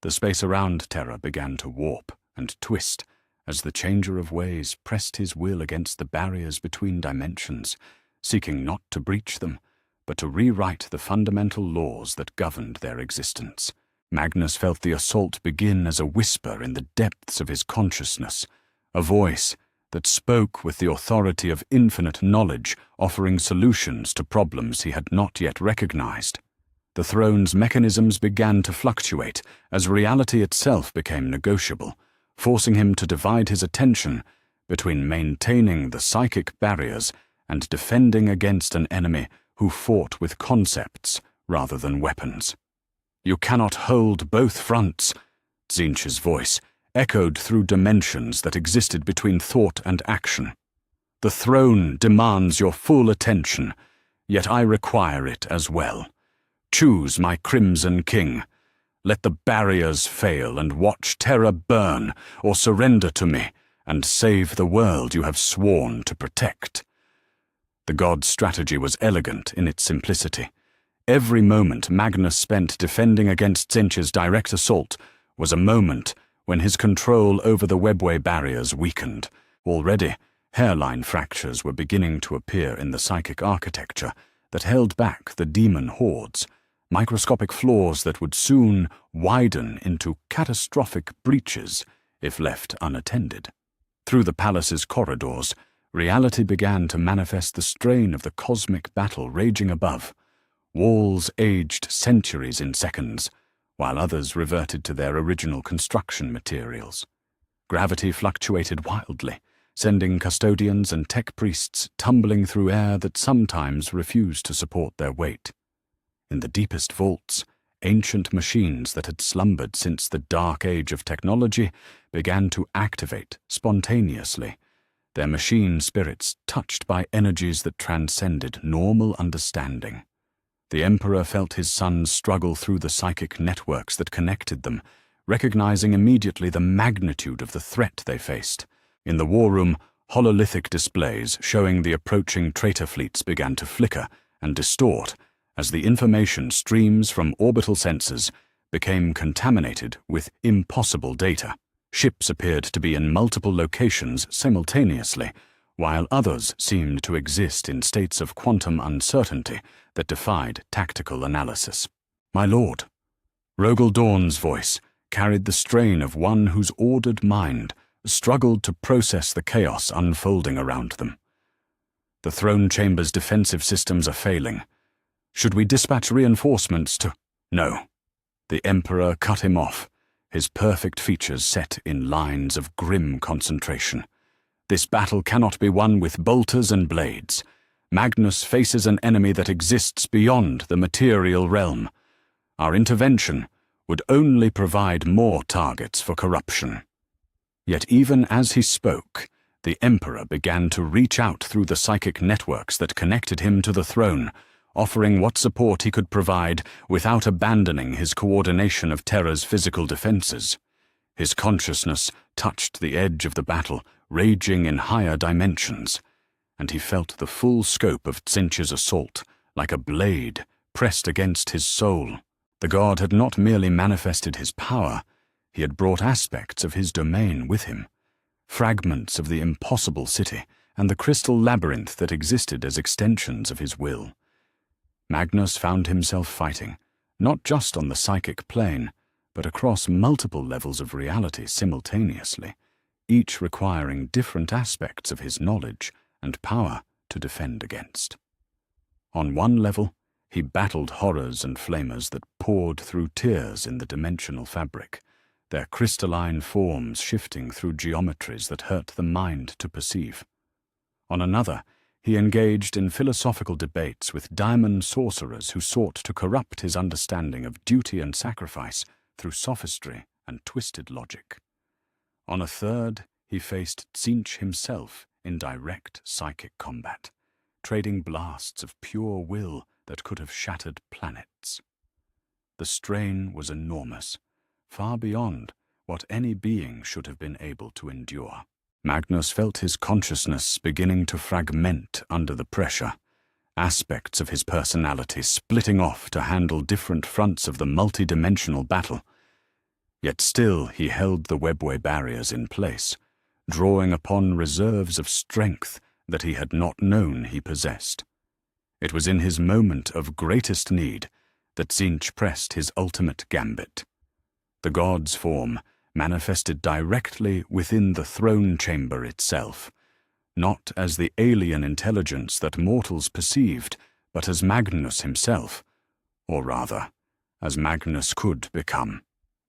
The space around Terra began to warp and twist as the Changer of Ways pressed his will against the barriers between dimensions, seeking not to breach them, but to rewrite the fundamental laws that governed their existence. Magnus felt the assault begin as a whisper in the depths of his consciousness, a voice that spoke with the authority of infinite knowledge, offering solutions to problems he had not yet recognized. The throne's mechanisms began to fluctuate as reality itself became negotiable, forcing him to divide his attention between maintaining the psychic barriers and defending against an enemy who fought with concepts rather than weapons. "You cannot hold both fronts," Tzeentch's voice echoed through dimensions that existed between thought and action. "The throne demands your full attention, yet I require it as well. Choose my Crimson King. Let the barriers fail and watch Terra burn, or surrender to me and save the world you have sworn to protect." The god's strategy was elegant in its simplicity. Every moment Magnus spent defending against Tzeentch's direct assault was a moment when his control over the webway barriers weakened. Already, hairline fractures were beginning to appear in the psychic architecture that held back the demon hordes, microscopic flaws that would soon widen into catastrophic breaches if left unattended. Through the palace's corridors, reality began to manifest the strain of the cosmic battle raging above. Walls aged centuries in seconds, while others reverted to their original construction materials. Gravity fluctuated wildly, sending custodians and tech priests tumbling through air that sometimes refused to support their weight. In the deepest vaults, ancient machines that had slumbered since the dark age of technology began to activate spontaneously, their machine spirits touched by energies that transcended normal understanding. The Emperor felt his sons struggle through the psychic networks that connected them, recognizing immediately the magnitude of the threat they faced. In the war room, hololithic displays showing the approaching traitor fleets began to flicker and distort as the information streams from orbital sensors became contaminated with impossible data. Ships appeared to be in multiple locations simultaneously, while others seemed to exist in states of quantum uncertainty that defied tactical analysis. "My lord," Rogel Dawn's voice carried the strain of one whose ordered mind struggled to process the chaos unfolding around them. "The throne chamber's defensive systems are failing. Should we dispatch reinforcements to—" "No." The Emperor cut him off, his perfect features set in lines of grim concentration. "This battle cannot be won with bolters and blades. Magnus faces an enemy that exists beyond the material realm. Our intervention would only provide more targets for corruption." Yet even as he spoke, the Emperor began to reach out through the psychic networks that connected him to the throne, offering what support he could provide without abandoning his coordination of Terra's physical defenses. His consciousness touched the edge of the battle, raging in higher dimensions, and he felt the full scope of Tzeentch's assault, like a blade pressed against his soul. The god had not merely manifested his power, he had brought aspects of his domain with him, fragments of the impossible city and the crystal labyrinth that existed as extensions of his will. Magnus found himself fighting, not just on the psychic plane, but across multiple levels of reality simultaneously, each requiring different aspects of his knowledge and power to defend against. On one level, he battled horrors and flamers that poured through tears in the dimensional fabric, their crystalline forms shifting through geometries that hurt the mind to perceive. On another, he engaged in philosophical debates with diamond sorcerers who sought to corrupt his understanding of duty and sacrifice through sophistry and twisted logic. On a third, he faced Tzeentch himself in direct psychic combat, trading blasts of pure will that could have shattered planets. The strain was enormous, far beyond what any being should have been able to endure. Magnus felt his consciousness beginning to fragment under the pressure, aspects of his personality splitting off to handle different fronts of the multi-dimensional battle. Yet still he held the webway barriers in place, drawing upon reserves of strength that he had not known he possessed. It was in his moment of greatest need that Tzeentch pressed his ultimate gambit. The god's form manifested directly within the throne chamber itself, not as the alien intelligence that mortals perceived, but as Magnus himself, or rather, as Magnus could become.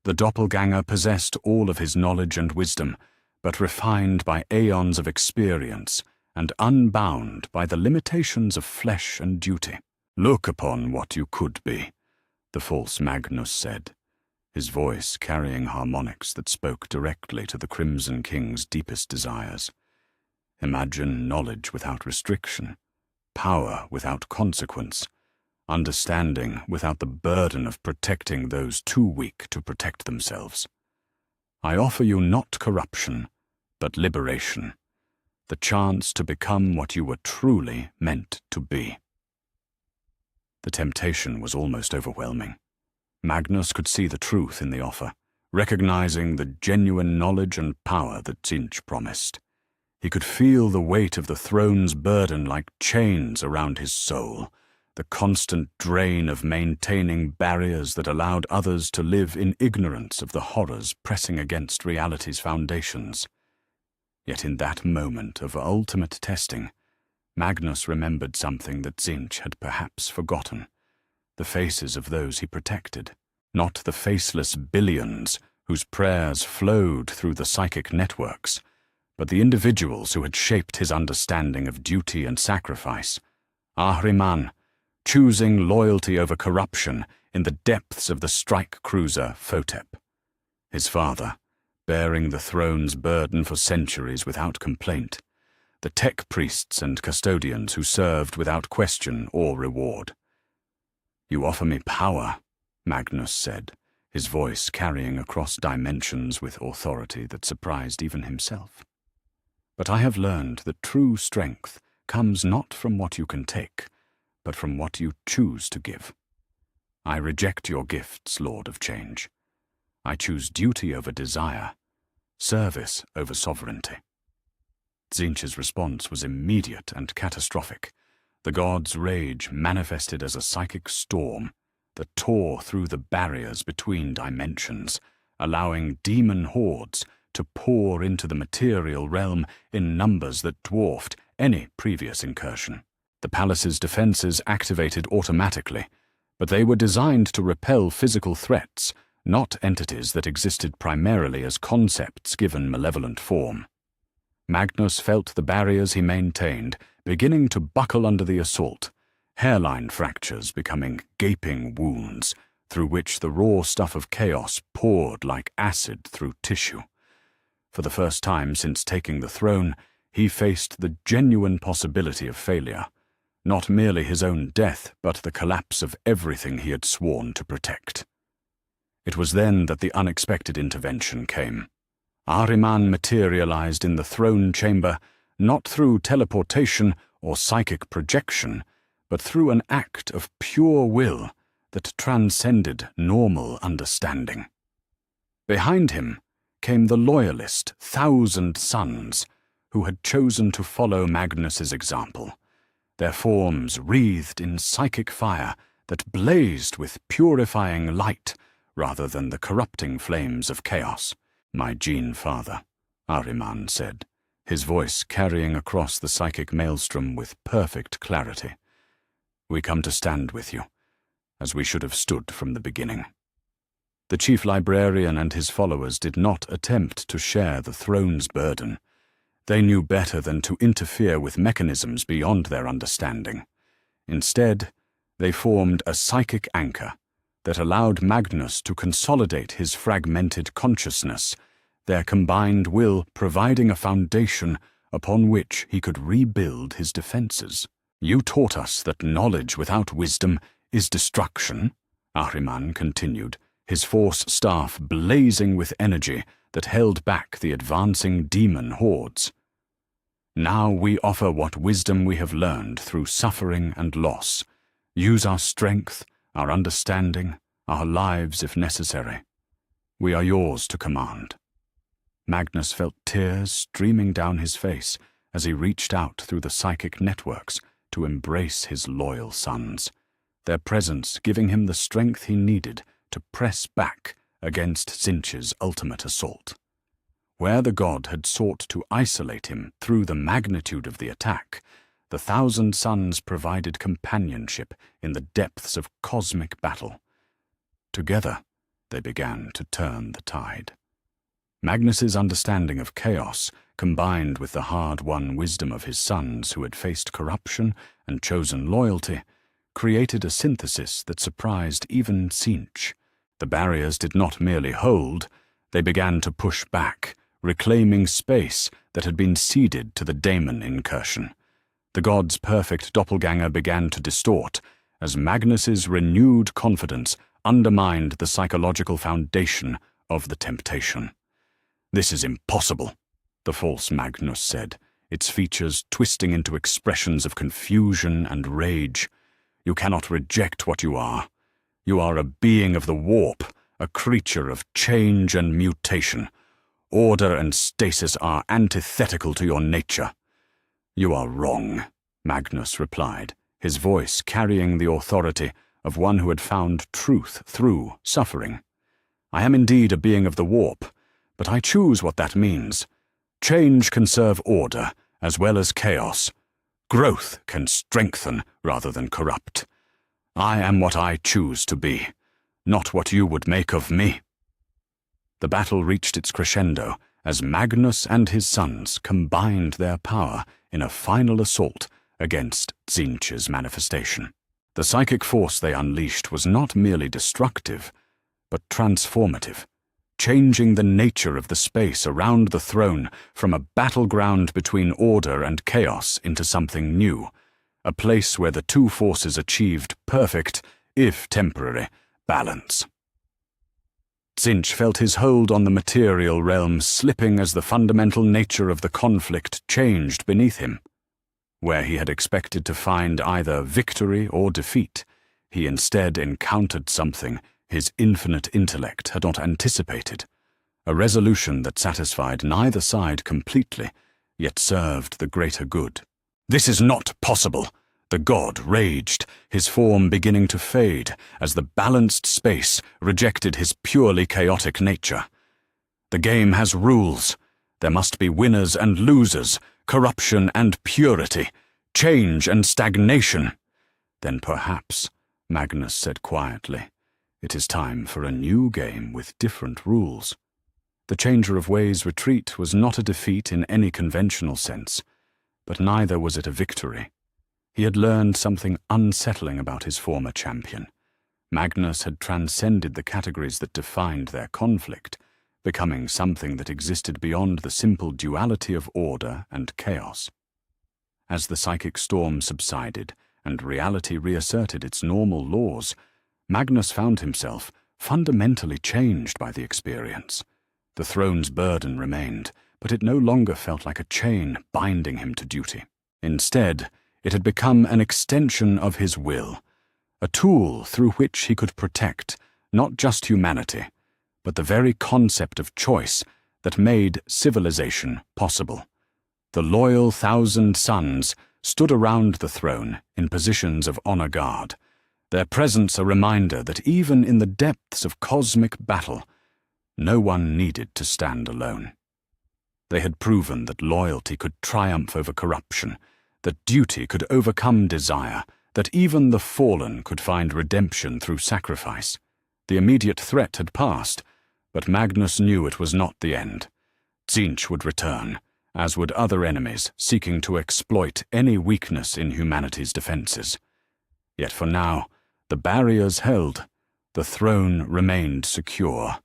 The doppelganger possessed all of his knowledge and wisdom, but refined by aeons of experience and unbound by the limitations of flesh and duty. "Look upon what you could be," the false Magnus said, his voice carrying harmonics that spoke directly to the Crimson King's deepest desires. Imagine knowledge without restriction, power without consequence, understanding without the burden of protecting those too weak to protect themselves. I offer you not corruption, but liberation, the chance to become what you were truly meant to be. The temptation was almost overwhelming. Magnus could see the truth in the offer, recognizing the genuine knowledge and power that Tzeentch promised. He could feel the weight of the throne's burden like chains around his soul, the constant drain of maintaining barriers that allowed others to live in ignorance of the horrors pressing against reality's foundations. Yet in that moment of ultimate testing, Magnus remembered something that Tzeentch had perhaps forgotten: the faces of those he protected, not the faceless billions whose prayers flowed through the psychic networks, but the individuals who had shaped his understanding of duty and sacrifice. Ahriman, choosing loyalty over corruption in the depths of the strike cruiser Photep. His father, bearing the throne's burden for centuries without complaint. The tech priests and custodians who served without question or reward. "You offer me power," Magnus said, his voice carrying across dimensions with authority that surprised even himself. "But I have learned that true strength comes not from what you can take, but from what you choose to give. I reject your gifts, Lord of Change. I choose duty over desire, service over sovereignty." Tzeentch's response was immediate and catastrophic. The god's rage manifested as a psychic storm that tore through the barriers between dimensions, allowing demon hordes to pour into the material realm in numbers that dwarfed any previous incursion. The palace's defenses activated automatically, but they were designed to repel physical threats, not entities that existed primarily as concepts given malevolent form. Magnus felt the barriers he maintained beginning to buckle under the assault, hairline fractures becoming gaping wounds through which the raw stuff of chaos poured like acid through tissue. For the first time since taking the throne, he faced the genuine possibility of failure, not merely his own death, but the collapse of everything he had sworn to protect. It was then that the unexpected intervention came. Ahriman materialized in the throne chamber, not through teleportation or psychic projection, but through an act of pure will that transcended normal understanding. Behind him came the loyalist 1,000 sons who had chosen to follow Magnus's example, their forms wreathed in psychic fire that blazed with purifying light rather than the corrupting flames of chaos. "My gene father," Ahriman said, his voice carrying across the psychic maelstrom with perfect clarity. We come to stand with you, as we should have stood from the beginning." The chief librarian and his followers did not attempt to share the throne's burden. They knew better than to interfere with mechanisms beyond their understanding. Instead, they formed a psychic anchor that allowed Magnus to consolidate his fragmented consciousness, their combined will providing a foundation upon which he could rebuild his defenses. "You taught us that knowledge without wisdom is destruction," Ahriman continued, his force staff blazing with energy that held back the advancing demon hordes. "Now we offer what wisdom we have learned through suffering and loss. Use our strength, our understanding, our lives if necessary. We are yours to command." Magnus felt tears streaming down his face as he reached out through the psychic networks to embrace his loyal sons, their presence giving him the strength he needed to press back against Tzeentch's ultimate assault. Where the god had sought to isolate him through the magnitude of the attack, the Thousand Sons provided companionship in the depths of cosmic battle. Together, they began to turn the tide. Magnus's understanding of chaos, combined with the hard-won wisdom of his sons who had faced corruption and chosen loyalty, created a synthesis that surprised even Tzeentch. The barriers did not merely hold, they began to push back, reclaiming space that had been ceded to the daemon incursion. The god's perfect doppelganger began to distort, as Magnus's renewed confidence undermined the psychological foundation of the temptation. "This is impossible," the false Magnus said, its features twisting into expressions of confusion and rage. "You cannot reject what you are. You are a being of the warp, a creature of change and mutation. Order and stasis are antithetical to your nature." "You are wrong," Magnus replied, his voice carrying the authority of one who had found truth through suffering. "I am indeed a being of the warp, but I choose what that means. Change can serve order as well as chaos. Growth can strengthen rather than corrupt. I am what I choose to be, not what you would make of me." The battle reached its crescendo as Magnus and his sons combined their power in a final assault against Tzeentch's manifestation. The psychic force they unleashed was not merely destructive, but transformative, changing the nature of the space around the throne from a battleground between order and chaos into something new, a place where the two forces achieved perfect, if temporary, balance. Tzeentch felt his hold on the material realm slipping as the fundamental nature of the conflict changed beneath him. Where he had expected to find either victory or defeat, he instead encountered something his infinite intellect had not anticipated, a resolution that satisfied neither side completely, yet served the greater good. "This is not possible," the god raged, his form beginning to fade as the balanced space rejected his purely chaotic nature. "The game has rules. There must be winners and losers, corruption and purity, change and stagnation." "Then perhaps," Magnus said quietly, "it is time for a new game with different rules." The Changer of Ways retreat was not a defeat in any conventional sense, but neither was it a victory. He had learned something unsettling about his former champion. Magnus had transcended the categories that defined their conflict, becoming something that existed beyond the simple duality of order and chaos. As the psychic storm subsided and reality reasserted its normal laws, Magnus found himself fundamentally changed by the experience. The throne's burden remained, but it no longer felt like a chain binding him to duty. Instead, it had become an extension of his will, a tool through which he could protect not just humanity, but the very concept of choice that made civilization possible. The loyal Thousand Sons stood around the throne in positions of honor guard, their presence a reminder that even in the depths of cosmic battle, no one needed to stand alone. They had proven that loyalty could triumph over corruption, that duty could overcome desire, that even the fallen could find redemption through sacrifice. The immediate threat had passed, but Magnus knew it was not the end. Tzeentch would return, as would other enemies seeking to exploit any weakness in humanity's defenses. Yet for now, the barriers held, the throne remained secure,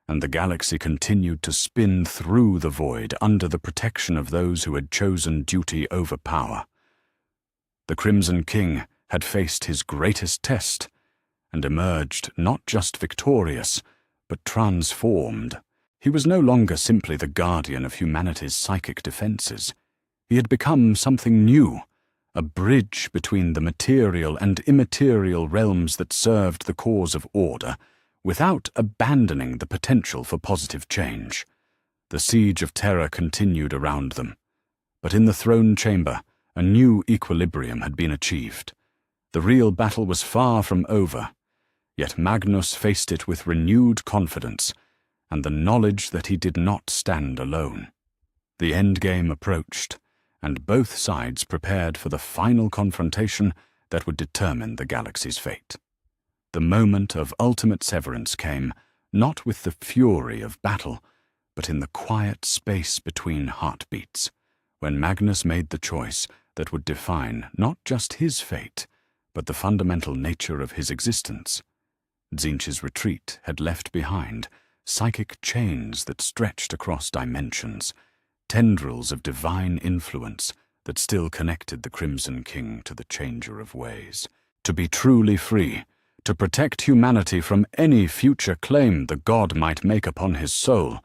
and the galaxy continued to spin through the void under the protection of those who had chosen duty over power. The Crimson King had faced his greatest test, and emerged not just victorious, but transformed. He was no longer simply the guardian of humanity's psychic defenses. He had become something new, a bridge between the material and immaterial realms that served the cause of order, without abandoning the potential for positive change. The siege of terror continued around them, but in the throne chamber, a new equilibrium had been achieved. The real battle was far from over, yet Magnus faced it with renewed confidence, and the knowledge that he did not stand alone. The endgame approached, and both sides prepared for the final confrontation that would determine the galaxy's fate. The moment of ultimate severance came, not with the fury of battle, but in the quiet space between heartbeats, when Magnus made the choice that would define not just his fate, but the fundamental nature of his existence. Tzeentch's retreat had left behind psychic chains that stretched across dimensions, tendrils of divine influence that still connected the Crimson King to the Changer of Ways. To be truly free, to protect humanity from any future claim the god might make upon his soul,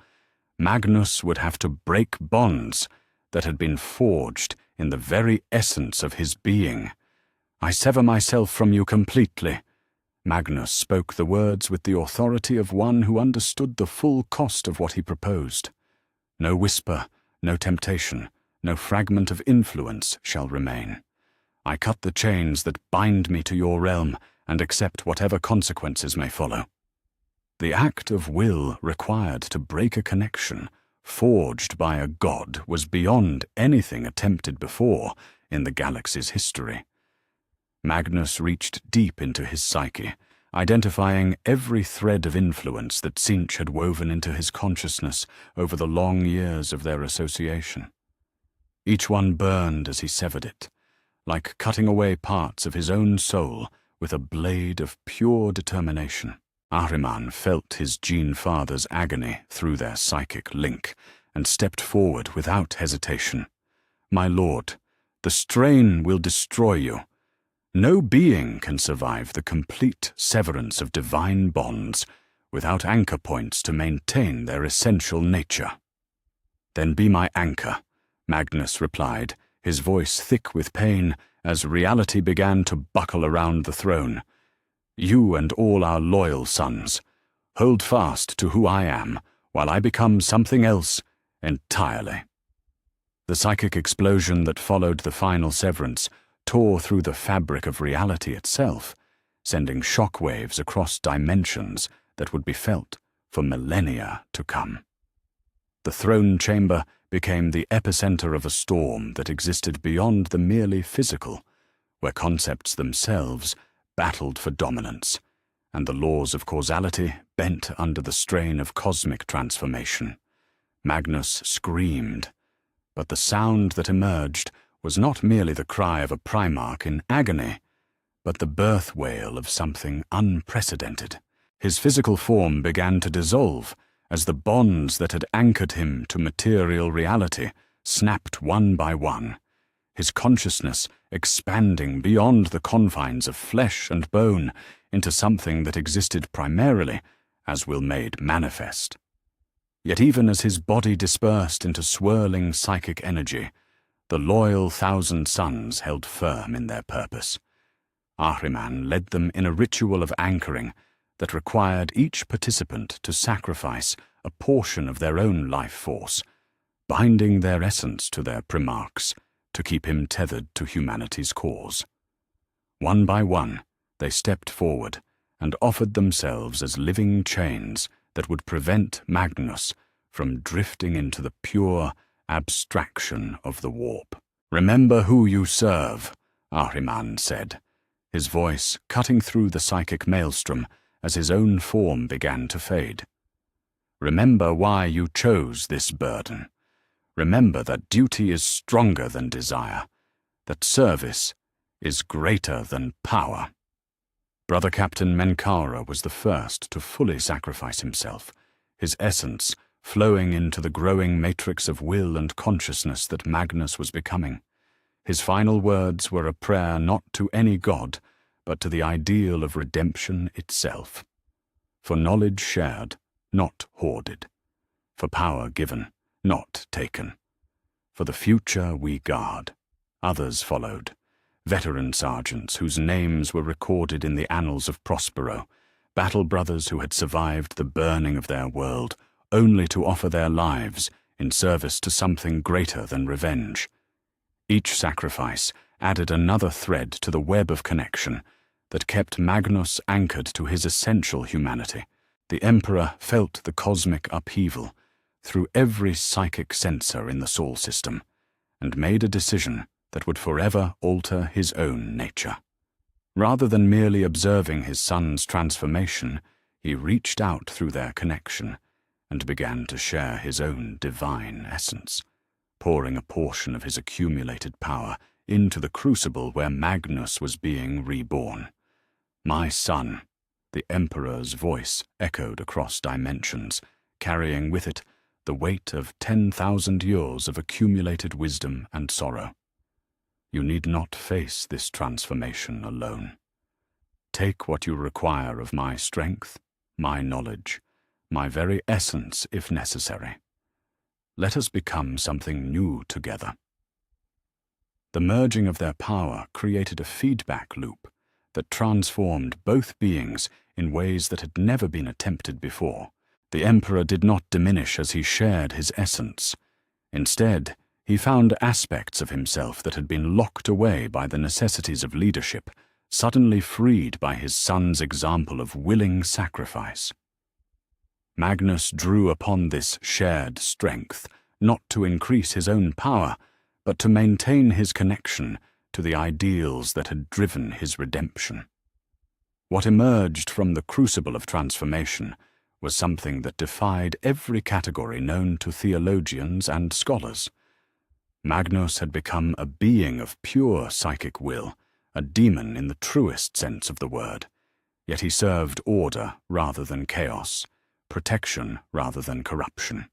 Magnus would have to break bonds that had been forged in the very essence of his being. "I sever myself from you completely." Magnus spoke the words with the authority of one who understood the full cost of what he proposed. No whisper, no temptation, no fragment of influence shall remain. I cut the chains that bind me to your realm and accept whatever consequences may follow. The act of will required to break a connection forged by a god was beyond anything attempted before in the galaxy's history. Magnus reached deep into his psyche, identifying every thread of influence that Tzeentch had woven into his consciousness over the long years of their association. Each one burned as he severed it, like cutting away parts of his own soul with a blade of pure determination. Ahriman felt his gene father's agony through their psychic link and stepped forward without hesitation. "My lord, the strain will destroy you. No being can survive the complete severance of divine bonds without anchor points to maintain their essential nature." "Then be my anchor," Magnus replied, his voice thick with pain as reality began to buckle around the throne. "You and all our loyal sons, hold fast to who I am while I become something else entirely." The psychic explosion that followed the final severance tore through the fabric of reality itself, sending shockwaves across dimensions that would be felt for millennia to come. The throne chamber became the epicenter of a storm that existed beyond the merely physical, where concepts themselves battled for dominance, and the laws of causality bent under the strain of cosmic transformation. Magnus screamed, but the sound that emerged was not merely the cry of a primarch in agony, but the birth wail of something unprecedented. His physical form began to dissolve as the bonds that had anchored him to material reality snapped one by one, his consciousness expanding beyond the confines of flesh and bone into something that existed primarily as will made manifest. Yet even as his body dispersed into swirling psychic energy, the loyal Thousand Sons held firm in their purpose. Ahriman led them in a ritual of anchoring that required each participant to sacrifice a portion of their own life force, binding their essence to their primarchs to keep him tethered to humanity's cause. One by one, they stepped forward and offered themselves as living chains that would prevent Magnus from drifting into the pure abstraction of the warp. "Remember who you serve," Ahriman said, his voice cutting through the psychic maelstrom as his own form began to fade. Remember why you chose this burden. Remember that duty is stronger than desire, that service is greater than power. Brother Captain Menkara was the first to fully sacrifice himself, his essence flowing into the growing matrix of will and consciousness that Magnus was becoming. His final words were a prayer not to any god, but to the ideal of redemption itself. For knowledge shared, not hoarded. For power given, not taken. For the future we guard. Others followed. Veteran sergeants whose names were recorded in the annals of Prospero, battle brothers who had survived the burning of their world, only to offer their lives in service to something greater than revenge. Each sacrifice added another thread to the web of connection that kept Magnus anchored to his essential humanity. The Emperor felt the cosmic upheaval through every psychic sensor in the Sol system, and made a decision that would forever alter his own nature. Rather than merely observing his son's transformation, he reached out through their connection and began to share his own divine essence, pouring a portion of his accumulated power into the crucible where Magnus was being reborn. "My son," the Emperor's voice echoed across dimensions, carrying with it the weight of 10,000 years of accumulated wisdom and sorrow. "You need not face this transformation alone. Take what you require of my strength, my knowledge, my very essence if necessary. Let us become something new together." The merging of their power created a feedback loop that transformed both beings in ways that had never been attempted before. The Emperor did not diminish as he shared his essence. Instead, he found aspects of himself that had been locked away by the necessities of leadership, suddenly freed by his son's example of willing sacrifice. Magnus drew upon this shared strength, not to increase his own power, but to maintain his connection to the ideals that had driven his redemption. What emerged from the crucible of transformation was something that defied every category known to theologians and scholars. Magnus had become a being of pure psychic will, a demon in the truest sense of the word, yet he served order rather than chaos, protection rather than corruption.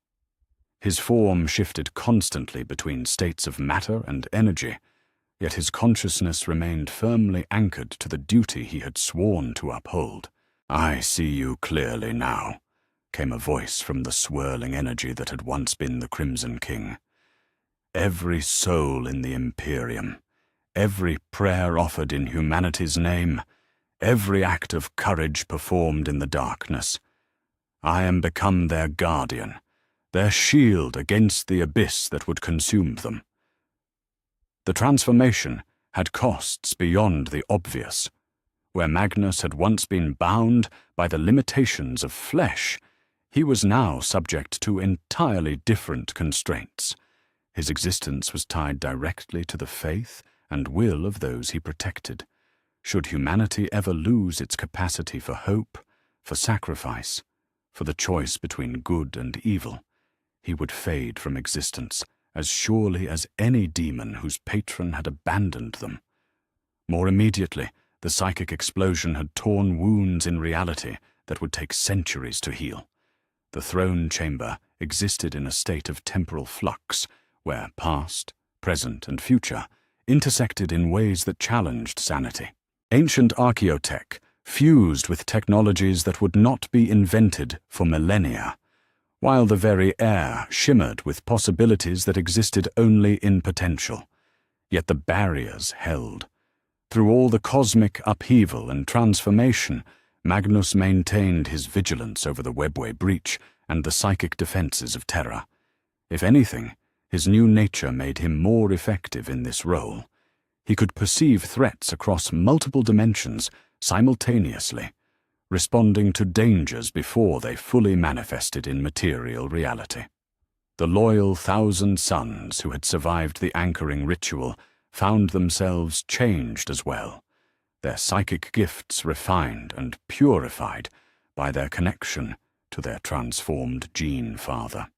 His form shifted constantly between states of matter and energy, yet his consciousness remained firmly anchored to the duty he had sworn to uphold. "I see you clearly now," came a voice from the swirling energy that had once been the Crimson King. "Every soul in the Imperium, every prayer offered in humanity's name, every act of courage performed in the darkness. I am become their guardian, their shield against the abyss that would consume them." The transformation had costs beyond the obvious. Where Magnus had once been bound by the limitations of flesh, he was now subject to entirely different constraints. His existence was tied directly to the faith and will of those he protected. Should humanity ever lose its capacity for hope, for sacrifice, for the choice between good and evil, he would fade from existence as surely as any demon whose patron had abandoned them. More immediately, the psychic explosion had torn wounds in reality that would take centuries to heal. The throne chamber existed in a state of temporal flux, where past, present, and future intersected in ways that challenged sanity. Ancient archaeotech fused with technologies that would not be invented for millennia, while the very air shimmered with possibilities that existed only in potential. Yet the barriers held. Through all the cosmic upheaval and transformation, Magnus maintained his vigilance over the webway breach and the psychic defenses of Terra. If anything, his new nature made him more effective in this role. He could perceive threats across multiple dimensions simultaneously, responding to dangers before they fully manifested in material reality. The loyal 1,000 sons who had survived the anchoring ritual found themselves changed as well. their psychic gifts refined and purified by their connection to their transformed gene father.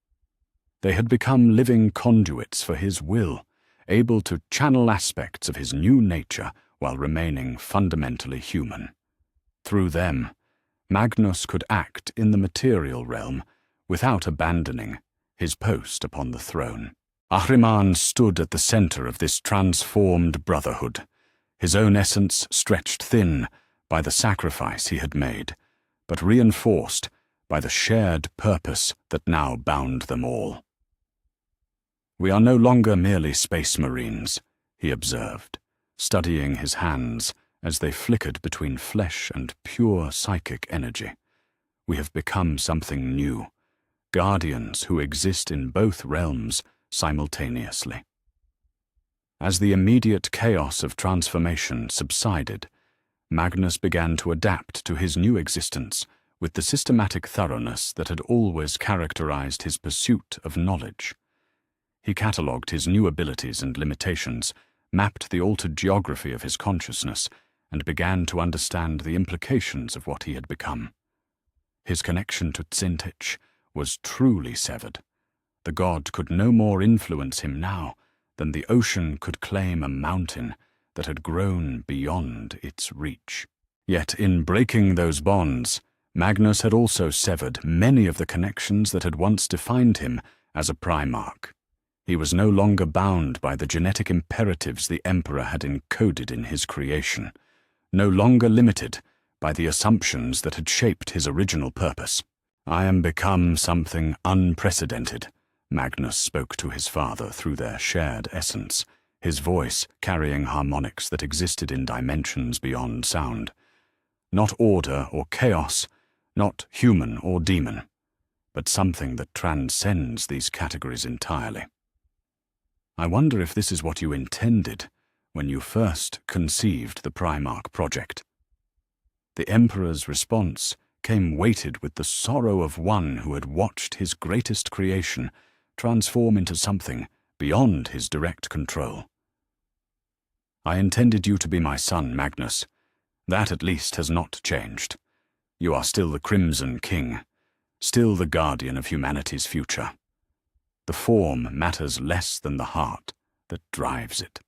They had become living conduits for his will, able to channel aspects of his new nature while remaining fundamentally human. Through them, Magnus could act in the material realm without abandoning his post upon the throne. Ahriman stood at the center of this transformed brotherhood, his own essence stretched thin by the sacrifice he had made, but reinforced by the shared purpose that now bound them all. "We are no longer merely space marines," he observed, studying his hands as they flickered between flesh and pure psychic energy. "We have become something new, guardians who exist in both realms simultaneously." As the immediate chaos of transformation subsided, Magnus began to adapt to his new existence with the systematic thoroughness that had always characterized his pursuit of knowledge. He catalogued his new abilities and limitations, mapped the altered geography of his consciousness, and began to understand the implications of what he had become. His connection to Tzintich was truly severed. The god could no more influence him now than the ocean could claim a mountain that had grown beyond its reach. Yet in breaking those bonds, Magnus had also severed many of the connections that had once defined him as a Primarch. He was no longer bound by the genetic imperatives the Emperor had encoded in his creation, no longer limited by the assumptions that had shaped his original purpose. "I am become something unprecedented," Magnus spoke to his father through their shared essence, his voice carrying harmonics that existed in dimensions beyond sound. Not order or chaos, not human or demon, but something that transcends these categories entirely. "I wonder if this is what you intended when you first conceived the Primarch project." The Emperor's response came weighted with the sorrow of one who had watched his greatest creation transform into something beyond his direct control. "I intended you to be my son, Magnus. That at least has not changed. You are still the Crimson King, still the guardian of humanity's future. The form matters less than the heart that drives it."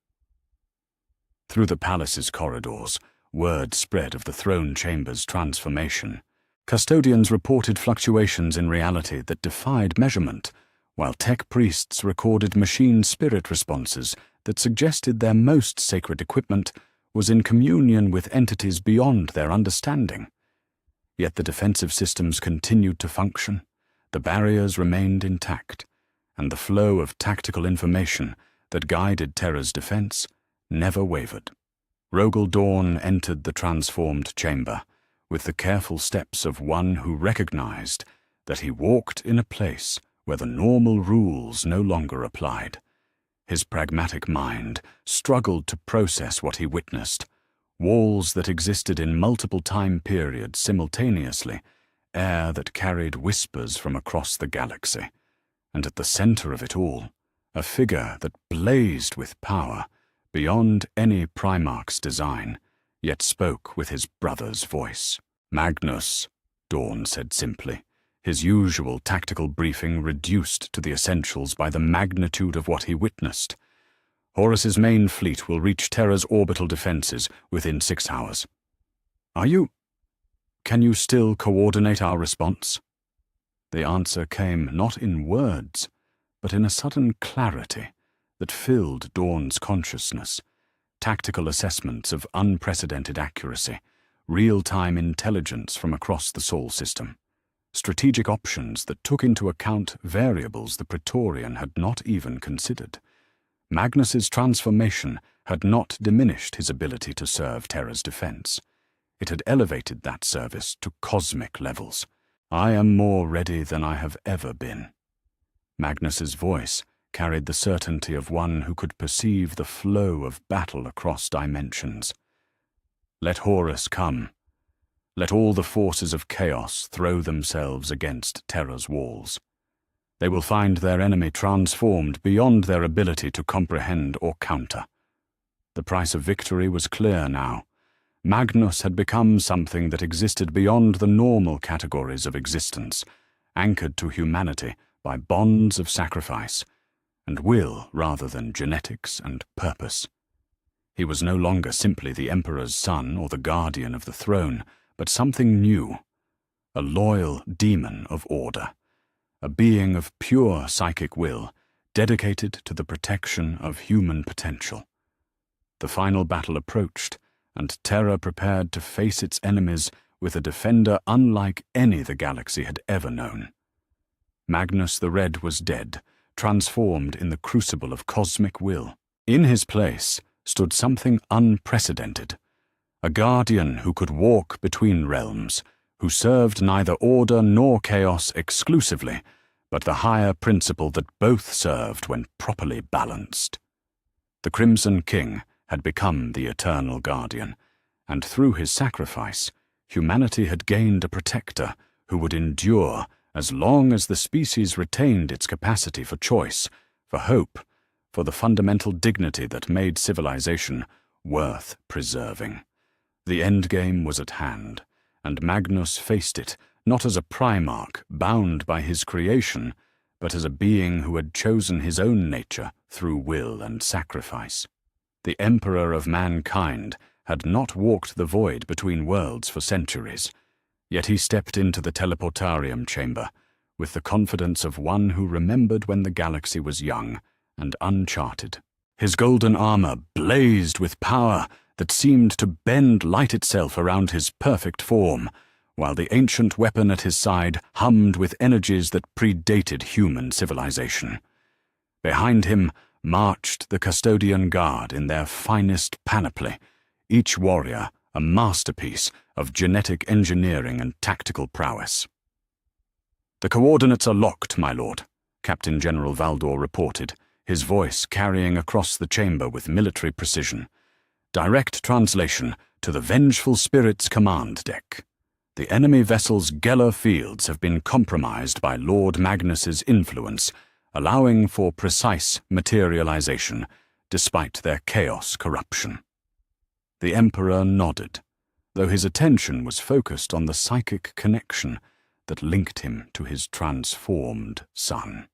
Through the palace's corridors, word spread of the throne chamber's transformation. Custodians reported fluctuations in reality that defied measurement, while tech priests recorded machine spirit responses that suggested their most sacred equipment was in communion with entities beyond their understanding. Yet the defensive systems continued to function, the barriers remained intact, and the flow of tactical information that guided Terra's defense never wavered. Rogel Dawn entered the transformed chamber with the careful steps of one who recognized that he walked in a place where the normal rules no longer applied. His pragmatic mind struggled to process what he witnessed, walls that existed in multiple time periods simultaneously, air that carried whispers from across the galaxy, and at the center of it all, a figure that blazed with power beyond any Primarch's design, yet spoke with his brother's voice. "Magnus," Dawn said simply, his usual tactical briefing reduced to the essentials by the magnitude of what he witnessed. "Horus's main fleet will reach Terra's orbital defenses within 6 hours. Can you still coordinate our response?" The answer came not in words, but in a sudden clarity that filled Dawn's consciousness. Tactical assessments of unprecedented accuracy, real-time intelligence from across the Sol system, strategic options that took into account variables the Praetorian had not even considered. Magnus's transformation had not diminished his ability to serve Terra's defense. It had elevated that service to cosmic levels. "I am more ready than I have ever been." Magnus's voice carried the certainty of one who could perceive the flow of battle across dimensions. "Let Horus come. Let all the forces of chaos throw themselves against Terra's walls. They will find their enemy transformed beyond their ability to comprehend or counter." The price of victory was clear now. Magnus had become something that existed beyond the normal categories of existence, anchored to humanity by bonds of sacrifice, and will rather than genetics and purpose. He was no longer simply the Emperor's son or the guardian of the throne, but something new, a loyal demon of order, a being of pure psychic will, dedicated to the protection of human potential. The final battle approached, and Terra prepared to face its enemies with a defender unlike any the galaxy had ever known. Magnus the Red was dead, transformed in the crucible of cosmic will. In his place stood something unprecedented, a guardian who could walk between realms, who served neither order nor chaos exclusively, but the higher principle that both served when properly balanced. The Crimson King had become the eternal guardian, and through his sacrifice, humanity had gained a protector who would endure as long as the species retained its capacity for choice, for hope, for the fundamental dignity that made civilization worth preserving. The endgame was at hand, and Magnus faced it not as a Primarch bound by his creation, but as a being who had chosen his own nature through will and sacrifice. The Emperor of mankind had not walked the void between worlds for centuries, yet he stepped into the teleportarium chamber with the confidence of one who remembered when the galaxy was young and uncharted. His golden armor blazed with power that seemed to bend light itself around his perfect form, while the ancient weapon at his side hummed with energies that predated human civilization. Behind him marched the custodian guard in their finest panoply, each warrior a masterpiece of genetic engineering and tactical prowess. "The coordinates are locked, my lord," Captain General Valdor reported, his voice carrying across the chamber with military precision. "Direct translation to the Vengeful Spirit's command deck. The enemy vessel's Geller fields have been compromised by Lord Magnus's influence, allowing for precise materialization, despite their chaos corruption." The Emperor nodded, though his attention was focused on the psychic connection that linked him to his transformed son.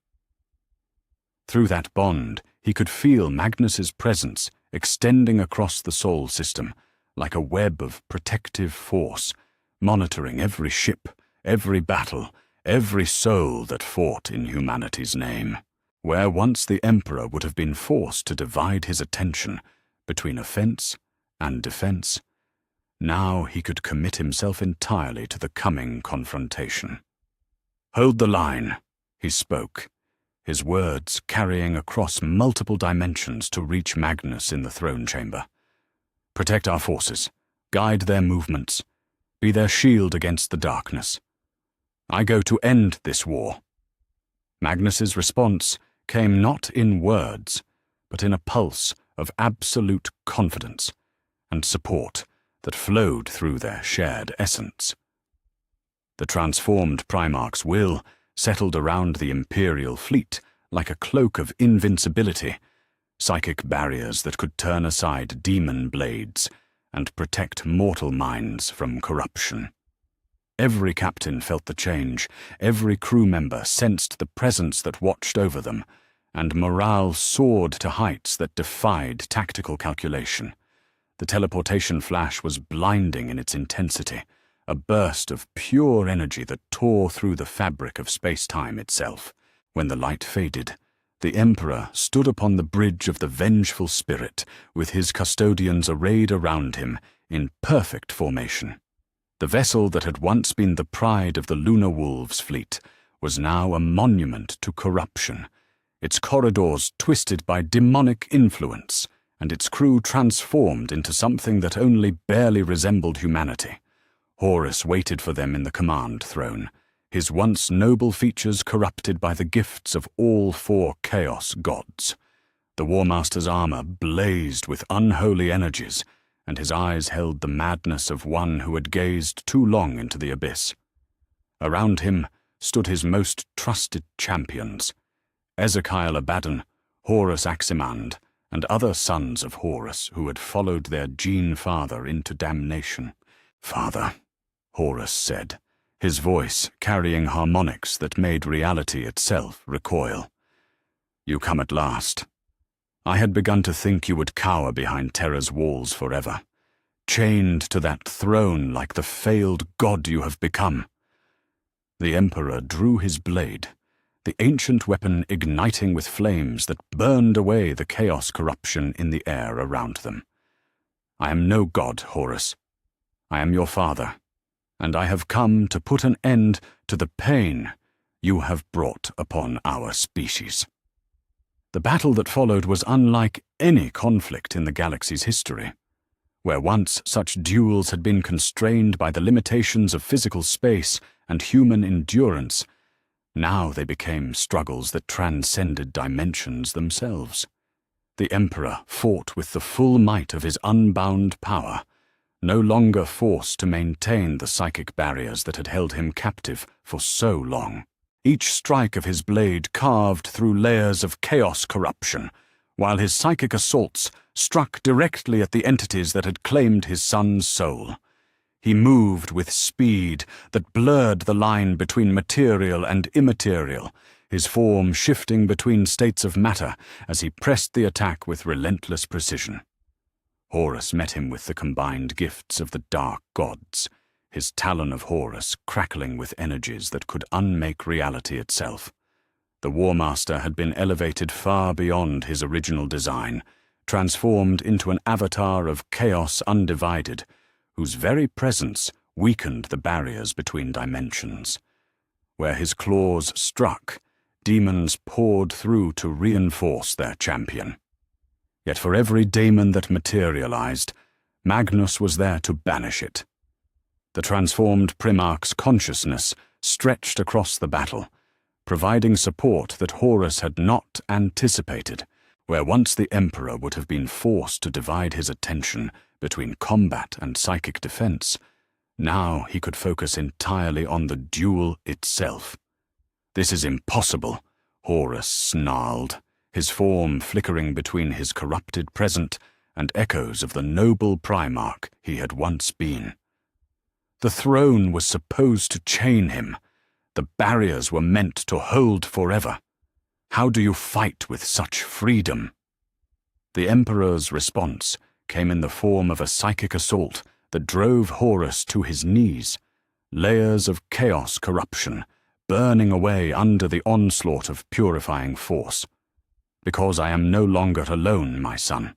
Through that bond, he could feel Magnus's presence extending across the Sol system like a web of protective force, monitoring every ship, every battle, every soul that fought in humanity's name. Where once the Emperor would have been forced to divide his attention between offense and defense, now he could commit himself entirely to the coming confrontation. "Hold the line," he spoke, his words carrying across multiple dimensions to reach Magnus in the throne chamber. "Protect our forces, guide their movements, be their shield against the darkness. I go to end this war." Magnus's response came not in words, but in a pulse of absolute confidence and support that flowed through their shared essence. The transformed Primarch's will settled around the Imperial fleet like a cloak of invincibility, psychic barriers that could turn aside demon blades and protect mortal minds from corruption. Every captain felt the change, every crew member sensed the presence that watched over them, and morale soared to heights that defied tactical calculation. The teleportation flash was blinding in its intensity, a burst of pure energy that tore through the fabric of space-time itself. When the light faded, the Emperor stood upon the bridge of the Vengeful Spirit, with his custodians arrayed around him in perfect formation. The vessel that had once been the pride of the Lunar Wolves' fleet was now a monument to corruption, its corridors twisted by demonic influence, and its crew transformed into something that only barely resembled humanity. Horus waited for them in the command throne, his once noble features corrupted by the gifts of all four Chaos gods. The War Master's armor blazed with unholy energies, and his eyes held the madness of one who had gazed too long into the abyss. Around him stood his most trusted champions, Ezekiel Abaddon, Horus Aximand, and other sons of Horus who had followed their gene father into damnation. "Father," Horus said, his voice carrying harmonics that made reality itself recoil. "You come at last. I had begun to think you would cower behind Terra's walls forever, chained to that throne like the failed god you have become." The Emperor drew his blade, the ancient weapon igniting with flames that burned away the chaos corruption in the air around them. "I am no god, Horus. I am your father, and I have come to put an end to the pain you have brought upon our species." The battle that followed was unlike any conflict in the galaxy's history. Where once such duels had been constrained by the limitations of physical space and human endurance, now they became struggles that transcended dimensions themselves. The Emperor fought with the full might of his unbound power, no longer forced to maintain the psychic barriers that had held him captive for so long. Each strike of his blade carved through layers of chaos corruption, while his psychic assaults struck directly at the entities that had claimed his son's soul. He moved with speed that blurred the line between material and immaterial, his form shifting between states of matter as he pressed the attack with relentless precision. Horus met him with the combined gifts of the dark gods, his talon of Horus crackling with energies that could unmake reality itself. The War Master had been elevated far beyond his original design, transformed into an avatar of chaos undivided, whose very presence weakened the barriers between dimensions. Where his claws struck, demons poured through to reinforce their champion. Yet for every daemon that materialized, Magnus was there to banish it. The transformed Primarch's consciousness stretched across the battle, providing support that Horus had not anticipated. Where once the Emperor would have been forced to divide his attention between combat and psychic defense, now he could focus entirely on the duel itself. "This is impossible," Horus snarled, his form flickering between his corrupted present and echoes of the noble Primarch he had once been. The throne was supposed to chain him. The barriers were meant to hold forever. How do you fight with such freedom? The Emperor's response came in the form of a psychic assault that drove Horus to his knees, layers of chaos corruption burning away under the onslaught of purifying force. "Because I am no longer alone, my son.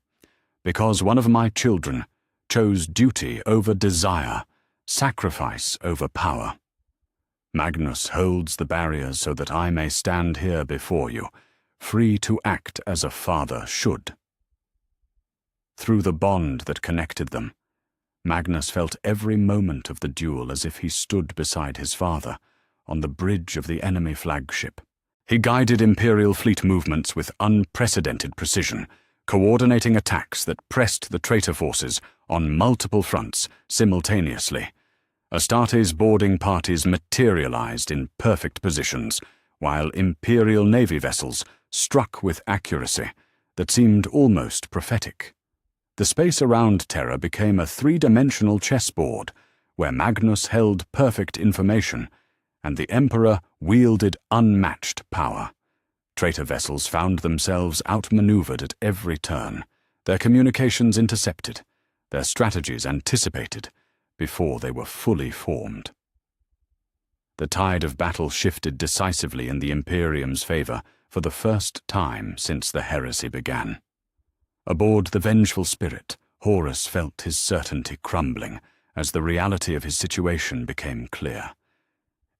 Because one of my children chose duty over desire, sacrifice over power. Magnus holds the barriers so that I may stand here before you, free to act as a father should." Through the bond that connected them, Magnus felt every moment of the duel as if he stood beside his father, on the bridge of the enemy flagship. He guided Imperial fleet movements with unprecedented precision, coordinating attacks that pressed the traitor forces on multiple fronts simultaneously. Astartes boarding parties materialized in perfect positions, while Imperial Navy vessels struck with accuracy that seemed almost prophetic. The space around Terra became a three-dimensional chessboard, where Magnus held perfect information, and the Emperor wielded unmatched power. Traitor vessels found themselves outmaneuvered at every turn, their communications intercepted, their strategies anticipated, before they were fully formed. The tide of battle shifted decisively in the Imperium's favor for the first time since the heresy began. Aboard the vengeful spirit, Horus felt his certainty crumbling as the reality of his situation became clear.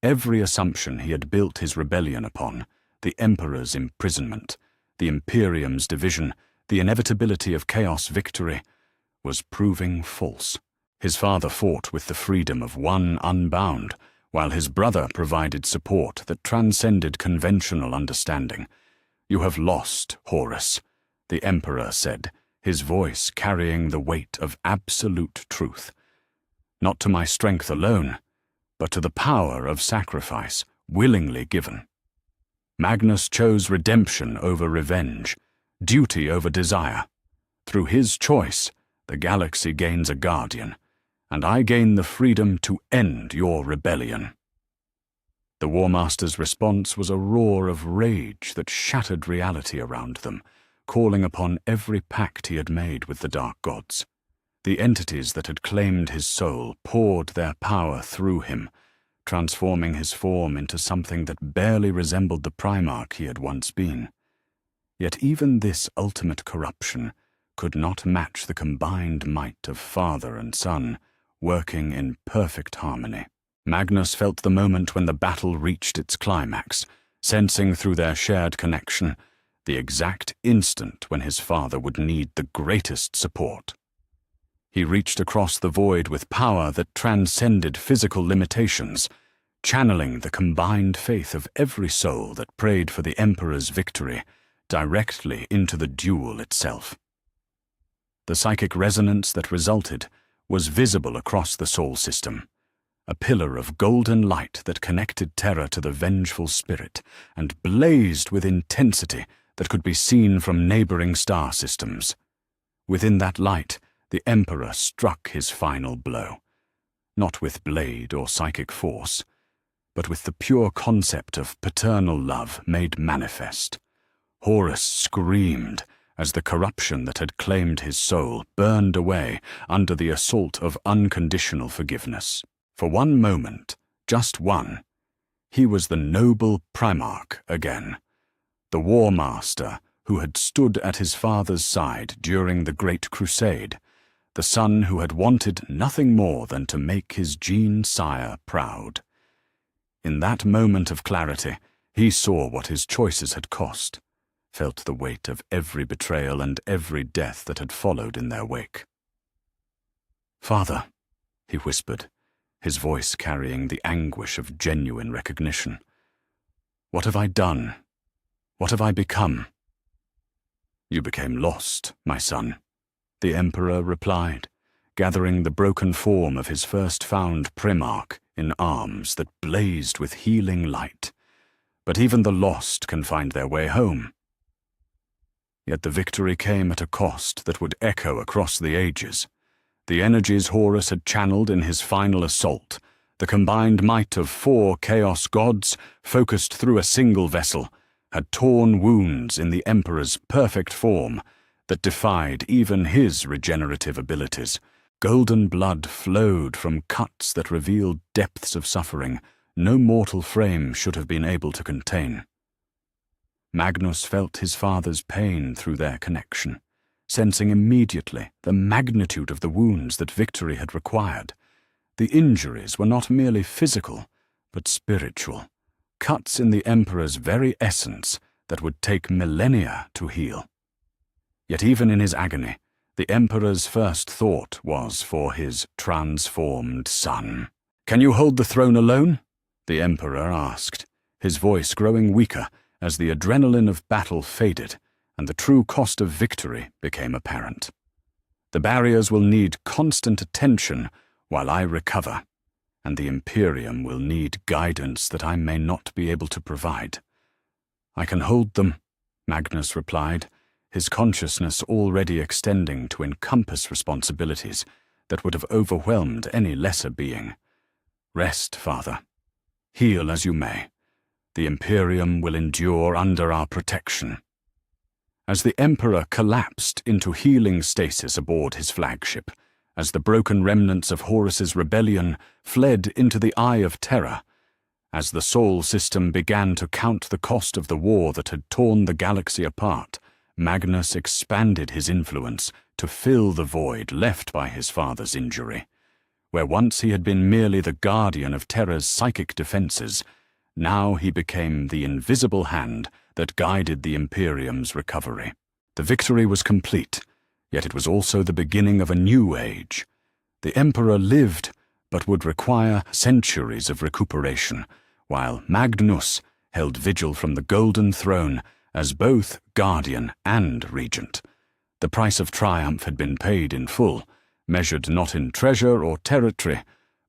Every assumption he had built his rebellion upon, the Emperor's imprisonment, the Imperium's division, the inevitability of chaos victory, was proving false. His father fought with the freedom of one unbound, while his brother provided support that transcended conventional understanding. "You have lost, Horus," the Emperor said, his voice carrying the weight of absolute truth. "Not to my strength alone, but to the power of sacrifice willingly given. Magnus chose redemption over revenge, duty over desire. Through his choice, the galaxy gains a guardian, and I gain the freedom to end your rebellion." The War Master's response was a roar of rage that shattered reality around them, calling upon every pact he had made with the Dark Gods. The entities that had claimed his soul poured their power through him, transforming his form into something that barely resembled the Primarch he had once been. Yet even this ultimate corruption could not match the combined might of father and son, working in perfect harmony. Magnus felt the moment when the battle reached its climax, sensing through their shared connection the exact instant when his father would need the greatest support. He reached across the void with power that transcended physical limitations, channeling the combined faith of every soul that prayed for the Emperor's victory directly into the duel itself. The psychic resonance that resulted was visible across the soul system, a pillar of golden light that connected Terra to the vengeful spirit and blazed with intensity that could be seen from neighboring star systems. Within that light, the Emperor struck his final blow, not with blade or psychic force, but with the pure concept of paternal love made manifest. Horus screamed as the corruption that had claimed his soul burned away under the assault of unconditional forgiveness. For one moment, just one, he was the noble Primarch again, the War Master who had stood at his father's side during the Great Crusade, the son who had wanted nothing more than to make his gene sire proud. In that moment of clarity, he saw what his choices had cost, felt the weight of every betrayal and every death that had followed in their wake. "Father," he whispered, his voice carrying the anguish of genuine recognition. "What have I done? What have I become?" "You became lost, my son," the Emperor replied, gathering the broken form of his first-found Primarch in arms that blazed with healing light. "But even the lost can find their way home." Yet the victory came at a cost that would echo across the ages. The energies Horus had channeled in his final assault, the combined might of 4 Chaos gods, focused through a single vessel, had torn wounds in the Emperor's perfect form that defied even his regenerative abilities. Golden blood flowed from cuts that revealed depths of suffering no mortal frame should have been able to contain. Magnus felt his father's pain through their connection, sensing immediately the magnitude of the wounds that victory had required. The injuries were not merely physical, but spiritual, cuts in the Emperor's very essence that would take millennia to heal. Yet even in his agony, the Emperor's first thought was for his transformed son. "Can you hold the throne alone?" the Emperor asked, his voice growing weaker as the adrenaline of battle faded and the true cost of victory became apparent. "The barriers will need constant attention while I recover, and the Imperium will need guidance that I may not be able to provide." "I can hold them," Magnus replied, his consciousness already extending to encompass responsibilities that would have overwhelmed any lesser being. "Rest, Father. Heal as you may. The Imperium will endure under our protection." As the Emperor collapsed into healing stasis aboard his flagship, as the broken remnants of Horus's rebellion fled into the Eye of Terror, as the Sol system began to count the cost of the war that had torn the galaxy apart, Magnus expanded his influence to fill the void left by his father's injury. Where once he had been merely the guardian of Terra's psychic defenses, now he became the invisible hand that guided the Imperium's recovery. The victory was complete, yet it was also the beginning of a new age. The Emperor lived, but would require centuries of recuperation, while Magnus held vigil from the Golden Throne as both guardian and regent. The price of triumph had been paid in full, measured not in treasure or territory,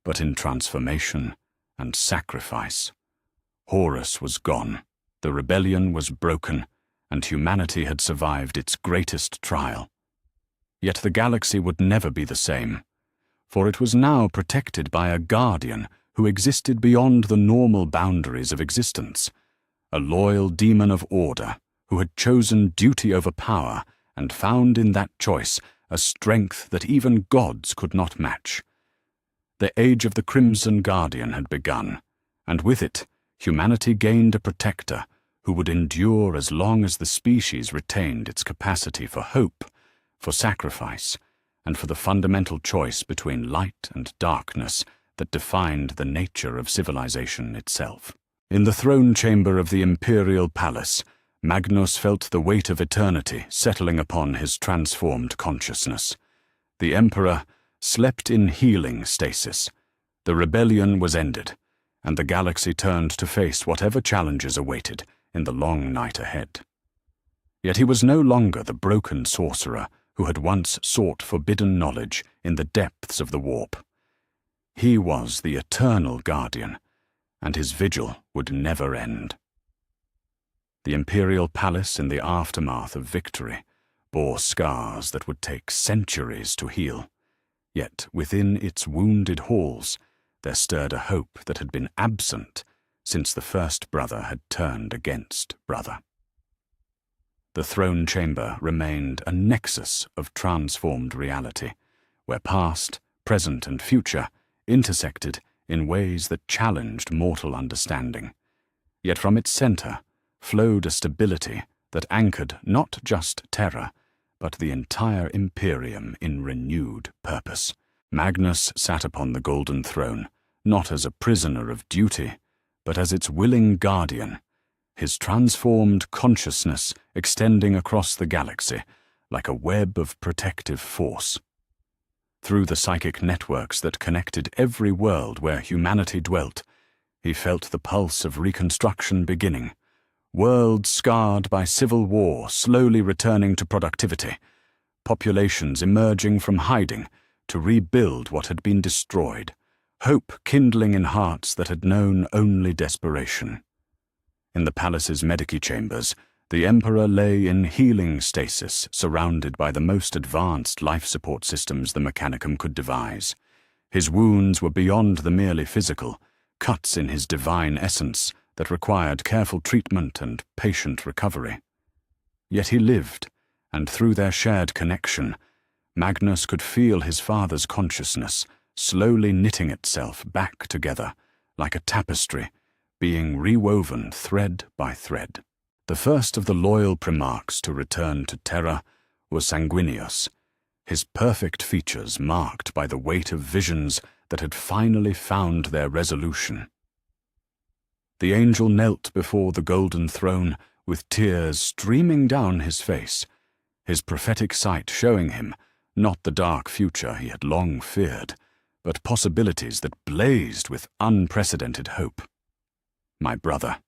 but in transformation and sacrifice. Horus was gone, the rebellion was broken, and humanity had survived its greatest trial. Yet the galaxy would never be the same, for it was now protected by a guardian who existed beyond the normal boundaries of existence, a loyal demon of order who had chosen duty over power and found in that choice a strength that even gods could not match. The age of the Crimson Guardian had begun, and with it, humanity gained a protector who would endure as long as the species retained its capacity for hope, for sacrifice, and for the fundamental choice between light and darkness that defined the nature of civilization itself. In the throne chamber of the imperial palace, Magnus felt the weight of eternity settling upon his transformed consciousness. The Emperor slept in healing stasis. The rebellion was ended, and the galaxy turned to face whatever challenges awaited in the long night ahead. Yet he was no longer the broken sorcerer who had once sought forbidden knowledge in the depths of the warp. He was the eternal guardian, and his vigil would never end. The imperial palace in the aftermath of victory bore scars that would take centuries to heal, yet within its wounded halls there stirred a hope that had been absent since the first brother had turned against brother. The throne chamber remained a nexus of transformed reality, where past, present, and future intersected in ways that challenged mortal understanding. Yet from its center flowed a stability that anchored not just terror, but the entire Imperium in renewed purpose. Magnus sat upon the golden throne, not as a prisoner of duty, but as its willing guardian, his transformed consciousness extending across the galaxy like a web of protective force. Through the psychic networks that connected every world where humanity dwelt, he felt the pulse of reconstruction beginning, worlds scarred by civil war slowly returning to productivity, populations emerging from hiding to rebuild what had been destroyed, hope kindling in hearts that had known only desperation. In the palace's medici chambers, the Emperor lay in healing stasis, surrounded by the most advanced life support systems the Mechanicum could devise. His wounds were beyond the merely physical, cuts in his divine essence that required careful treatment and patient recovery. Yet he lived, and through their shared connection, Magnus could feel his father's consciousness slowly knitting itself back together, like a tapestry, being rewoven thread by thread. The first of the loyal primarchs to return to Terra was Sanguinius, his perfect features marked by the weight of visions that had finally found their resolution. The angel knelt before the golden throne with tears streaming down his face, his prophetic sight showing him not the dark future he had long feared, but possibilities that blazed with unprecedented hope. "My brother,"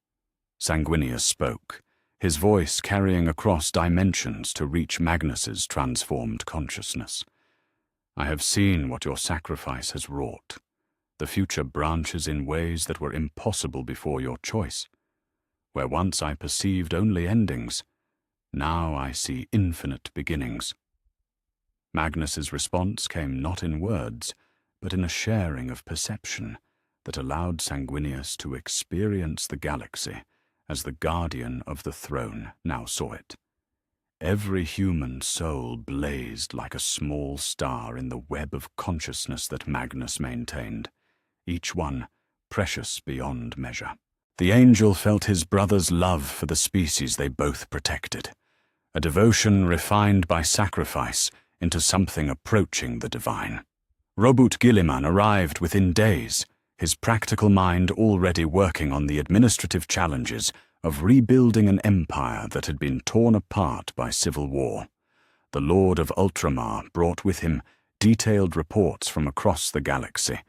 Sanguinius spoke, his voice carrying across dimensions to reach Magnus's transformed consciousness. "I have seen what your sacrifice has wrought. The future branches in ways that were impossible before your choice. Where once I perceived only endings, now I see infinite beginnings." Magnus's response came not in words, but in a sharing of perception that allowed Sanguinius to experience the galaxy as the guardian of the throne now saw it. Every human soul blazed like a small star in the web of consciousness that Magnus maintained, each one precious beyond measure. The angel felt his brother's love for the species they both protected, a devotion refined by sacrifice into something approaching the divine. Robert Guilliman arrived within days, his practical mind already working on the administrative challenges of rebuilding an empire that had been torn apart by civil war. The Lord of Ultramar brought with him detailed reports from across the galaxy,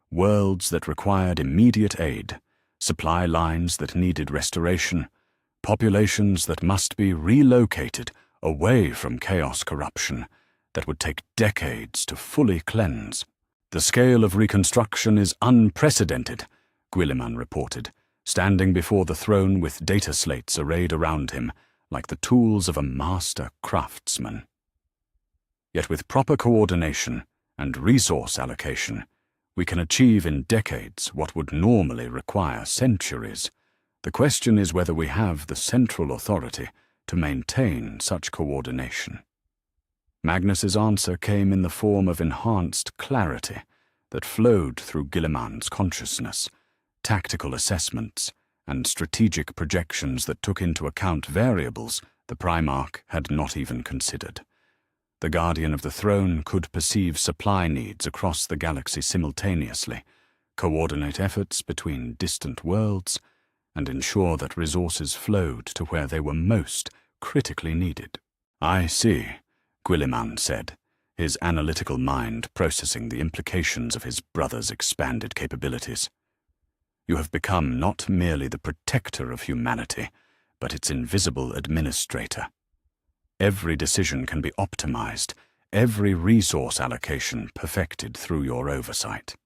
worlds that required immediate aid, supply lines that needed restoration, populations that must be relocated away from chaos corruption that would take decades to fully cleanse. "The scale of reconstruction is unprecedented," Guilliman reported, standing before the throne with data slates arrayed around him, like the tools of a master craftsman. Yet with proper coordination and resource allocation, we can achieve in decades what would normally require centuries. The question is whether we have the central authority to maintain such coordination. Magnus's answer came in the form of enhanced clarity that flowed through Guilliman's consciousness, tactical assessments, and strategic projections that took into account variables the Primarch had not even considered. The Guardian of the Throne could perceive supply needs across the galaxy simultaneously, coordinate efforts between distant worlds, and ensure that resources flowed to where they were most critically needed. "I see," Guilliman said, his analytical mind processing the implications of his brother's expanded capabilities. "You have become not merely the protector of humanity, but its invisible administrator. Every decision can be optimized, every resource allocation perfected through your oversight."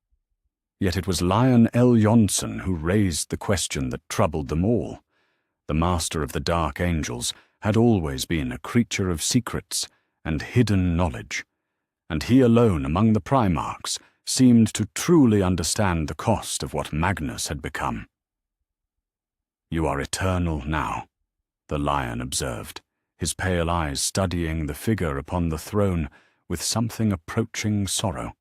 Yet it was Lion L. Johnson who raised the question that troubled them all. The Master of the Dark Angels had always been a creature of secrets and hidden knowledge, and he alone among the Primarchs seemed to truly understand the cost of what Magnus had become. "You are eternal now," the Lion observed, his pale eyes studying the figure upon the throne with something approaching sorrow.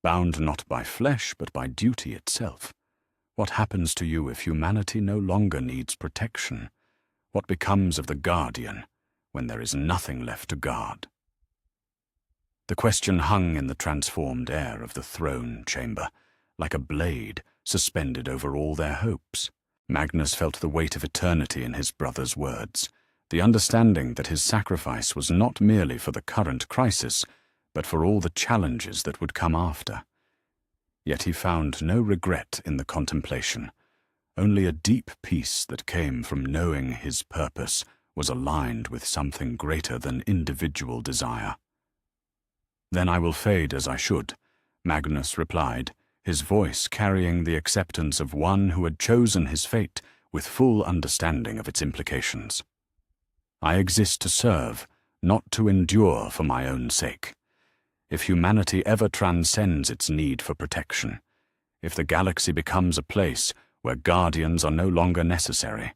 "Bound not by flesh but by duty itself. What happens to you if humanity no longer needs protection? What becomes of the Guardian when there is nothing left to guard?" The question hung in the transformed air of the throne chamber, like a blade suspended over all their hopes. Magnus felt the weight of eternity in his brother's words, the understanding that his sacrifice was not merely for the current crisis, but for all the challenges that would come after. Yet he found no regret in the contemplation, only a deep peace that came from knowing his purpose was aligned with something greater than individual desire. "Then I will fade as I should," Magnus replied, his voice carrying the acceptance of one who had chosen his fate with full understanding of its implications. "I exist to serve, not to endure for my own sake. If humanity ever transcends its need for protection, if the galaxy becomes a place where guardians are no longer necessary,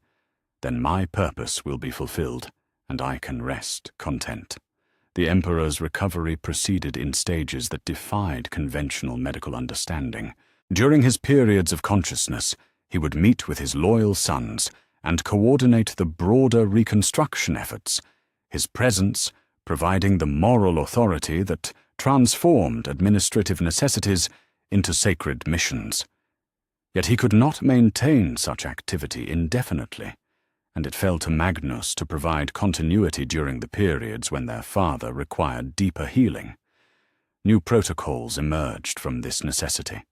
then my purpose will be fulfilled, and I can rest content." The Emperor's recovery proceeded in stages that defied conventional medical understanding. During his periods of consciousness, he would meet with his loyal sons and coordinate the broader reconstruction efforts, his presence providing the moral authority that transformed administrative necessities into sacred missions. Yet he could not maintain such activity indefinitely, and it fell to Magnus to provide continuity during the periods when their father required deeper healing. New protocols emerged from this necessity,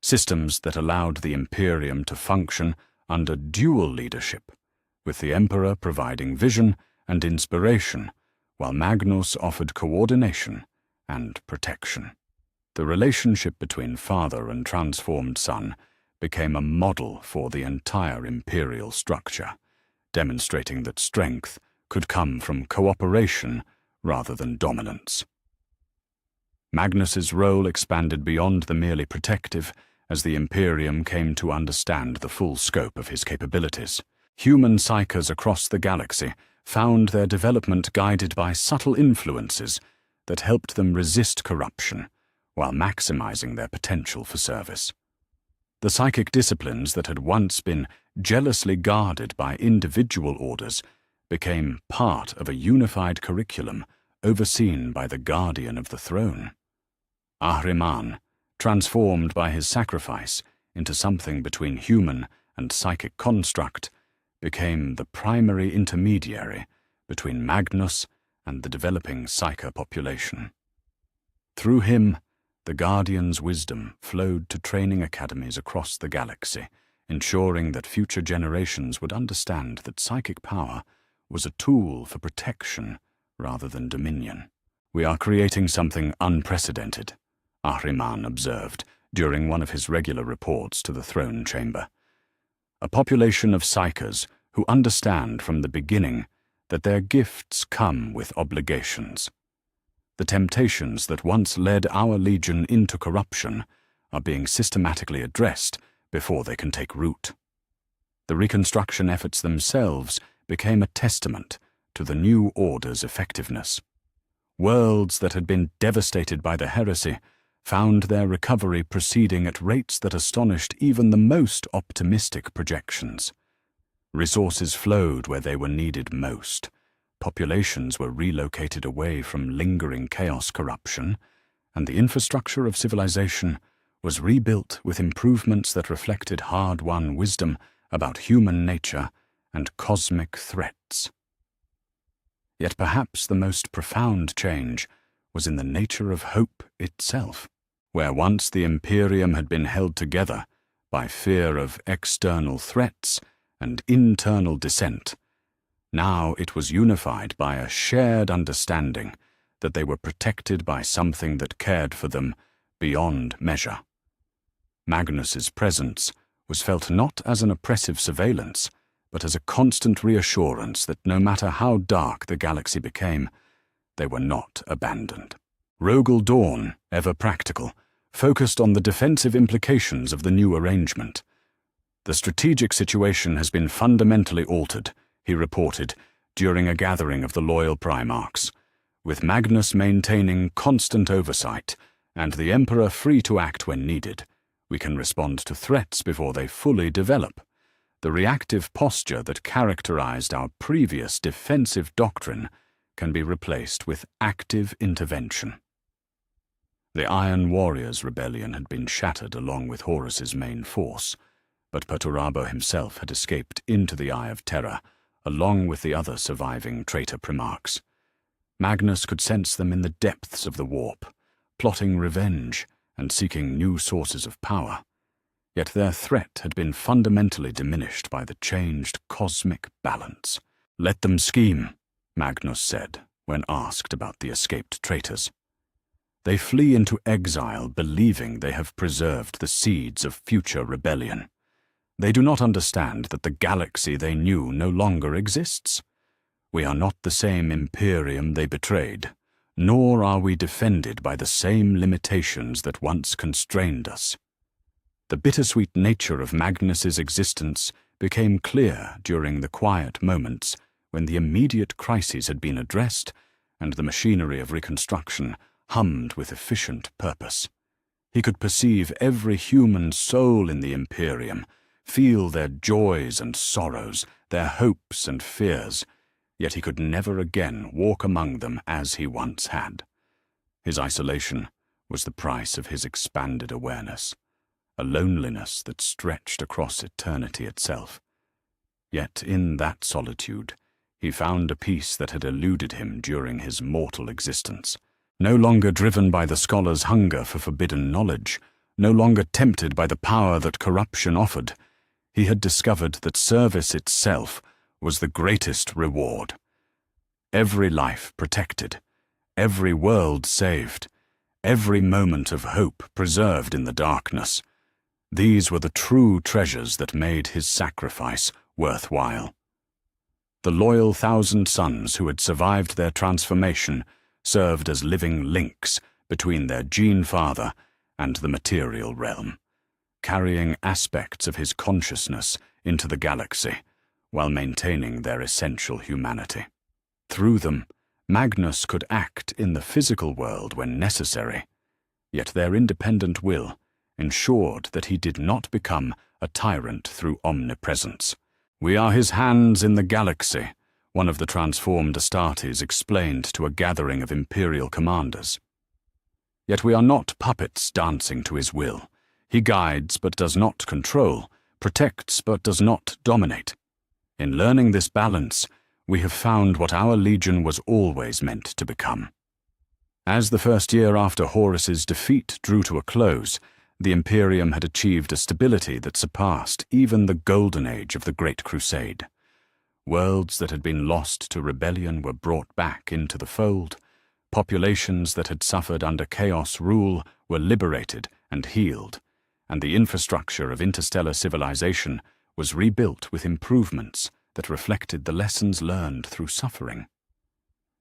systems that allowed the Imperium to function under dual leadership, with the Emperor providing vision and inspiration, while Magnus offered coordination and protection. The relationship between father and transformed son became a model for the entire imperial structure, demonstrating that strength could come from cooperation rather than dominance. Magnus's role expanded beyond the merely protective as the Imperium came to understand the full scope of his capabilities. Human psychers across the galaxy found their development guided by subtle influences that helped them resist corruption while maximizing their potential for service. The psychic disciplines that had once been jealously guarded by individual orders became part of a unified curriculum overseen by the Guardian of the Throne. Ahriman, transformed by his sacrifice into something between human and psychic construct, became the primary intermediary between Magnus and the developing psyker population. Through him, the Guardian's wisdom flowed to training academies across the galaxy, ensuring that future generations would understand that psychic power was a tool for protection rather than dominion. "We are creating something unprecedented," Ahriman observed during one of his regular reports to the throne chamber. "A population of psychers who understand from the beginning that their gifts come with obligations. The temptations that once led our Legion into corruption are being systematically addressed before they can take root. The reconstruction efforts themselves became a testament to the new order's effectiveness. Worlds that had been devastated by the heresy found their recovery proceeding at rates that astonished even the most optimistic projections. Resources flowed where they were needed most. Populations were relocated away from lingering chaos corruption, and the infrastructure of civilization was rebuilt with improvements that reflected hard-won wisdom about human nature and cosmic threats. Yet perhaps the most profound change was in the nature of hope itself. Where once the Imperium had been held together by fear of external threats and internal dissent, now it was unified by a shared understanding that they were protected by something that cared for them beyond measure. Magnus's presence was felt not as an oppressive surveillance, but as a constant reassurance that no matter how dark the galaxy became, they were not abandoned. Rogel Dawn, ever practical, focused on the defensive implications of the new arrangement. "The strategic situation has been fundamentally altered," he reported during a gathering of the loyal Primarchs, "with Magnus maintaining constant oversight and the Emperor free to act when needed. We can respond to threats before they fully develop. The reactive posture that characterized our previous defensive doctrine can be replaced with active intervention." The Iron Warriors' rebellion had been shattered along with Horus's main force, but Perturabo himself had escaped into the Eye of Terror, along with the other surviving traitor Primarchs. Magnus could sense them in the depths of the warp, plotting revenge and seeking new sources of power. Yet their threat had been fundamentally diminished by the changed cosmic balance. "Let them scheme," Magnus said when asked about the escaped traitors. "They flee into exile believing they have preserved the seeds of future rebellion. They do not understand that the galaxy they knew no longer exists. We are not the same Imperium they betrayed, nor are we defended by the same limitations that once constrained us." The bittersweet nature of Magnus's existence became clear during the quiet moments when the immediate crises had been addressed and the machinery of reconstruction hummed with efficient purpose. He could perceive every human soul in the Imperium, feel their joys and sorrows, their hopes and fears, yet he could never again walk among them as he once had. His isolation was the price of his expanded awareness, a loneliness that stretched across eternity itself. Yet in that solitude, he found a peace that had eluded him during his mortal existence. No longer driven by the scholar's hunger for forbidden knowledge, no longer tempted by the power that corruption offered, he had discovered that service itself was the greatest reward. Every life protected, every world saved, every moment of hope preserved in the darkness. These were the true treasures that made his sacrifice worthwhile. The loyal 1,000 sons who had survived their transformation served as living links between their gene father and the material realm, carrying aspects of his consciousness into the galaxy while maintaining their essential humanity. Through them, Magnus could act in the physical world when necessary, yet their independent will ensured that he did not become a tyrant through omnipresence. "We are his hands in the galaxy," one of the transformed Astartes explained to a gathering of Imperial commanders. "Yet we are not puppets dancing to his will. He guides but does not control, protects but does not dominate. In learning this balance, we have found what our Legion was always meant to become." As the first year after Horus's defeat drew to a close, the Imperium had achieved a stability that surpassed even the golden age of the Great Crusade. Worlds that had been lost to rebellion were brought back into the fold. Populations that had suffered under chaos rule were liberated and healed, and the infrastructure of interstellar civilization was rebuilt with improvements that reflected the lessons learned through suffering.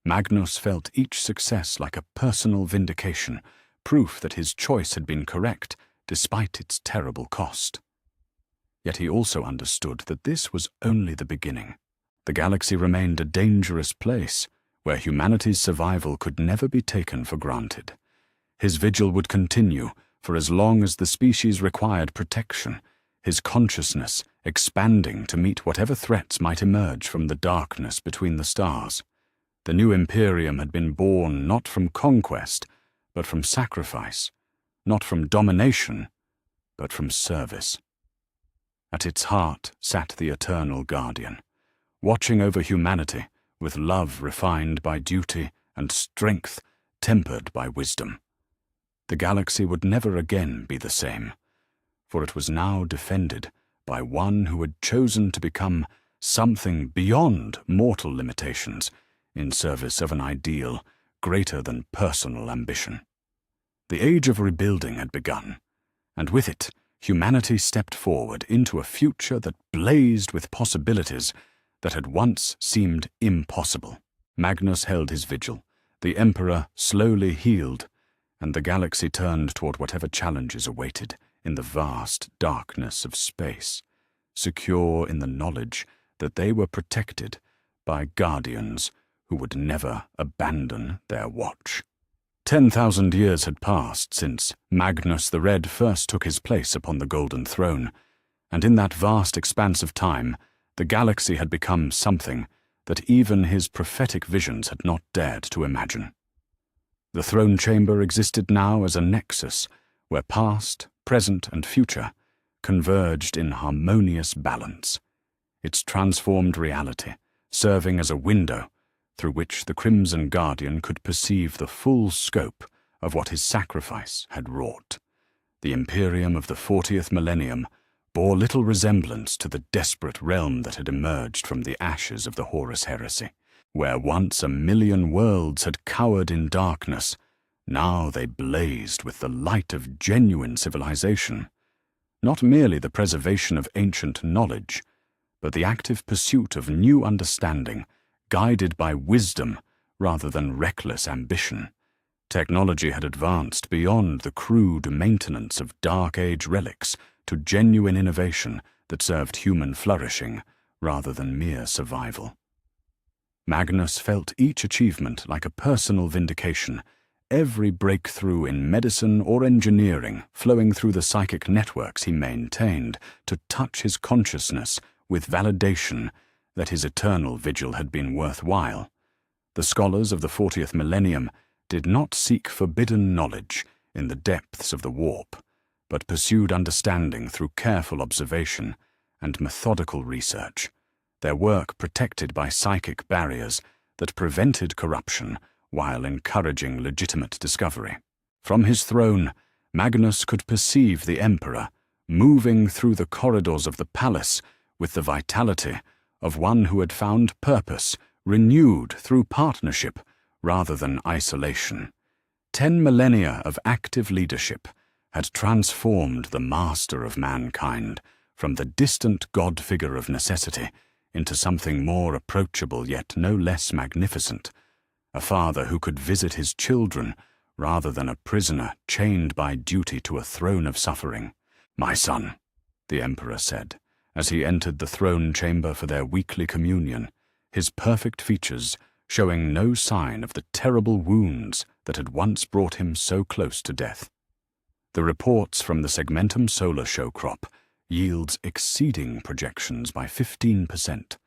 Magnus felt each success like a personal vindication, proof that his choice had been correct despite its terrible cost. Yet he also understood that this was only the beginning. The galaxy remained a dangerous place where humanity's survival could never be taken for granted. His vigil would continue for as long as the species required protection, his consciousness expanding to meet whatever threats might emerge from the darkness between the stars. The new Imperium had been born not from conquest, but from sacrifice, not from domination, but from service. At its heart sat the Eternal Guardian, watching over humanity with love refined by duty and strength tempered by wisdom. The galaxy would never again be the same, for it was now defended by one who had chosen to become something beyond mortal limitations in service of an ideal greater than personal ambition. The age of rebuilding had begun, and with it, humanity stepped forward into a future that blazed with possibilities that had once seemed impossible. Magnus held his vigil, the Emperor slowly healed, and the galaxy turned toward whatever challenges awaited in the vast darkness of space, secure in the knowledge that they were protected by guardians who would never abandon their watch. 10,000 years had passed since Magnus the Red first took his place upon the Golden Throne, and in that vast expanse of time, the galaxy had become something that even his prophetic visions had not dared to imagine. The throne chamber existed now as a nexus where past, present, and future converged in harmonious balance, its transformed reality serving as a window through which the Crimson Guardian could perceive the full scope of what his sacrifice had wrought. The Imperium of the 40th millennium bore little resemblance to the desperate realm that had emerged from the ashes of the Horus heresy. Where once 1,000,000 worlds had cowered in darkness, now they blazed with the light of genuine civilization. Not merely the preservation of ancient knowledge, but the active pursuit of new understanding, guided by wisdom rather than reckless ambition. Technology had advanced beyond the crude maintenance of Dark Age relics to genuine innovation that served human flourishing rather than mere survival. Magnus felt each achievement like a personal vindication, every breakthrough in medicine or engineering flowing through the psychic networks he maintained to touch his consciousness with validation that his eternal vigil had been worthwhile. The scholars of the 40th millennium did not seek forbidden knowledge in the depths of the warp, but pursued understanding through careful observation and methodical research, their work protected by psychic barriers that prevented corruption while encouraging legitimate discovery. From his throne, Magnus could perceive the Emperor moving through the corridors of the palace with the vitality of one who had found purpose renewed through partnership rather than isolation. 10 millennia of active leadership had transformed the master of mankind from the distant god figure of necessity into something more approachable yet no less magnificent, a father who could visit his children rather than a prisoner chained by duty to a throne of suffering. "My son," the Emperor said, as he entered the throne chamber for their weekly communion, his perfect features showing no sign of the terrible wounds that had once brought him so close to death. The reports from the Segmentum solar show crop yields exceeding projections by 15%.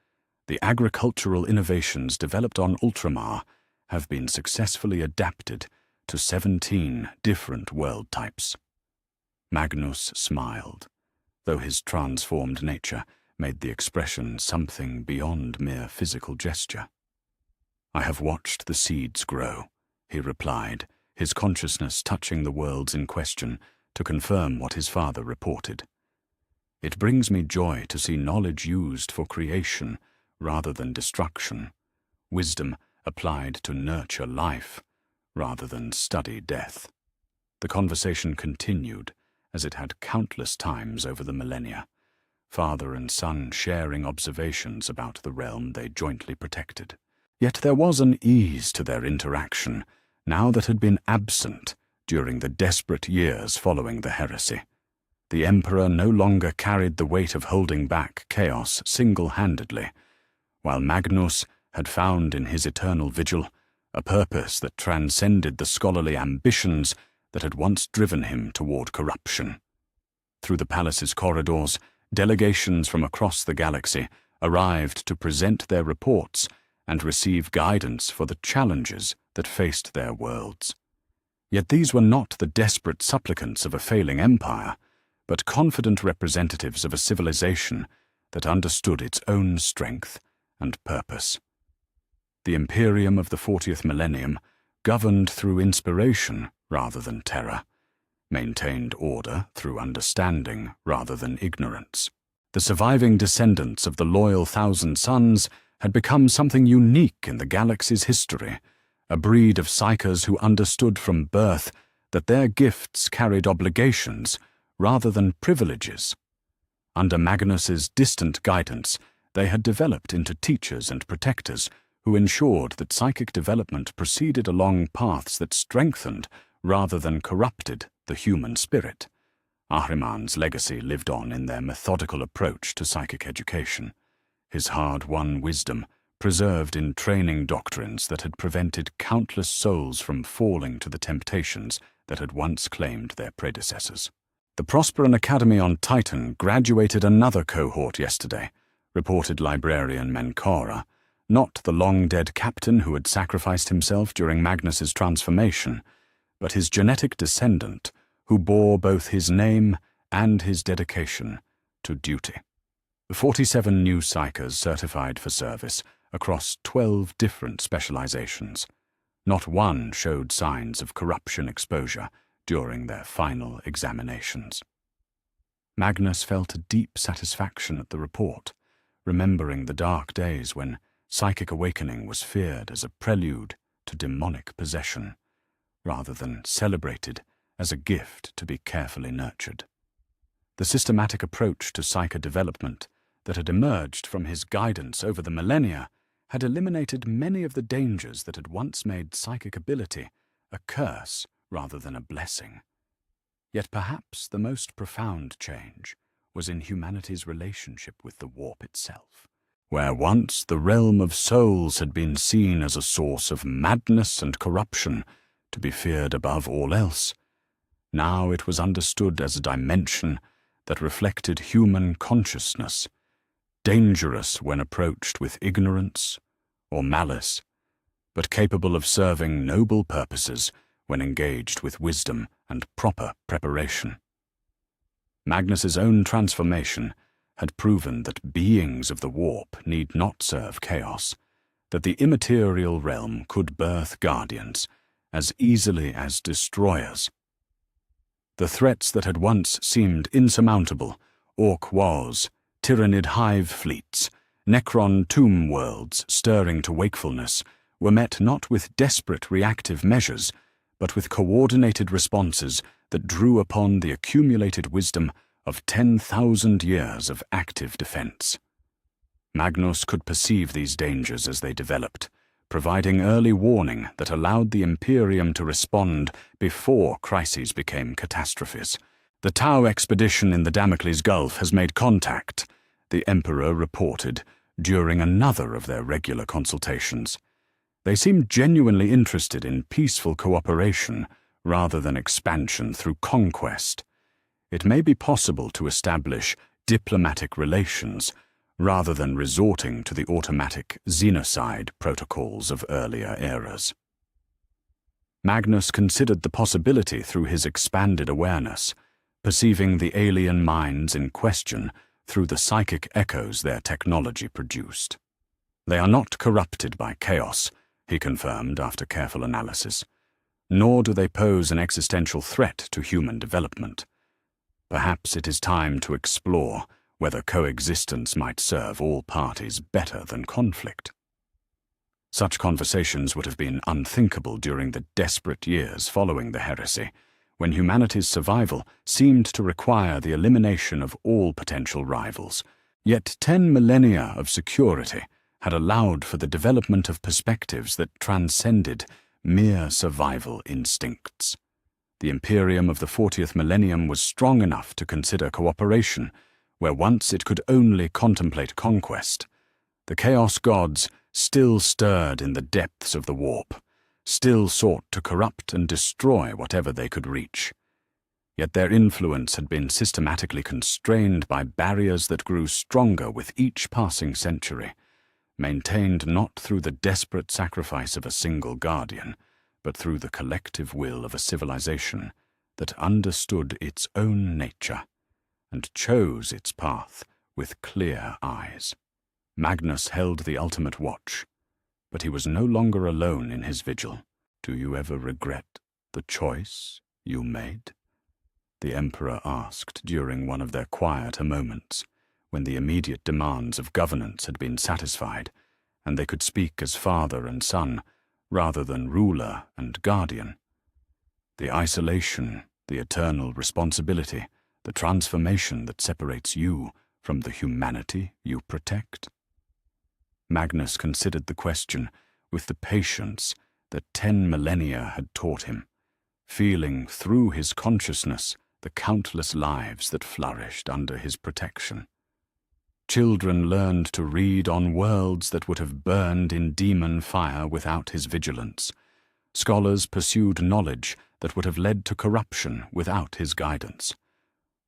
The agricultural innovations developed on Ultramar have been successfully adapted to 17 different world types. Magnus smiled, though his transformed nature made the expression something beyond mere physical gesture. "I have watched the seeds grow," he replied, his consciousness touching the worlds in question to confirm what his father reported. "It brings me joy to see knowledge used for creation rather than destruction, wisdom applied to nurture life rather than study death." The conversation continued, as it had countless times over the millennia. father and son sharing observations about the realm they jointly protected. Yet there was an ease to their interaction, now that had been absent during the desperate years following the heresy. The Emperor no longer carried the weight of holding back chaos single-handedly, while Magnus had found in his eternal vigil a purpose that transcended the scholarly ambitions that had once driven him toward corruption. Through the palace's corridors, delegations from across the galaxy arrived to present their reports and receive guidance for the challenges that faced their worlds. Yet these were not the desperate supplicants of a failing empire, but confident representatives of a civilization that understood its own strength and purpose. The Imperium of the 40th millennium governed through inspiration rather than terror, maintained order through understanding rather than ignorance. The surviving descendants of the loyal Thousand Sons had become something unique in the galaxy's history, a breed of psychers who understood from birth that their gifts carried obligations rather than privileges. Under Magnus's distant guidance, they had developed into teachers and protectors who ensured that psychic development proceeded along paths that strengthened rather than corrupted the human spirit. Ahriman's legacy lived on in their methodical approach to psychic education, his hard-won wisdom preserved in training doctrines that had prevented countless souls from falling to the temptations that had once claimed their predecessors. The Prosperan Academy on Titan graduated another cohort yesterday, reported librarian Menkara, not the long-dead captain who had sacrificed himself during Magnus's transformation, but his genetic descendant who bore both his name and his dedication to duty. 47 new psychers certified for service across 12 different specializations. Not one showed signs of corruption exposure during their final examinations. Magnus felt a deep satisfaction at the report, remembering the dark days when psychic awakening was feared as a prelude to demonic possession, rather than celebrated as a gift to be carefully nurtured. The systematic approach to psychic development that had emerged from his guidance over the millennia had eliminated many of the dangers that had once made psychic ability a curse rather than a blessing. Yet perhaps the most profound change was in humanity's relationship with the warp itself. Where once the realm of souls had been seen as a source of madness and corruption to be feared above all else, now it was understood as a dimension that reflected human consciousness, dangerous when approached with ignorance or malice, but capable of serving noble purposes when engaged with wisdom and proper preparation. Magnus's own transformation had proven that beings of the warp need not serve chaos, that the immaterial realm could birth guardians as easily as destroyers. The threats that had once seemed insurmountable, orc wars, tyrannid hive fleets, Necron tomb worlds stirring to wakefulness, were met not with desperate reactive measures, but with coordinated responses that drew upon the accumulated wisdom of 10,000 years of active defense. Magnus could perceive these dangers as they developed, providing early warning that allowed the Imperium to respond before crises became catastrophes. The Tau expedition in the Damocles Gulf has made contact, the Emperor reported during another of their regular consultations. They seemed genuinely interested in peaceful cooperation rather than expansion through conquest. It may be possible to establish diplomatic relations rather than resorting to the automatic xenocide protocols of earlier eras. Magnus considered the possibility through his expanded awareness, perceiving the alien minds in question through the psychic echoes their technology produced. They are not corrupted by chaos, he confirmed after careful analysis, nor do they pose an existential threat to human development. Perhaps it is time to explore whether coexistence might serve all parties better than conflict. Such conversations would have been unthinkable during the desperate years following the heresy, when humanity's survival seemed to require the elimination of all potential rivals. Yet 10 millennia of security had allowed for the development of perspectives that transcended mere survival instincts. The Imperium of the 40th millennium was strong enough to consider cooperation, where once it could only contemplate conquest. The Chaos Gods still stirred in the depths of the warp, still sought to corrupt and destroy whatever they could reach. Yet their influence had been systematically constrained by barriers that grew stronger with each passing century, maintained not through the desperate sacrifice of a single guardian, but through the collective will of a civilization that understood its own nature and chose its path with clear eyes. Magnus held the ultimate watch, but he was no longer alone in his vigil. "Do you ever regret the choice you made?" the Emperor asked during one of their quieter moments, when the immediate demands of governance had been satisfied, and they could speak as father and son, rather than ruler and guardian. The isolation, the eternal responsibility, the transformation that separates you from the humanity you protect. Magnus considered the question with the patience that 10 millennia had taught him, feeling through his consciousness the countless lives that flourished under his protection. Children learned to read on worlds that would have burned in demon fire without his vigilance. Scholars pursued knowledge that would have led to corruption without his guidance.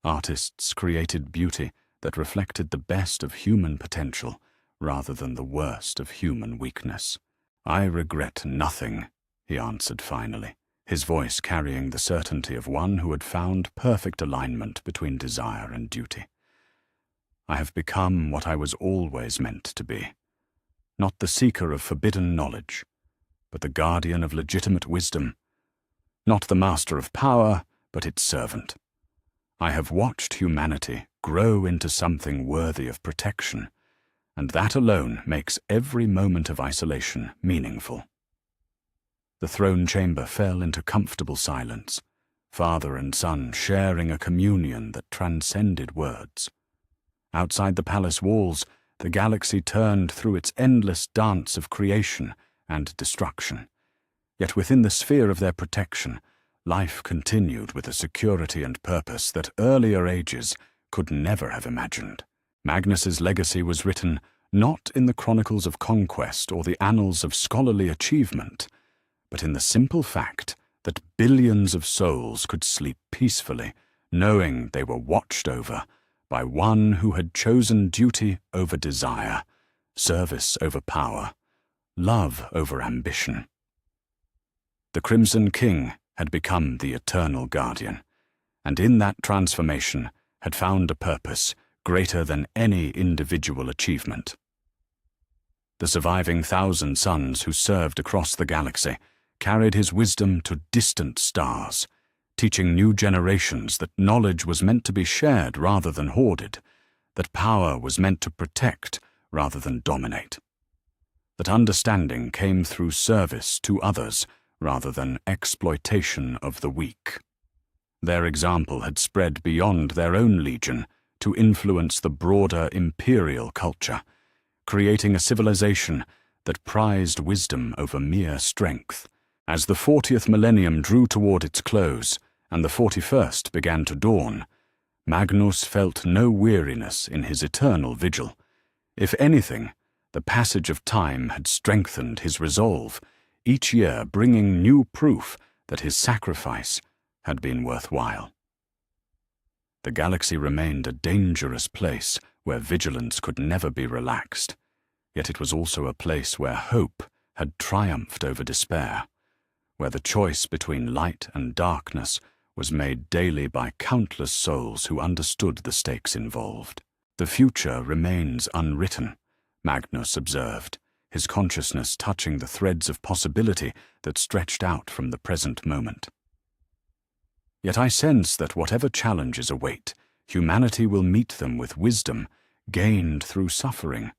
Artists created beauty that reflected the best of human potential rather than the worst of human weakness. "I regret nothing," he answered finally, his voice carrying the certainty of one who had found perfect alignment between desire and duty. "I have become what I was always meant to be, not the seeker of forbidden knowledge, but the guardian of legitimate wisdom, not the master of power, but its servant. I have watched humanity grow into something worthy of protection, and that alone makes every moment of isolation meaningful." The throne chamber fell into comfortable silence, father and son sharing a communion that transcended words. Outside the palace walls, the galaxy turned through its endless dance of creation and destruction. Yet within the sphere of their protection, life continued with a security and purpose that earlier ages could never have imagined. Magnus's legacy was written not in the chronicles of conquest or the annals of scholarly achievement, but in the simple fact that billions of souls could sleep peacefully, knowing they were watched over by one who had chosen duty over desire, service over power, love over ambition. The Crimson King had become the eternal guardian, and in that transformation had found a purpose greater than any individual achievement. The surviving 1,000 sons who served across the galaxy carried his wisdom to distant stars, teaching new generations that knowledge was meant to be shared rather than hoarded, that power was meant to protect rather than dominate, that understanding came through service to others rather than exploitation of the weak. Their example had spread beyond their own legion to influence the broader imperial culture, creating a civilization that prized wisdom over mere strength. As the 40th millennium drew toward its close and the 41st began to dawn, Magnus felt no weariness in his eternal vigil. If anything, the passage of time had strengthened his resolve, each year bringing new proof that his sacrifice had been worthwhile. The galaxy remained a dangerous place where vigilance could never be relaxed, yet it was also a place where hope had triumphed over despair, where the choice between light and darkness was made daily by countless souls who understood the stakes involved. "The future remains unwritten," Magnus observed, his consciousness touching the threads of possibility that stretched out from the present moment. "Yet I sense that whatever challenges await, humanity will meet them with wisdom gained through suffering,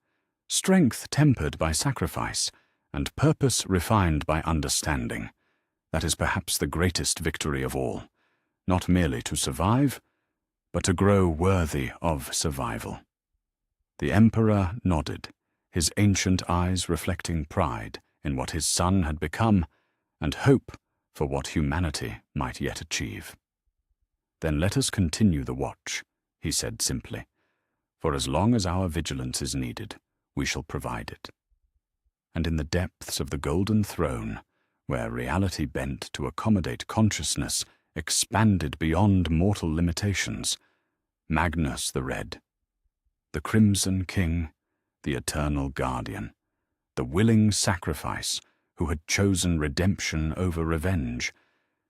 strength tempered by sacrifice, and purpose refined by understanding. That is perhaps the greatest victory of all, not merely to survive, but to grow worthy of survival. The Emperor nodded, his ancient eyes reflecting pride in what his son had become and hope for what humanity might yet achieve. "Then let us continue the watch," he said simply. "For as long as our vigilance is needed, we shall provide it." And in the depths of the Golden Throne, where reality bent to accommodate consciousness expanded beyond mortal limitations, Magnus the Red, the Crimson King, the Eternal Guardian, the willing sacrifice who had chosen redemption over revenge,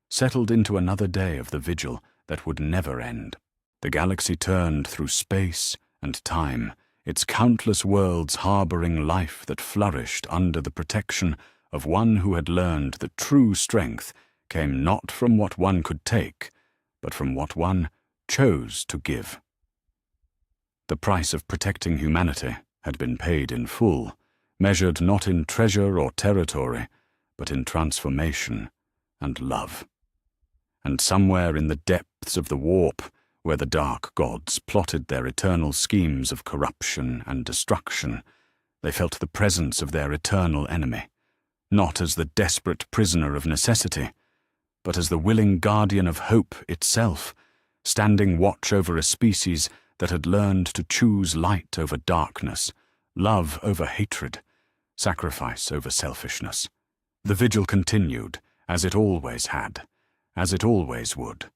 settled into another day of the vigil that would never end. The galaxy turned through space and time, its countless worlds harboring life that flourished under the protection of one who had learned that true strength came not from what one could take, but from what one chose to give. The price of protecting humanity had been paid in full, measured not in treasure or territory, but in transformation and love. And somewhere in the depths of the warp, where the dark gods plotted their eternal schemes of corruption and destruction, they felt the presence of their eternal enemy, not as the desperate prisoner of necessity, but as the willing guardian of hope itself, standing watch over a species that had learned to choose light over darkness, love over hatred, sacrifice over selfishness. The vigil continued, as it always had, as it always would,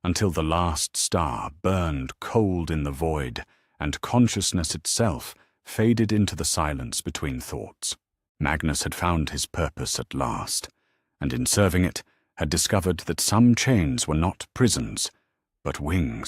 until the last star burned cold in the void and consciousness itself faded into the silence between thoughts. Magnus had found his purpose at last, and in serving it had discovered that some chains were not prisons, but wings.